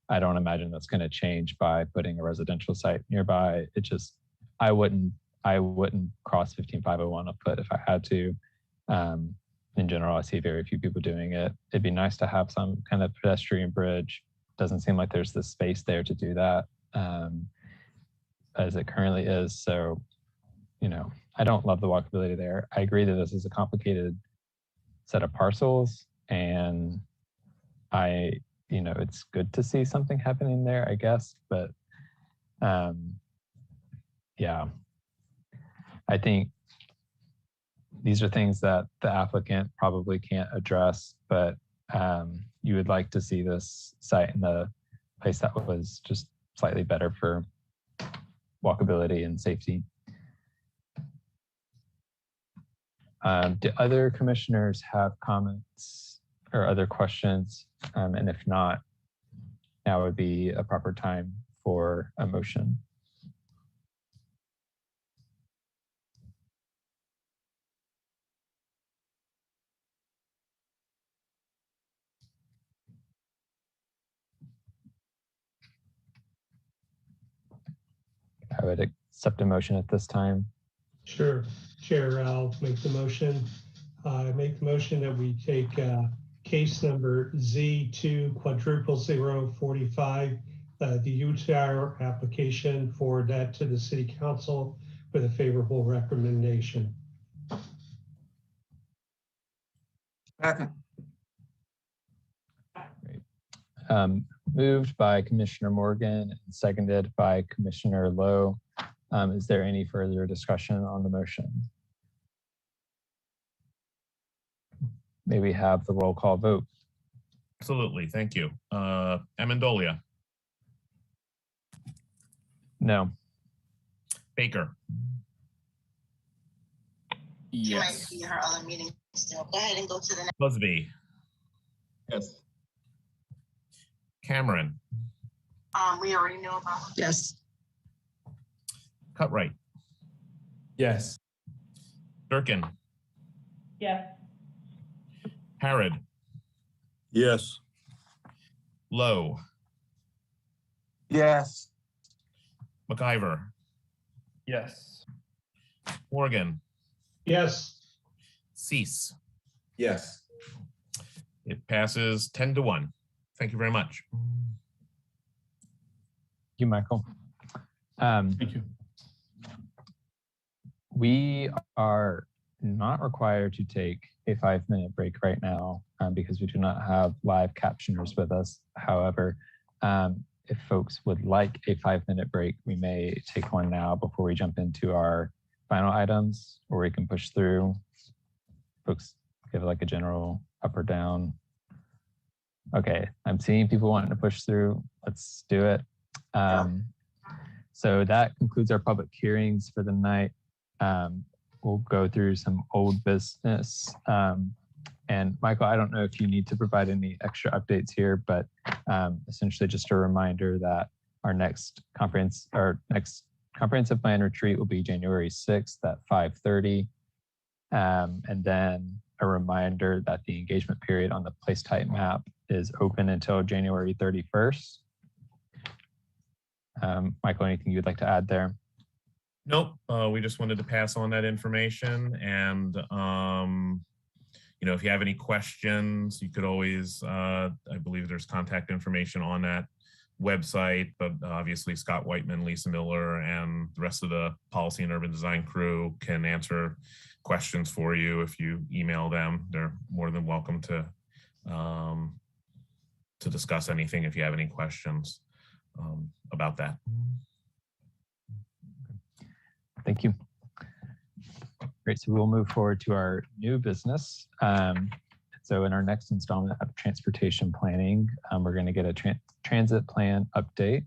I don't imagine that's going to change by putting a residential site nearby. It just, I wouldn't cross 15501 on foot if I had to. In general, I see very few people doing it. It'd be nice to have some kind of pedestrian bridge. Doesn't seem like there's the space there to do that as it currently is. So, you know, I don't love the walkability there. I agree that this is a complicated set of parcels, and you know, it's good to see something happening there, I guess, but yeah, I think these are things that the applicant probably can't address, but you would like to see this site in the place that was just slightly better for walkability and safety. Do other commissioners have comments or other questions? And if not, now would be a proper time for a motion. I would accept a motion at this time. Sure, Chair, I'll make the motion. I make the motion that we take case number Z2000045, the U-Tower application, forward that to the City Council with a favorable recommendation. Second. Great. Moved by Commissioner Morgan and seconded by Commissioner Lowe. Is there any further discussion on the motion? May we have the roll call vote? Absolutely, thank you. Amendolia. No. Baker. She might be in her other meeting still. Go ahead and go to the next. Busby. Yes. Cameron. We already know about. Yes. Cutright. Yes. Durkin. Yes. Harrod. Yes. Lowe. Yes. McIver. Yes. Morgan. Yes. Cease. Yes. It passes 10-1. Thank you very much. Thank you, Michael. Thank you. We are not required to take a 5-minute break right now because we do not have live captioners with us. However, if folks would like a 5-minute break, we may take one now before we jump into our final items, or we can push through. Folks give like a general up or down. Okay, I'm seeing people wanting to push through. Let's do it. So that concludes our public hearings for the night. We'll go through some old business. And Michael, I don't know if you need to provide any extra updates here, but essentially just a reminder that our next comprehensive plan retreat will be January 6th at 5:30. And then a reminder that the engagement period on the place type map is open until January 31st. Michael, anything you'd like to add there? Nope, we just wanted to pass on that information, and you know, if you have any questions, you could always, I believe there's contact information on that website, but obviously Scott Whiteman, Lisa Miller, and the rest of the policy and urban design crew can answer questions for you if you email them. They're more than welcome to discuss anything if you have any questions about that. Thank you. Great, so we'll move forward to our new business. So in our next installment of transportation planning, we're going to get a transit plan update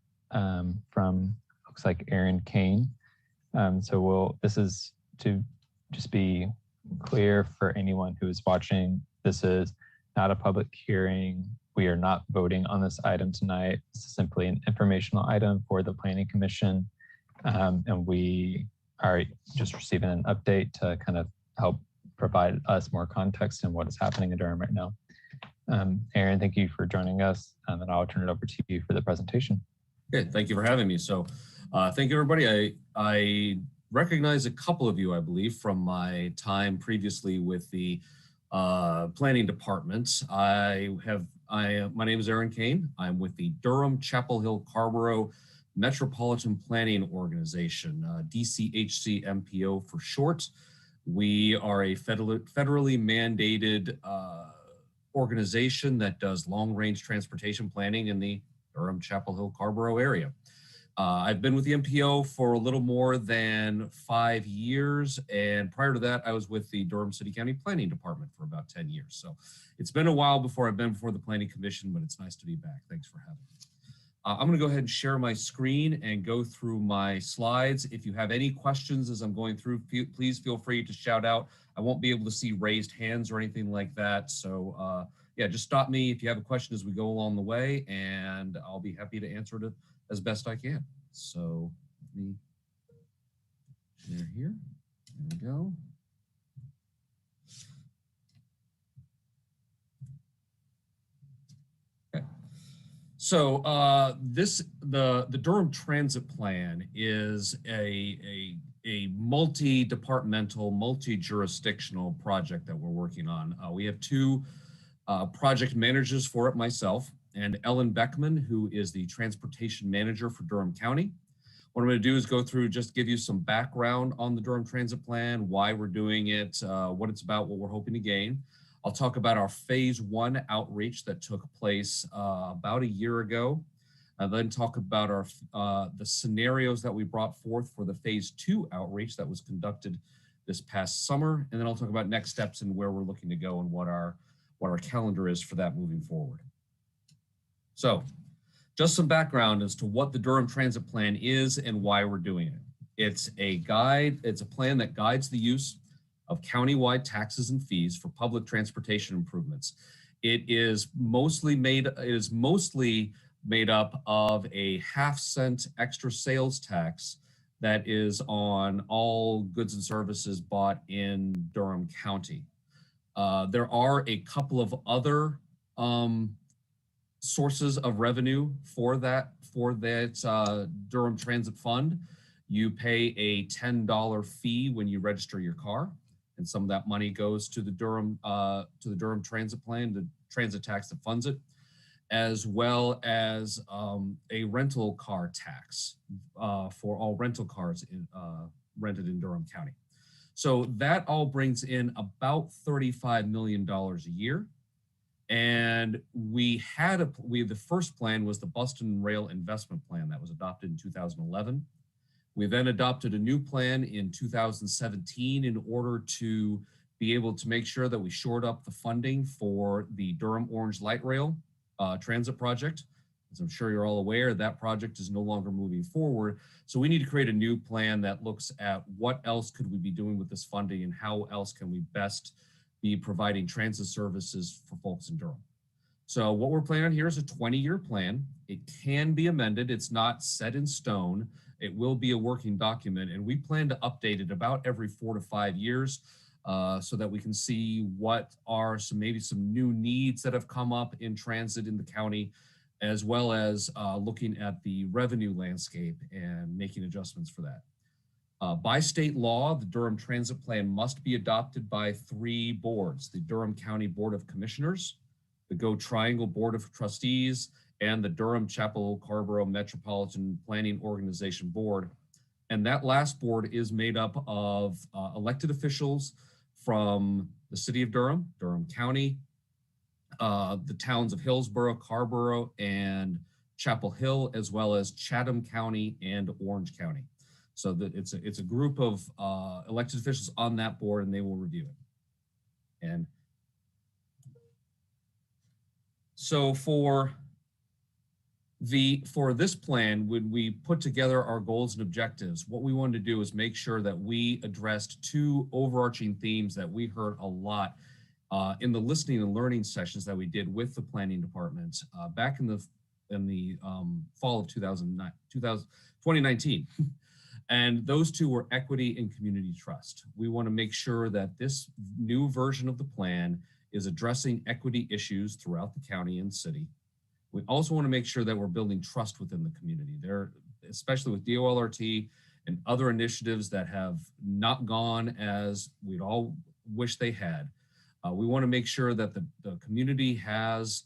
from, looks like Aaron Cain. So this is to just be clear for anyone who is watching, this is not a public hearing. we are not voting on this item tonight. This is simply an informational item for the Planning Commission. And we are just receiving an update to kind of help provide us more context in what is happening in Durham right now. Aaron, thank you for joining us, and then I'll turn it over to you for the presentation. Okay, thank you for having me. So thank you, everybody. I recognize a couple of you, I believe, from my time previously with the planning department. My name is Aaron Cain. I'm with the Durham, Chapel Hill, Carrboro Metropolitan Planning Organization, DCHC MPO for short. We are a federally mandated organization that does long-range transportation planning in the Durham, Chapel Hill, Carrboro area. I've been with the MPO for a little more than 5 years, and prior to that, I was with the Durham City County Planning Department for about 10 years. So it's been a while before I've been before the Planning Commission, but it's nice to be back. Thanks for having me. I'm going to go ahead and share my screen and go through my slides. If you have any questions as I'm going through, please feel free to shout out. I won't be able to see raised hands or anything like that. So yeah, just stop me if you have a question as we go along the way, and I'll be happy to answer it as best I can. So let me share here. There we go. So the Durham Transit Plan is a multi-departmental, multi-jurisdictional project that we're working on. We have two project managers for it, myself and Ellen Beckman, who is the transportation manager for Durham County. What I'm going to do is go through, just give you some background on the Durham Transit Plan, why we're doing it, what it's about, what we're hoping to gain. I'll talk about our phase 1 outreach that took place about a year ago. I'll then talk about the scenarios that we brought forth for the phase 2 outreach that was conducted this past summer. And then I'll talk about next steps and where we're looking to go and what our calendar is for that moving forward. So just some background as to what the Durham Transit Plan is and why we're doing it. It's a plan that guides the use of countywide taxes and fees for public transportation improvements. It is mostly made up of a half-cent extra sales tax that is on all goods and services bought in Durham County. There are a couple of other sources of revenue for that Durham Transit Fund. You pay a $10 fee when you register your car, and some of that money goes to the Durham Transit Plan, the transit tax that funds it, as well as a rental car tax for all rental cars rented in Durham County. So that all brings in about $35 million a year. And the first plan was the Boston Rail Investment Plan that was adopted in 2011. We then adopted a new plan in 2017 in order to be able to make sure that we shored up the funding for the Durham Orange Light Rail transit project. As I'm sure you're all aware, that project is no longer moving forward. So we need to create a new plan that looks at what else could we be doing with this funding and how else can we best be providing transit services for folks in Durham. So what we're planning on here is a 20-year plan. It can be amended. It's not set in stone. It will be a working document, and we plan to update it about every 4 to 5 years so that we can see what are maybe some new needs that have come up in transit in the county, as well as looking at the revenue landscape and making adjustments for that. By state law, the Durham Transit Plan must be adopted by 3 boards: the Durham County Board of Commissioners, the Go Triangle Board of Trustees, and the Durham Chapel Carrboro Metropolitan Planning Organization Board. And that last board is made up of elected officials from the city of Durham, Durham County, the towns of Hillsborough, Carrboro, and Chapel Hill, as well as Chatham County and Orange County. So that it's a group of elected officials on that board, and they will review it. And so for this plan, when we put together our goals and objectives, what we wanted to do is make sure that we addressed 2 overarching themes that we heard a lot in the listening and learning sessions that we did with the planning department back in the fall of 2019. And those two were equity and community trust. We want to make sure that this new version of the plan is addressing equity issues throughout the county and city. We also want to make sure that we're building trust within the community. There, especially with DOLRT and other initiatives that have not gone as we'd all wish they had. We want to make sure that the community has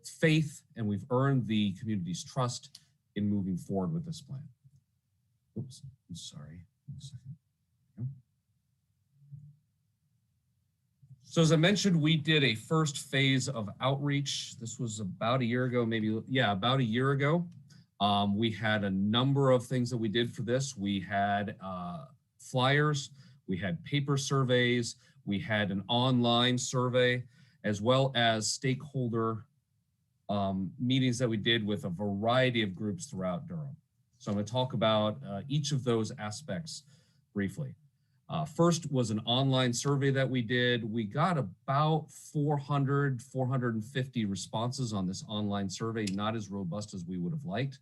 faith, and we've earned the community's trust in moving forward with this plan. Oops, I'm sorry. So as I mentioned, we did a first phase of outreach. This was about a year ago, about a year ago. We had a number of things that we did for this. We had flyers, we had paper surveys, we had an online survey, as well as stakeholder meetings that we did with a variety of groups throughout Durham. So I'm going to talk about each of those aspects briefly. First was an online survey that we did. We got about 450 responses on this online survey, not as robust as we would have liked,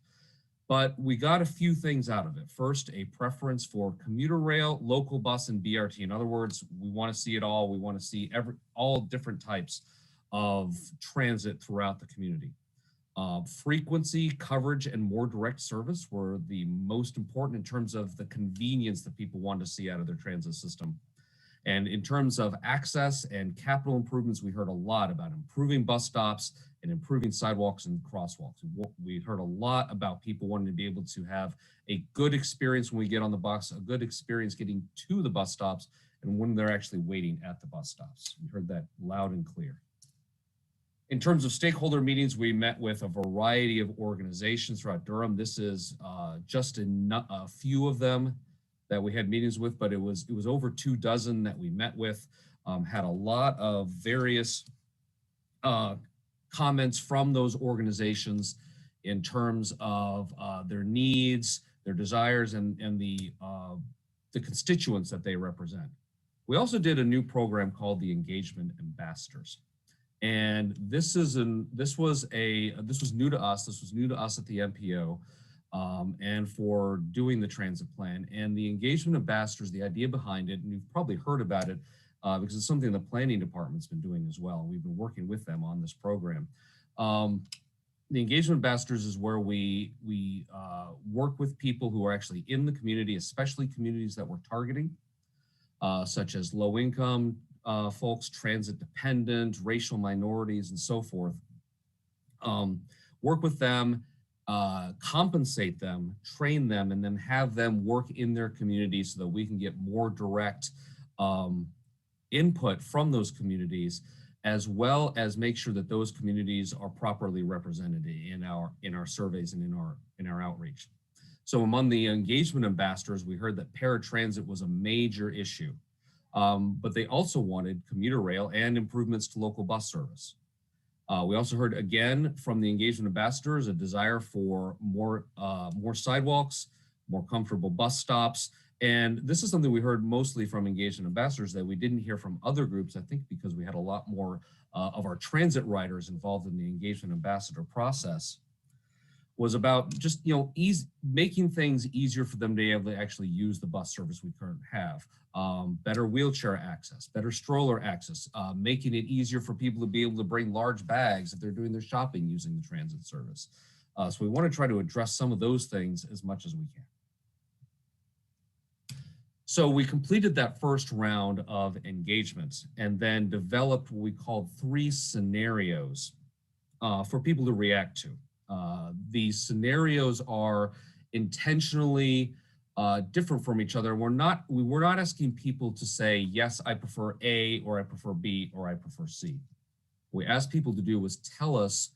but we got a few things out of it. First, a preference for commuter rail, local bus, and BRT. In other words, we want to see it all. We want to see all different types of transit throughout the community. Frequency, coverage, and more direct service were the most important in terms of the convenience that people want to see out of their transit system. And in terms of access and capital improvements, we heard a lot about improving bus stops and improving sidewalks and crosswalks. We heard a lot about people wanting to be able to have a good experience when we get on the bus, a good experience getting to the bus stops, and when they're actually waiting at the bus stops. We heard that loud and clear. In terms of stakeholder meetings, we met with a variety of organizations throughout Durham. This is just a few of them that we had meetings with, but it was over 24 that we met with. Had a lot of various comments from those organizations in terms of their needs, their desires, and the constituents that they represent. We also did a new program called the Engagement Ambassadors. And this was new to us. This was new to us at the MPO and for doing the transit plan. And the engagement ambassadors, the idea behind it, and you've probably heard about it because it's something the planning department's been doing as well. We've been working with them on this program. The engagement ambassadors is where we work with people who are actually in the community, especially communities that we're targeting, such as low income, folks, transit dependent, racial minorities, and so forth. Work with them, compensate them, train them, and then have them work in their community so that we can get more direct input from those communities, as well as make sure that those communities are properly represented in our surveys and in our outreach. So among the engagement ambassadors, we heard that paratransit was a major issue. But they also wanted commuter rail and improvements to local bus service. We also heard again from the engagement ambassadors a desire for more sidewalks, more comfortable bus stops. And this is something we heard mostly from engagement ambassadors that we didn't hear from other groups, I think because we had a lot more of our transit riders involved in the engagement ambassador process, was about just making things easier for them to be able to actually use the bus service we currently have. Better wheelchair access, better stroller access, making it easier for people to be able to bring large bags if they're doing their shopping using the transit service. So we want to try to address some of those things as much as we can. So we completed that first round of engagements and then developed what we called 3 scenarios for people to react to. These scenarios are intentionally different from each other. We're not asking people to say, yes, I prefer A, or I prefer B, or I prefer C. What we asked people to do was tell us,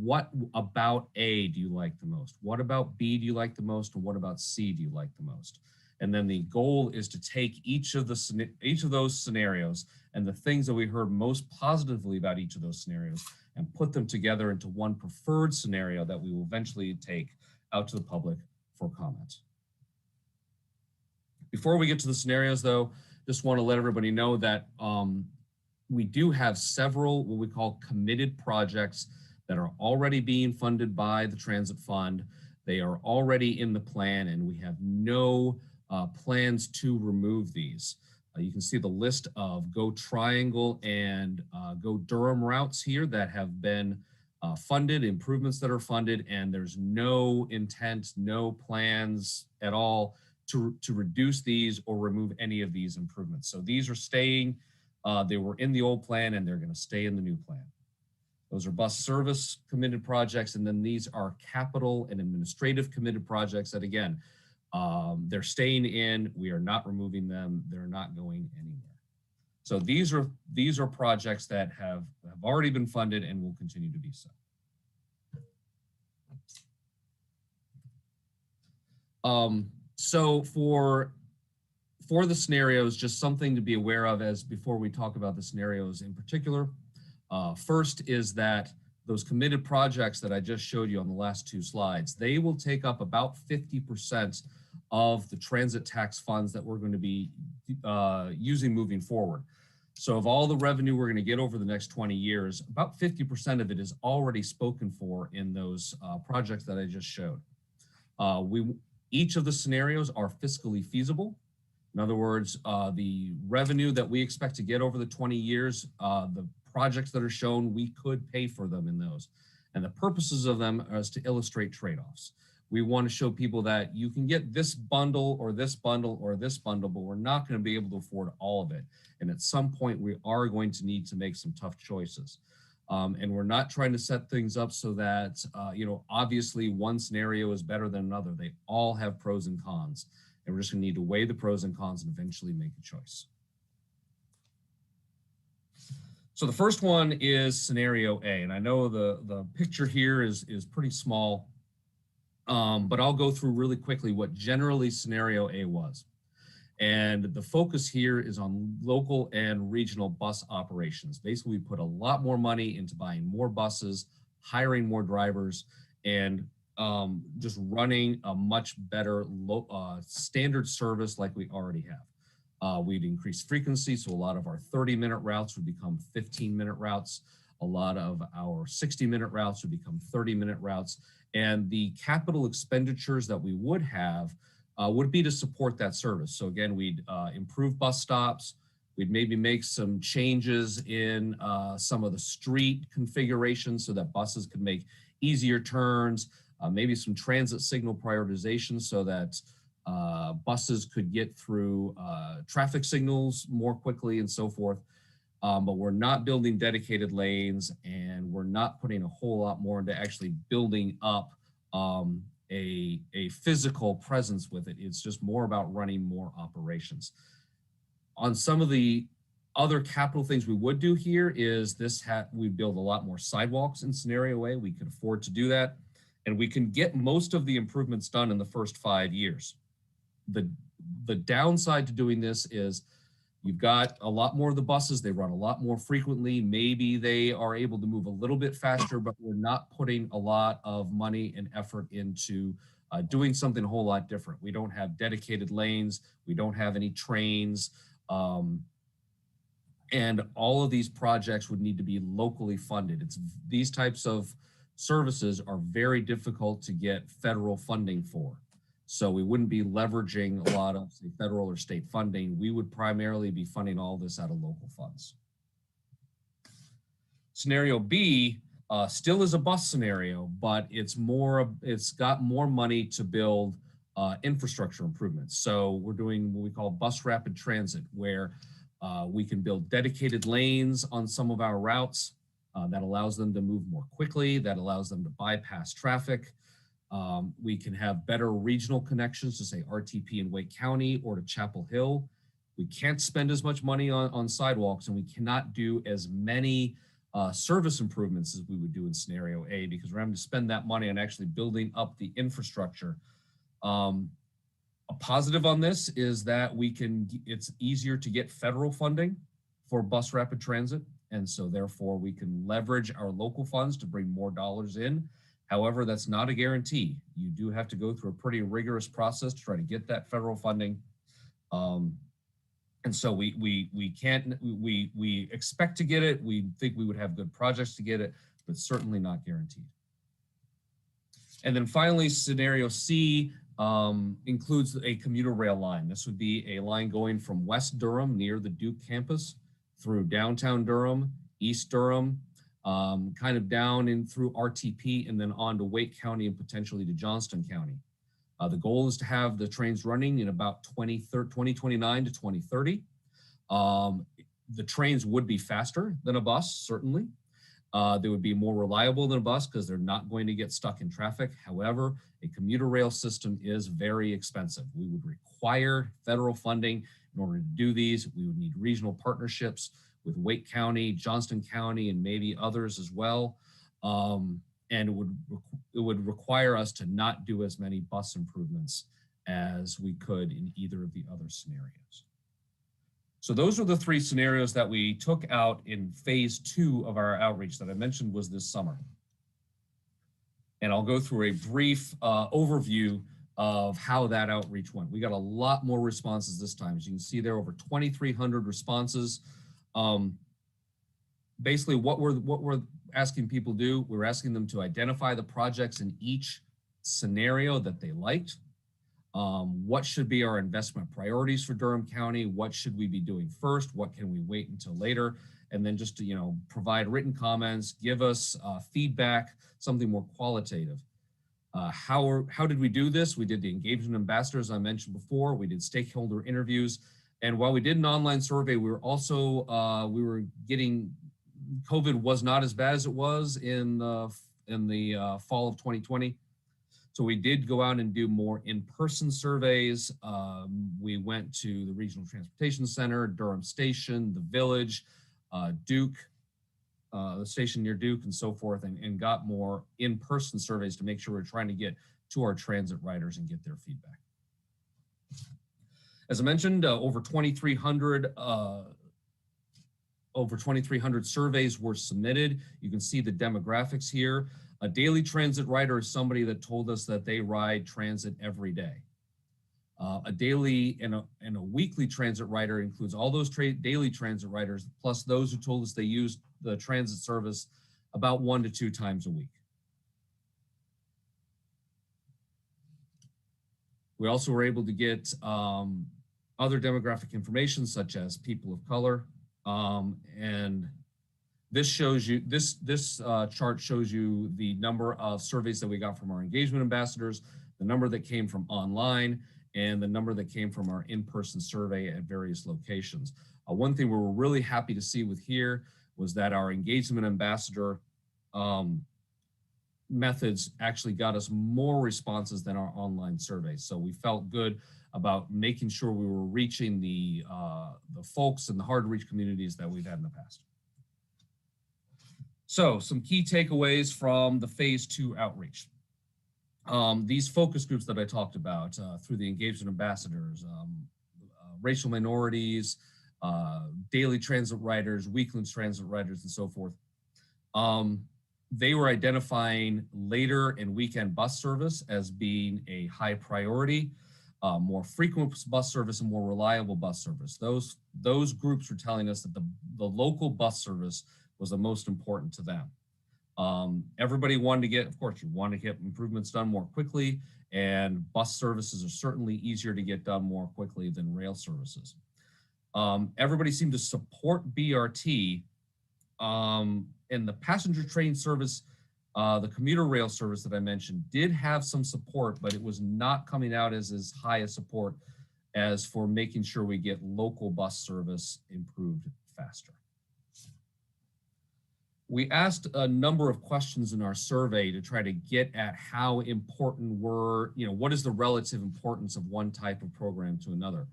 what about A do you like the most? What about B do you like the most? And what about C do you like the most? And then the goal is to take each of those scenarios and the things that we heard most positively about each of those scenarios and put them together into one preferred scenario that we will eventually take out to the public for comment. Before we get to the scenarios though, just want to let everybody know that we do have several what we call committed projects that are already being funded by the Transit Fund. They are already in the plan, and we have no plans to remove these. You can see the list of Go Triangle and Go Durham routes here that have been funded, improvements that are funded, and there's no intent, no plans at all to reduce these or remove any of these improvements. So these are staying, they were in the old plan and they're going to stay in the new plan. Those are bus service committed projects, and then these are capital and administrative committed projects that, again, they're staying in. We are not removing them. They're not going anywhere. So these are projects that have already been funded and will continue to be so. So for the scenarios, just something to be aware of as before we talk about the scenarios in particular. First is that those committed projects that I just showed you on the last two slides, they will take up about 50% of the transit tax funds that we're going to be using moving forward. So of all the revenue we're going to get over the next 20 years, about 50% of it is already spoken for in those projects that I just showed. Each of the scenarios are fiscally feasible. In other words, the revenue that we expect to get over the 20 years, the projects that are shown, we could pay for them in those. And the purposes of them is to illustrate trade-offs. We want to show people that you can get this bundle or this bundle or this bundle, but we're not going to be able to afford all of it. And at some point, we are going to need to make some tough choices. And we're not trying to set things up so that, obviously one scenario is better than another. They all have pros and cons. And we're just going to need to weigh the pros and cons and eventually make a choice. So the first one is scenario A, and I know the picture here is pretty small, but I'll go through really quickly what generally scenario A was. And the focus here is on local and regional bus operations. Basically, we put a lot more money into buying more buses, hiring more drivers, and just running a much better standard service like we already have. We'd increase frequency, so a lot of our 30-minute routes would become 15-minute routes. A lot of our 60-minute routes would become 30-minute routes. And the capital expenditures that we would have would be to support that service. So again, we'd improve bus stops. We'd maybe make some changes in some of the street configurations so that buses could make easier turns, maybe some transit signal prioritization so that buses could get through traffic signals more quickly and so forth. But we're not building dedicated lanes, and we're not putting a whole lot more into actually building up a physical presence with it. It's just more about running more operations. On some of the other capital things we would do here is we build a lot more sidewalks in scenario A. We can afford to do that, and we can get most of the improvements done in the first 5 years. The downside to doing this is you've got a lot more of the buses, they run a lot more frequently. Maybe they are able to move a little bit faster, but we're not putting a lot of money and effort into doing something a whole lot different. We don't have dedicated lanes, we don't have any trains, and all of these projects would need to be locally funded. These types of services are very difficult to get federal funding for. So we wouldn't be leveraging a lot of, say, federal or state funding. We would primarily be funding all this out of local funds. Scenario B still is a bus scenario, but it's got more money to build infrastructure improvements. So we're doing what we call bus rapid transit, where we can build dedicated lanes on some of our routes that allows them to move more quickly, that allows them to bypass traffic. We can have better regional connections to, say, RTP in Wake County or to Chapel Hill. We can't spend as much money on sidewalks, and we cannot do as many service improvements as we would do in scenario A, because we're having to spend that money on actually building up the infrastructure. A positive on this is that it's easier to get federal funding for bus rapid transit, and so therefore we can leverage our local funds to bring more dollars in. However, that's not a guarantee. You do have to go through a pretty rigorous process to try to get that federal funding. And so we expect to get it. We think we would have good projects to get it, but certainly not guaranteed. And then finally, scenario C includes a commuter rail line. This would be a line going from West Durham near the Duke campus through downtown Durham, East Durham, kind of down in through RTP and then on to Wake County and potentially to Johnston County. The goal is to have the trains running in about 2029 to 2030. The trains would be faster than a bus, certainly. They would be more reliable than a bus because they're not going to get stuck in traffic. However, a commuter rail system is very expensive. We would require federal funding in order to do these. We would need regional partnerships with Wake County, Johnston County, and maybe others as well. And it would require us to not do as many bus improvements as we could in either of the other scenarios. So those are the three scenarios that we took out in phase 2 of our outreach that I mentioned was this summer. And I'll go through a brief overview of how that outreach went. We got a lot more responses this time. As you can see there, over 2,300 responses. Basically what we're asking people to do, we're asking them to identify the projects in each scenario that they liked. What should be our investment priorities for Durham County? What should we be doing first? What can we wait until later? And then just to, provide written comments, give us feedback, something more qualitative. How did we do this? We did the engagement ambassadors I mentioned before. We did stakeholder interviews. And while we did an online survey, we were also, COVID was not as bad as it was in the fall of 2020. So we did go out and do more in-person surveys. We went to the Regional Transportation Center, Durham Station, the Village, Duke, the station near Duke and so forth, and got more in-person surveys to make sure we're trying to get to our transit riders and get their feedback. As I mentioned, over 2,300 surveys were submitted. You can see the demographics here. A daily transit rider is somebody that told us that they ride transit every day. A daily and a weekly transit rider includes all those daily transit riders, plus those who told us they used the transit service about 1 to 2 times a week. We also were able to get other demographic information such as people of color, and this shows you, this chart shows you the number of surveys that we got from our engagement ambassadors, the number that came from online, and the number that came from our in-person survey at various locations. One thing we were really happy to see with here was that our engagement ambassador methods actually got us more responses than our online surveys. So we felt good about making sure we were reaching the folks in the hard to reach communities that we've had in the past. So some key takeaways from the phase 2 outreach. These focus groups that I talked about through the engagement ambassadors, racial minorities, daily transit riders, weekly transit riders, and so forth. They were identifying later and weekend bus service as being a high priority, more frequent bus service and more reliable bus service. Those groups were telling us that the local bus service was the most important to them. Everybody wanted to get, of course, you want to get improvements done more quickly, and bus services are certainly easier to get done more quickly than rail services. Everybody seemed to support BRT, and the passenger train service, the commuter rail service that I mentioned did have some support, but it was not coming out as high a support as for making sure we get local bus service improved faster. We asked a number of questions in our survey to try to get at how important what is the relative importance of one type of program to another.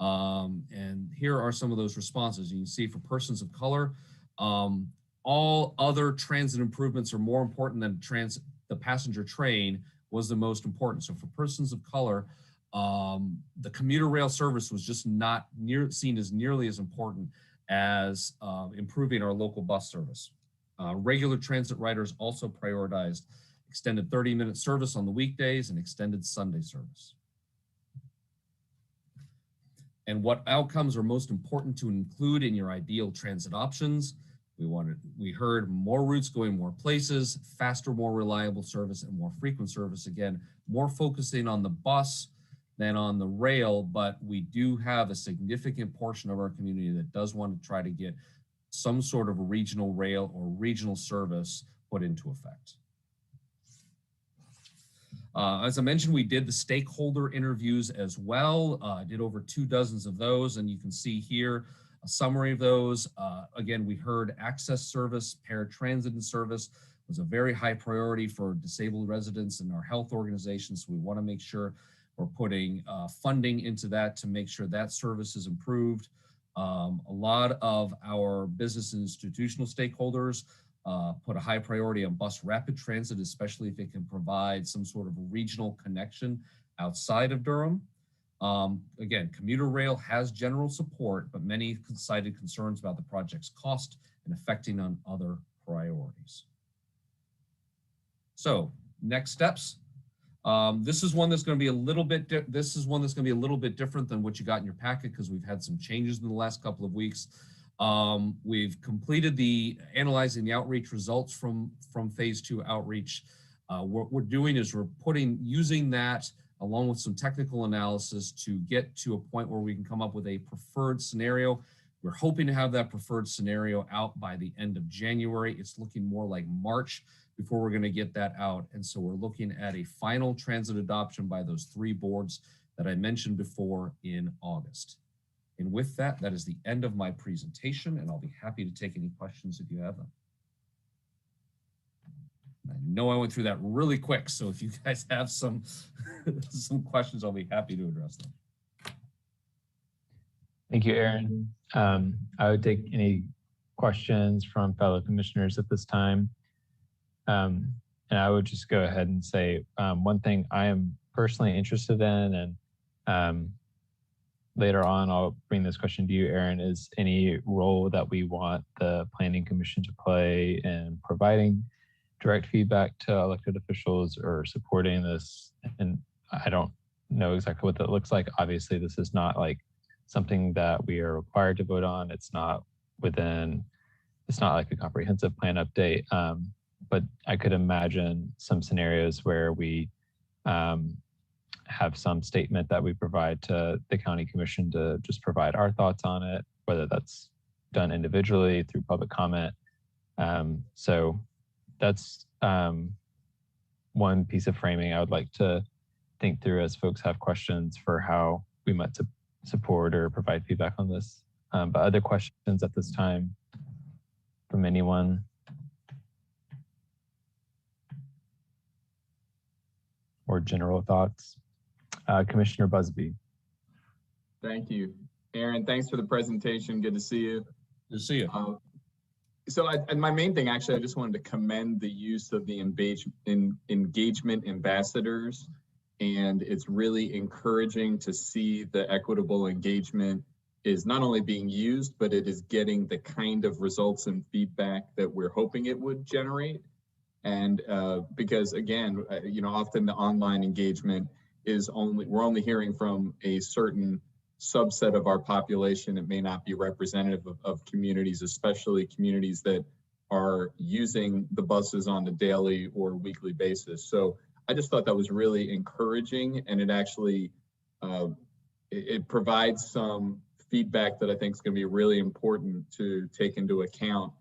And here are some of those responses. You can see for persons of color, all other transit improvements are more important than the passenger train was the most important. So for persons of color, the commuter rail service was just not seen as nearly as important as improving our local bus service. Regular transit riders also prioritized extended 30-minute service on the weekdays and extended Sunday service. and what outcomes are most important to include in your ideal transit options. We heard more routes going more places, faster, more reliable service, and more frequent service. Again, more focusing on the bus than on the rail, but we do have a significant portion of our community that does want to try to get some sort of a regional rail or regional service put into effect. As I mentioned, we did the stakeholder interviews as well. I did over 24 of those, and you can see here a summary of those. Again, we heard access service, paratransit service was a very high priority for disabled residents in our health organizations. So we want to make sure we're putting funding into that to make sure that service is improved. A lot of our business and institutional stakeholders put a high priority on bus rapid transit, especially if it can provide some sort of regional connection outside of Durham. Again, commuter rail has general support, but many cited concerns about the project's cost and affecting on other priorities. So next steps. This is one that's going to be a little bit different than what you got in your packet because we've had some changes in the last couple of weeks. We've completed analyzing the outreach results from phase 2 outreach. What we're doing is we're using that along with some technical analysis to get to a point where we can come up with a preferred scenario. We're hoping to have that preferred scenario out by the end of January. It's looking more like March before we're going to get that out. And so we're looking at a final transit adoption by those 3 boards that I mentioned before in August. And with that, that is the end of my presentation, and I'll be happy to take any questions if you have them. I know I went through that really quick, so if you guys have some questions, I'll be happy to address them. Thank you, Aaron. I would take any questions from fellow commissioners at this time. And I would just go ahead and say one thing I am personally interested in, and later on I'll bring this question to you, Aaron, is any role that we want the Planning Commission to play in providing direct feedback to elected officials or supporting this. And I don't know exactly what that looks like. Obviously, this is not like something that we are required to vote on. It's not like a comprehensive plan update. But I could imagine some scenarios where we have some statement that we provide to the county commission to just provide our thoughts on it, whether that's done individually through public comment. So that's one piece of framing I would like to think through as folks have questions for how we might support or provide feedback on this. But other questions at this time from anyone? Or general thoughts? Commissioner Busby. Thank you. Aaron, thanks for the presentation. Good to see you. Good to see you. And my main thing, actually, I just wanted to commend the use of the engagement ambassadors. And it's really encouraging to see the equitable engagement is not only being used, but it is getting the kind of results and feedback that we're hoping it would generate. And because again, often the online engagement is we're only hearing from a certain subset of our population. It may not be representative of communities, especially communities that are using the buses on a daily or weekly basis. So I just thought that was really encouraging, and it actually it provides some feedback that I think is going to be really important to take into account.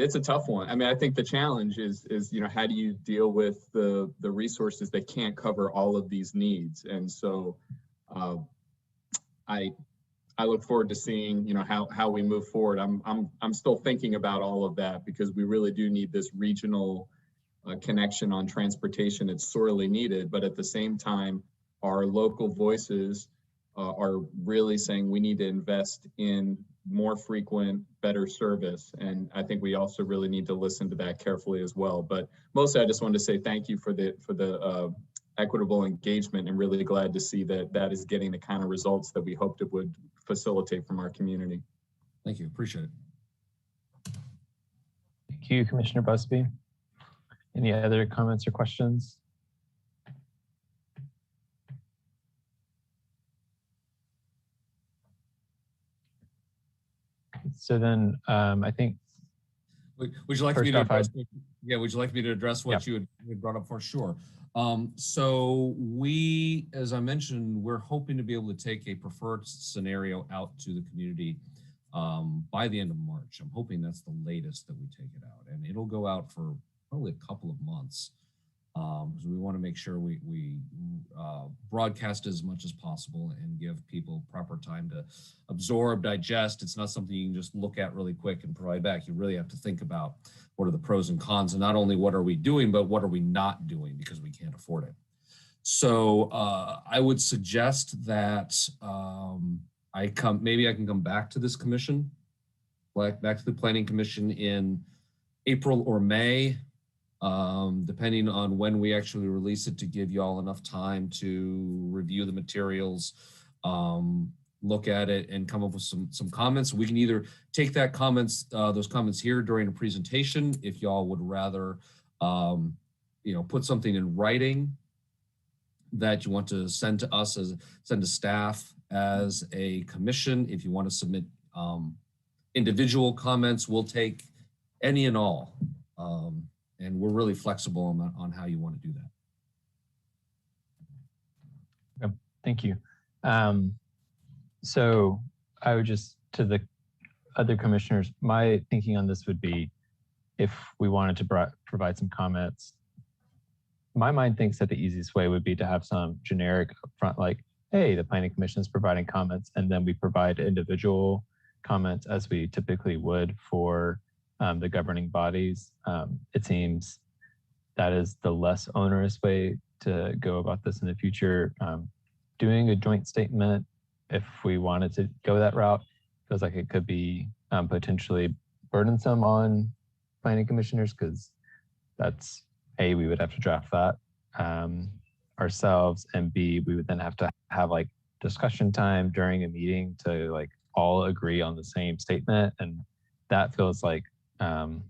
It's a tough one. I mean, I think the challenge is how do you deal with the resources that can't cover all of these needs? And so I look forward to seeing how we move forward. I'm still thinking about all of that because we really do need this regional connection on transportation. It's sorely needed, but at the same time, our local voices are really saying we need to invest in more frequent, better service. And I think we also really need to listen to that carefully as well. But mostly I just wanted to say thank you for the equitable engagement, and really glad to see that is getting the kind of results that we hoped it would facilitate from our community. Thank you, appreciate it. Thank you, Commissioner Busby. Any other comments or questions? So then I think. Would you like me to off, address? Yeah, would you like me to address what you had brought up for? Sure. So we, as I mentioned, we're hoping to be able to take a preferred scenario out to the community by the end of March. I'm hoping that's the latest that we take it out, and it'll go out for probably a couple of months because we want to make sure we broadcast as much as possible and give people proper time to absorb, digest. It's not something you can just look at really quick and provide back. You really have to think about what are the pros and cons, and not only what are we doing, but what are we not doing because we can't afford it. So I would suggest that maybe I can come back to this commission, back to the Planning Commission in April or May, depending on when we actually release it, to give you all enough time to review the materials, look at it, and come up with some comments. We can either take those comments here during a presentation, if y'all would rather, put something in writing that you want to send to us, send to staff as a commission. If you want to submit individual comments, we'll take any and all. And we're really flexible on how you want to do that. Okay, thank you. So I would just, to the other commissioners, my thinking on this would be, if we wanted to provide some comments, my mind thinks that the easiest way would be to have some generic upfront, like, hey, the Planning Commission is providing comments, and then we provide individual comments as we typically would for the governing bodies. It seems that is the less onerous way to go about this in the future. Doing a joint statement, if we wanted to go that route, feels like it could be potentially burdensome on planning commissioners, because that's A, we would have to draft that ourselves, and B, we would then have to have like discussion time during a meeting to like all agree on the same statement, and that feels like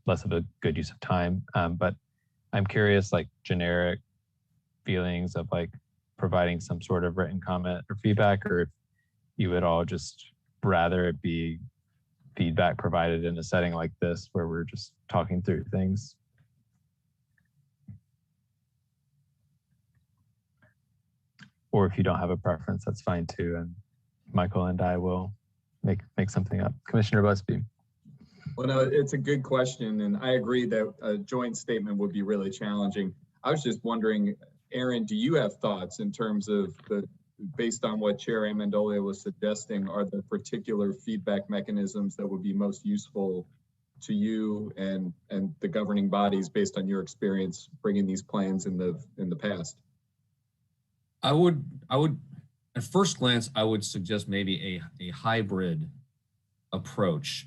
less of a good use of time. But I'm curious, like generic feelings of like providing some sort of written comment or feedback, or if you would all just rather it be feedback provided in a setting like this where we're just talking through things. Or if you don't have a preference, that's fine too. And Michael and I will make something up. Commissioner Busby. Well, no, it's a good question, and I agree that a joint statement would be really challenging. I was just wondering, Aaron, do you have thoughts in terms of based on what Chair Amendolia was suggesting, are there particular feedback mechanisms that would be most useful to you and the governing bodies based on your experience bringing these plans in the past? I would at first glance, I would suggest maybe a hybrid approach.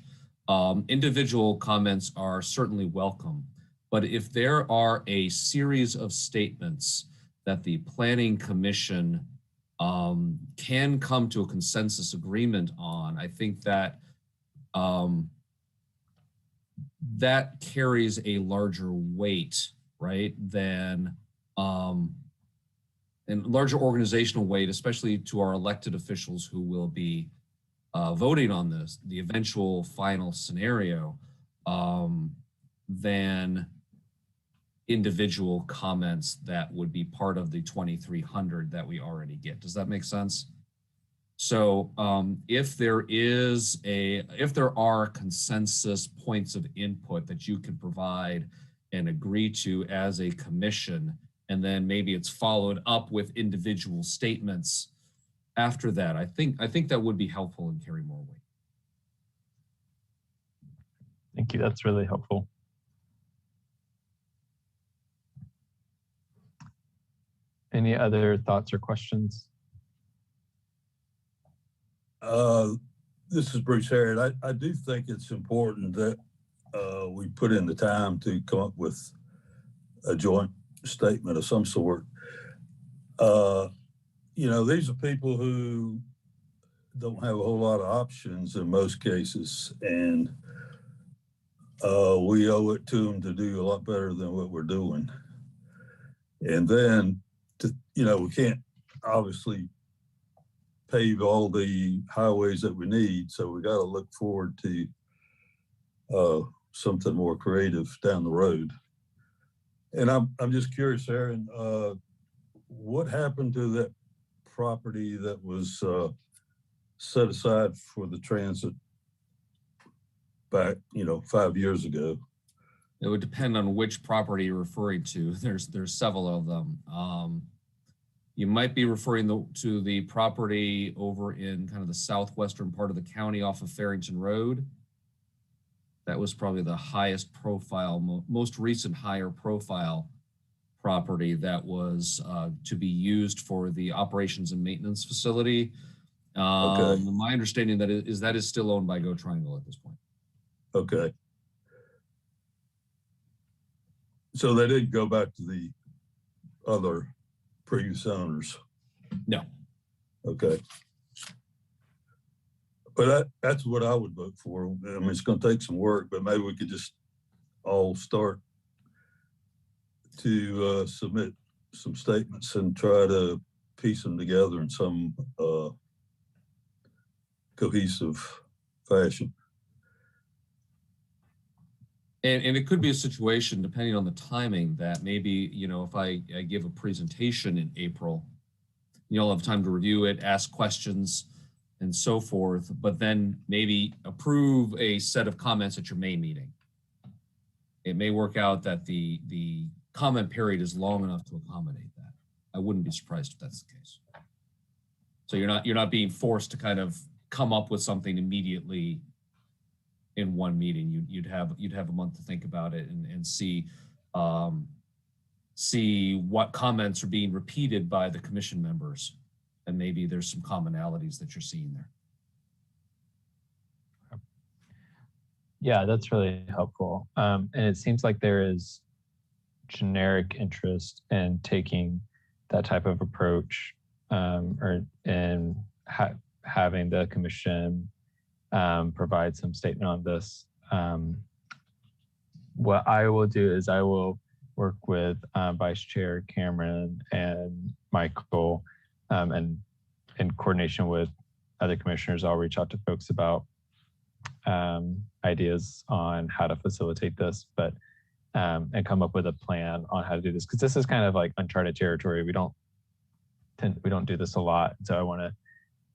Individual comments are certainly welcome, but if there are a series of statements that the Planning Commission can come to a consensus agreement on, I think that that carries a larger weight, right, than and larger organizational weight, especially to our elected officials who will be voting on this, the eventual final scenario, than individual comments that would be part of the 2,300 that we already get. Does that make sense? So if there are consensus points of input that you can provide and agree to as a commission, and then maybe it's followed up with individual statements after that, I think that would be helpful and carry more weight. Thank you. That's really helpful. Any other thoughts or questions? This is Bruce Harrod. I do think it's important that we put in the time to come up with a joint statement of some sort. You know, these are people who don't have a whole lot of options in most cases, and we owe it to them to do a lot better than what we're doing. And then, we can't obviously pave all the highways that we need, so we got to look forward to something more creative down the road. And I'm just curious, Aaron, what happened to that property that was set aside for the transit back, 5 years ago? It would depend on which property you're referring to. There's several of them. You might be referring to the property over in kind of the southwestern part of the county off of Farrington Road. That was probably the highest profile, most recent higher profile property that was to be used for the operations and maintenance facility. Okay. My understanding that is still owned by Go Triangle at this point. Okay. So they didn't go back to the other previous owners? No. Okay. But that's what I would vote for. I mean, it's going to take some work, but maybe we could just all start to submit some statements and try to piece them together in some cohesive fashion. And it could be a situation, depending on the timing, that maybe, if I give a presentation in April, you'll have time to review it, ask questions, and so forth, but then maybe approve a set of comments at your May meeting. It may work out that the comment period is long enough to accommodate that. I wouldn't be surprised if that's the case. So you're not being forced to kind of come up with something immediately in one meeting. You'd have a month to think about it and see what comments are being repeated by the commission members, and maybe there's some commonalities that you're seeing there. Yeah, that's really helpful. And it seems like there is generic interest in taking that type of approach, or in having the commission provide some statement on this. What I will do is I will work with Vice Chair Cameron and Michael, and in coordination with other commissioners, I'll reach out to folks about ideas on how to facilitate this, but and come up with a plan on how to do this, because this is kind of like uncharted territory. We don't do this a lot, so I want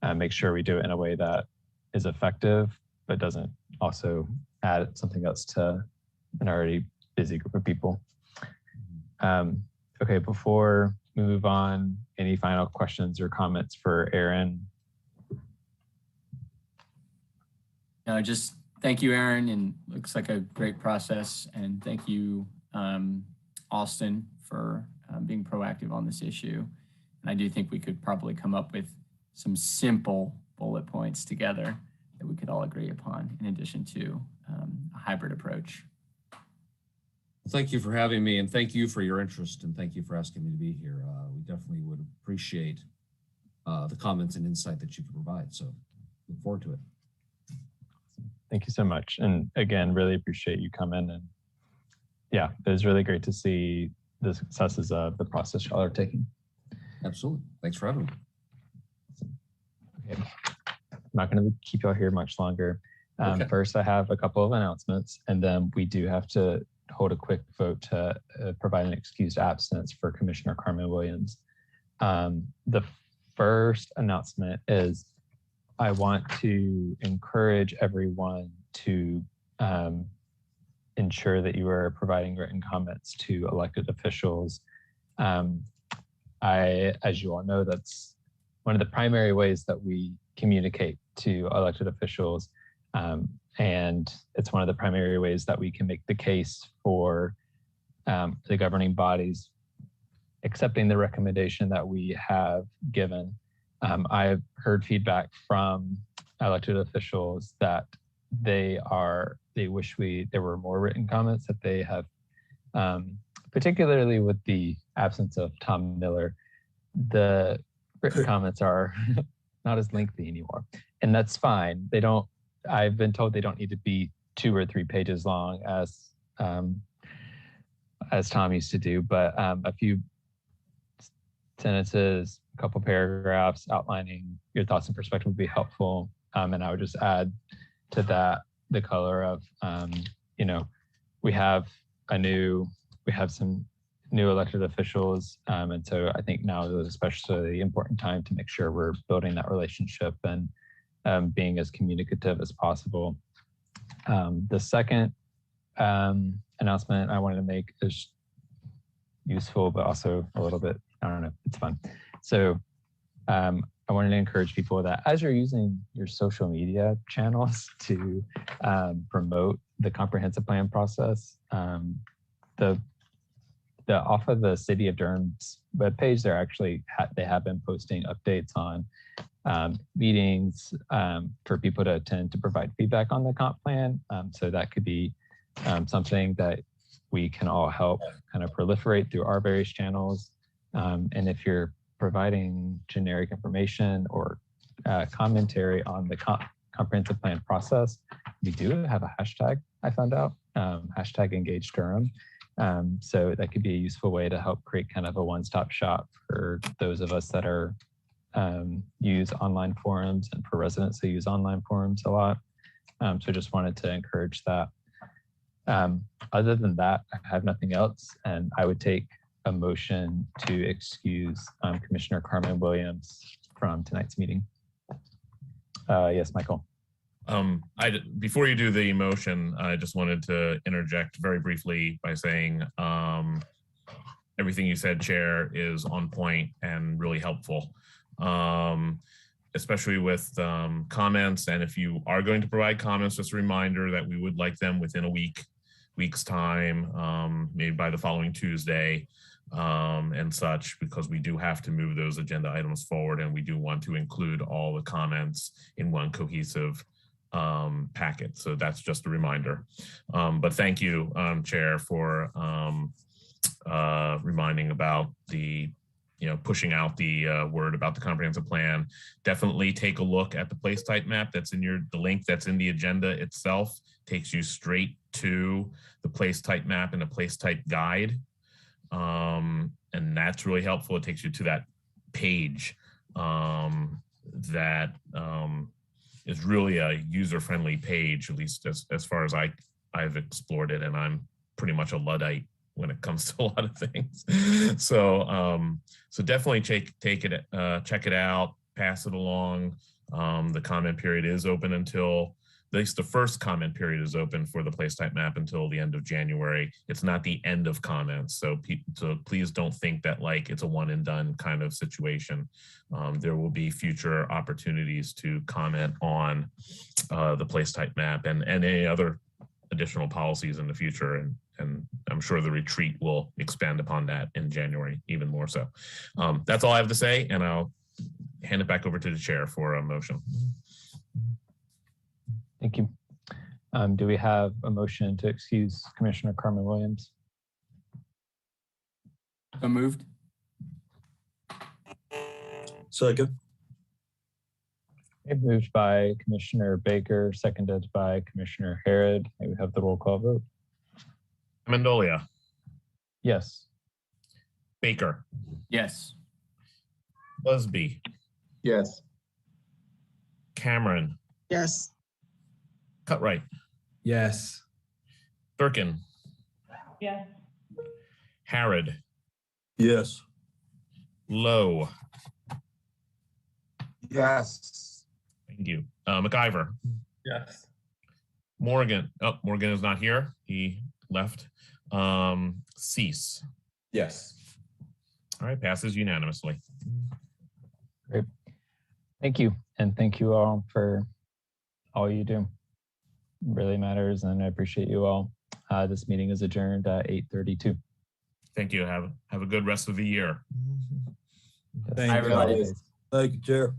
to make sure we do it in a way that is effective, but doesn't also add something else to an already busy group of people. Okay, before we move on, any final questions or comments for Aaron? No, just thank you, Aaron, and looks like a great process. And thank you, Austin, for being proactive on this issue. And I do think we could probably come up with some simple bullet points together that we could all agree upon, in addition to a hybrid approach. Thank you for having me, and thank you for your interest, and thank you for asking me to be here. We definitely would appreciate the comments and insight that you can provide. So look forward to it. Thank you so much. And again, really appreciate you coming. And yeah, it was really great to see the successes of the process y'all are taking. Absolutely. Thanks for having me. Okay. I'm not going to keep y'all here much longer. Okay. First, I have a couple of announcements, and then we do have to hold a quick vote to provide an excused absence for Commissioner Carmen Williams. The first announcement is I want to encourage everyone to ensure that you are providing written comments to elected officials. As you all know, that's one of the primary ways that we communicate to elected officials. And it's one of the primary ways that we can make the case for the governing bodies accepting the recommendation that we have given. I've heard feedback from elected officials that they wish there were more written comments, that they have, particularly with the absence of Tom Miller, the written comments are not as lengthy anymore. And that's fine. I've been told they don't need to be 2 or 3 pages long as Tom used to do, but a few sentences, a couple paragraphs outlining your thoughts and perspective would be helpful. And I would just add to that the color of, you know, we have some new elected officials. And so I think now is especially the important time to make sure we're building that relationship and being as communicative as possible. The second announcement I wanted to make is useful, but also a little bit, I don't know, it's fun. So I wanted to encourage people that as you're using your social media channels to promote the comprehensive plan process, off of the City of Durham's webpage, they're actually they have been posting updates on meetings for people to attend to provide feedback on the comp plan. So that could be something that we can all help kind of proliferate through our various channels. And if you're providing generic information or commentary on the comprehensive plan process, we do have a hashtag, I found out, hashtag Engage Durham. So that could be a useful way to help create kind of a one-stop shop for those of us that are use online forums and for residents who use online forums a lot. So just wanted to encourage that. Other than that, I have nothing else, and I would take a motion to excuse Commissioner Carmen Williams from tonight's meeting. Yes, Michael. Before you do the motion, I just wanted to interject very briefly by saying everything you said, Chair, is on point and really helpful, especially with comments. And if you are going to provide comments, just a reminder that we would like them within a week's time, maybe by the following Tuesday and such, because we do have to move those agenda items forward, and we do want to include all the comments in one cohesive packet. So that's just a reminder. But thank you, Chair, for reminding about the, pushing out the word about the comprehensive plan. Definitely take a look at the place type map that's in the link that's in the agenda itself. Takes you straight to the place type map and the place type guide. And that's really helpful. It takes you to that page that is really a user-friendly page, at least as far as I've explored it, and I'm pretty much a Luddite when it comes to a lot of things. So definitely check it out, pass it along. The comment period is open until, at least the first comment period is open for the place type map until the end of January. It's not the end of comments. So please don't think that like it's a one and done kind of situation. There will be future opportunities to comment on the place type map and any other additional policies in the future. And I'm sure the retreat will expand upon that in January, even more so. That's all I have to say, and I'll hand it back over to the chair for a motion. Thank you. Do we have a motion to excuse Commissioner Carmen Williams? So moved. Second. Okay, moved by Commissioner Baker, seconded by Commissioner Harrod. May we have the roll call vote? Amendolia. Yes. Baker. Yes. Busby. Yes. Cameron. Yes. Cutright. Yes. Durkin. Yes. Harrod. Yes. Lowe. Yes. Thank you. McIver. Yes. Morgan. Oh, Morgan is not here. He left. Cease. Yes. All right, passes unanimously. Great. Thank you. And thank you all for all you do. It really matters, and I appreciate you all. This meeting is adjourned at 8:32. Thank you. Have a good rest of the year. Yes. Hi, everybody. Thank you, Chair.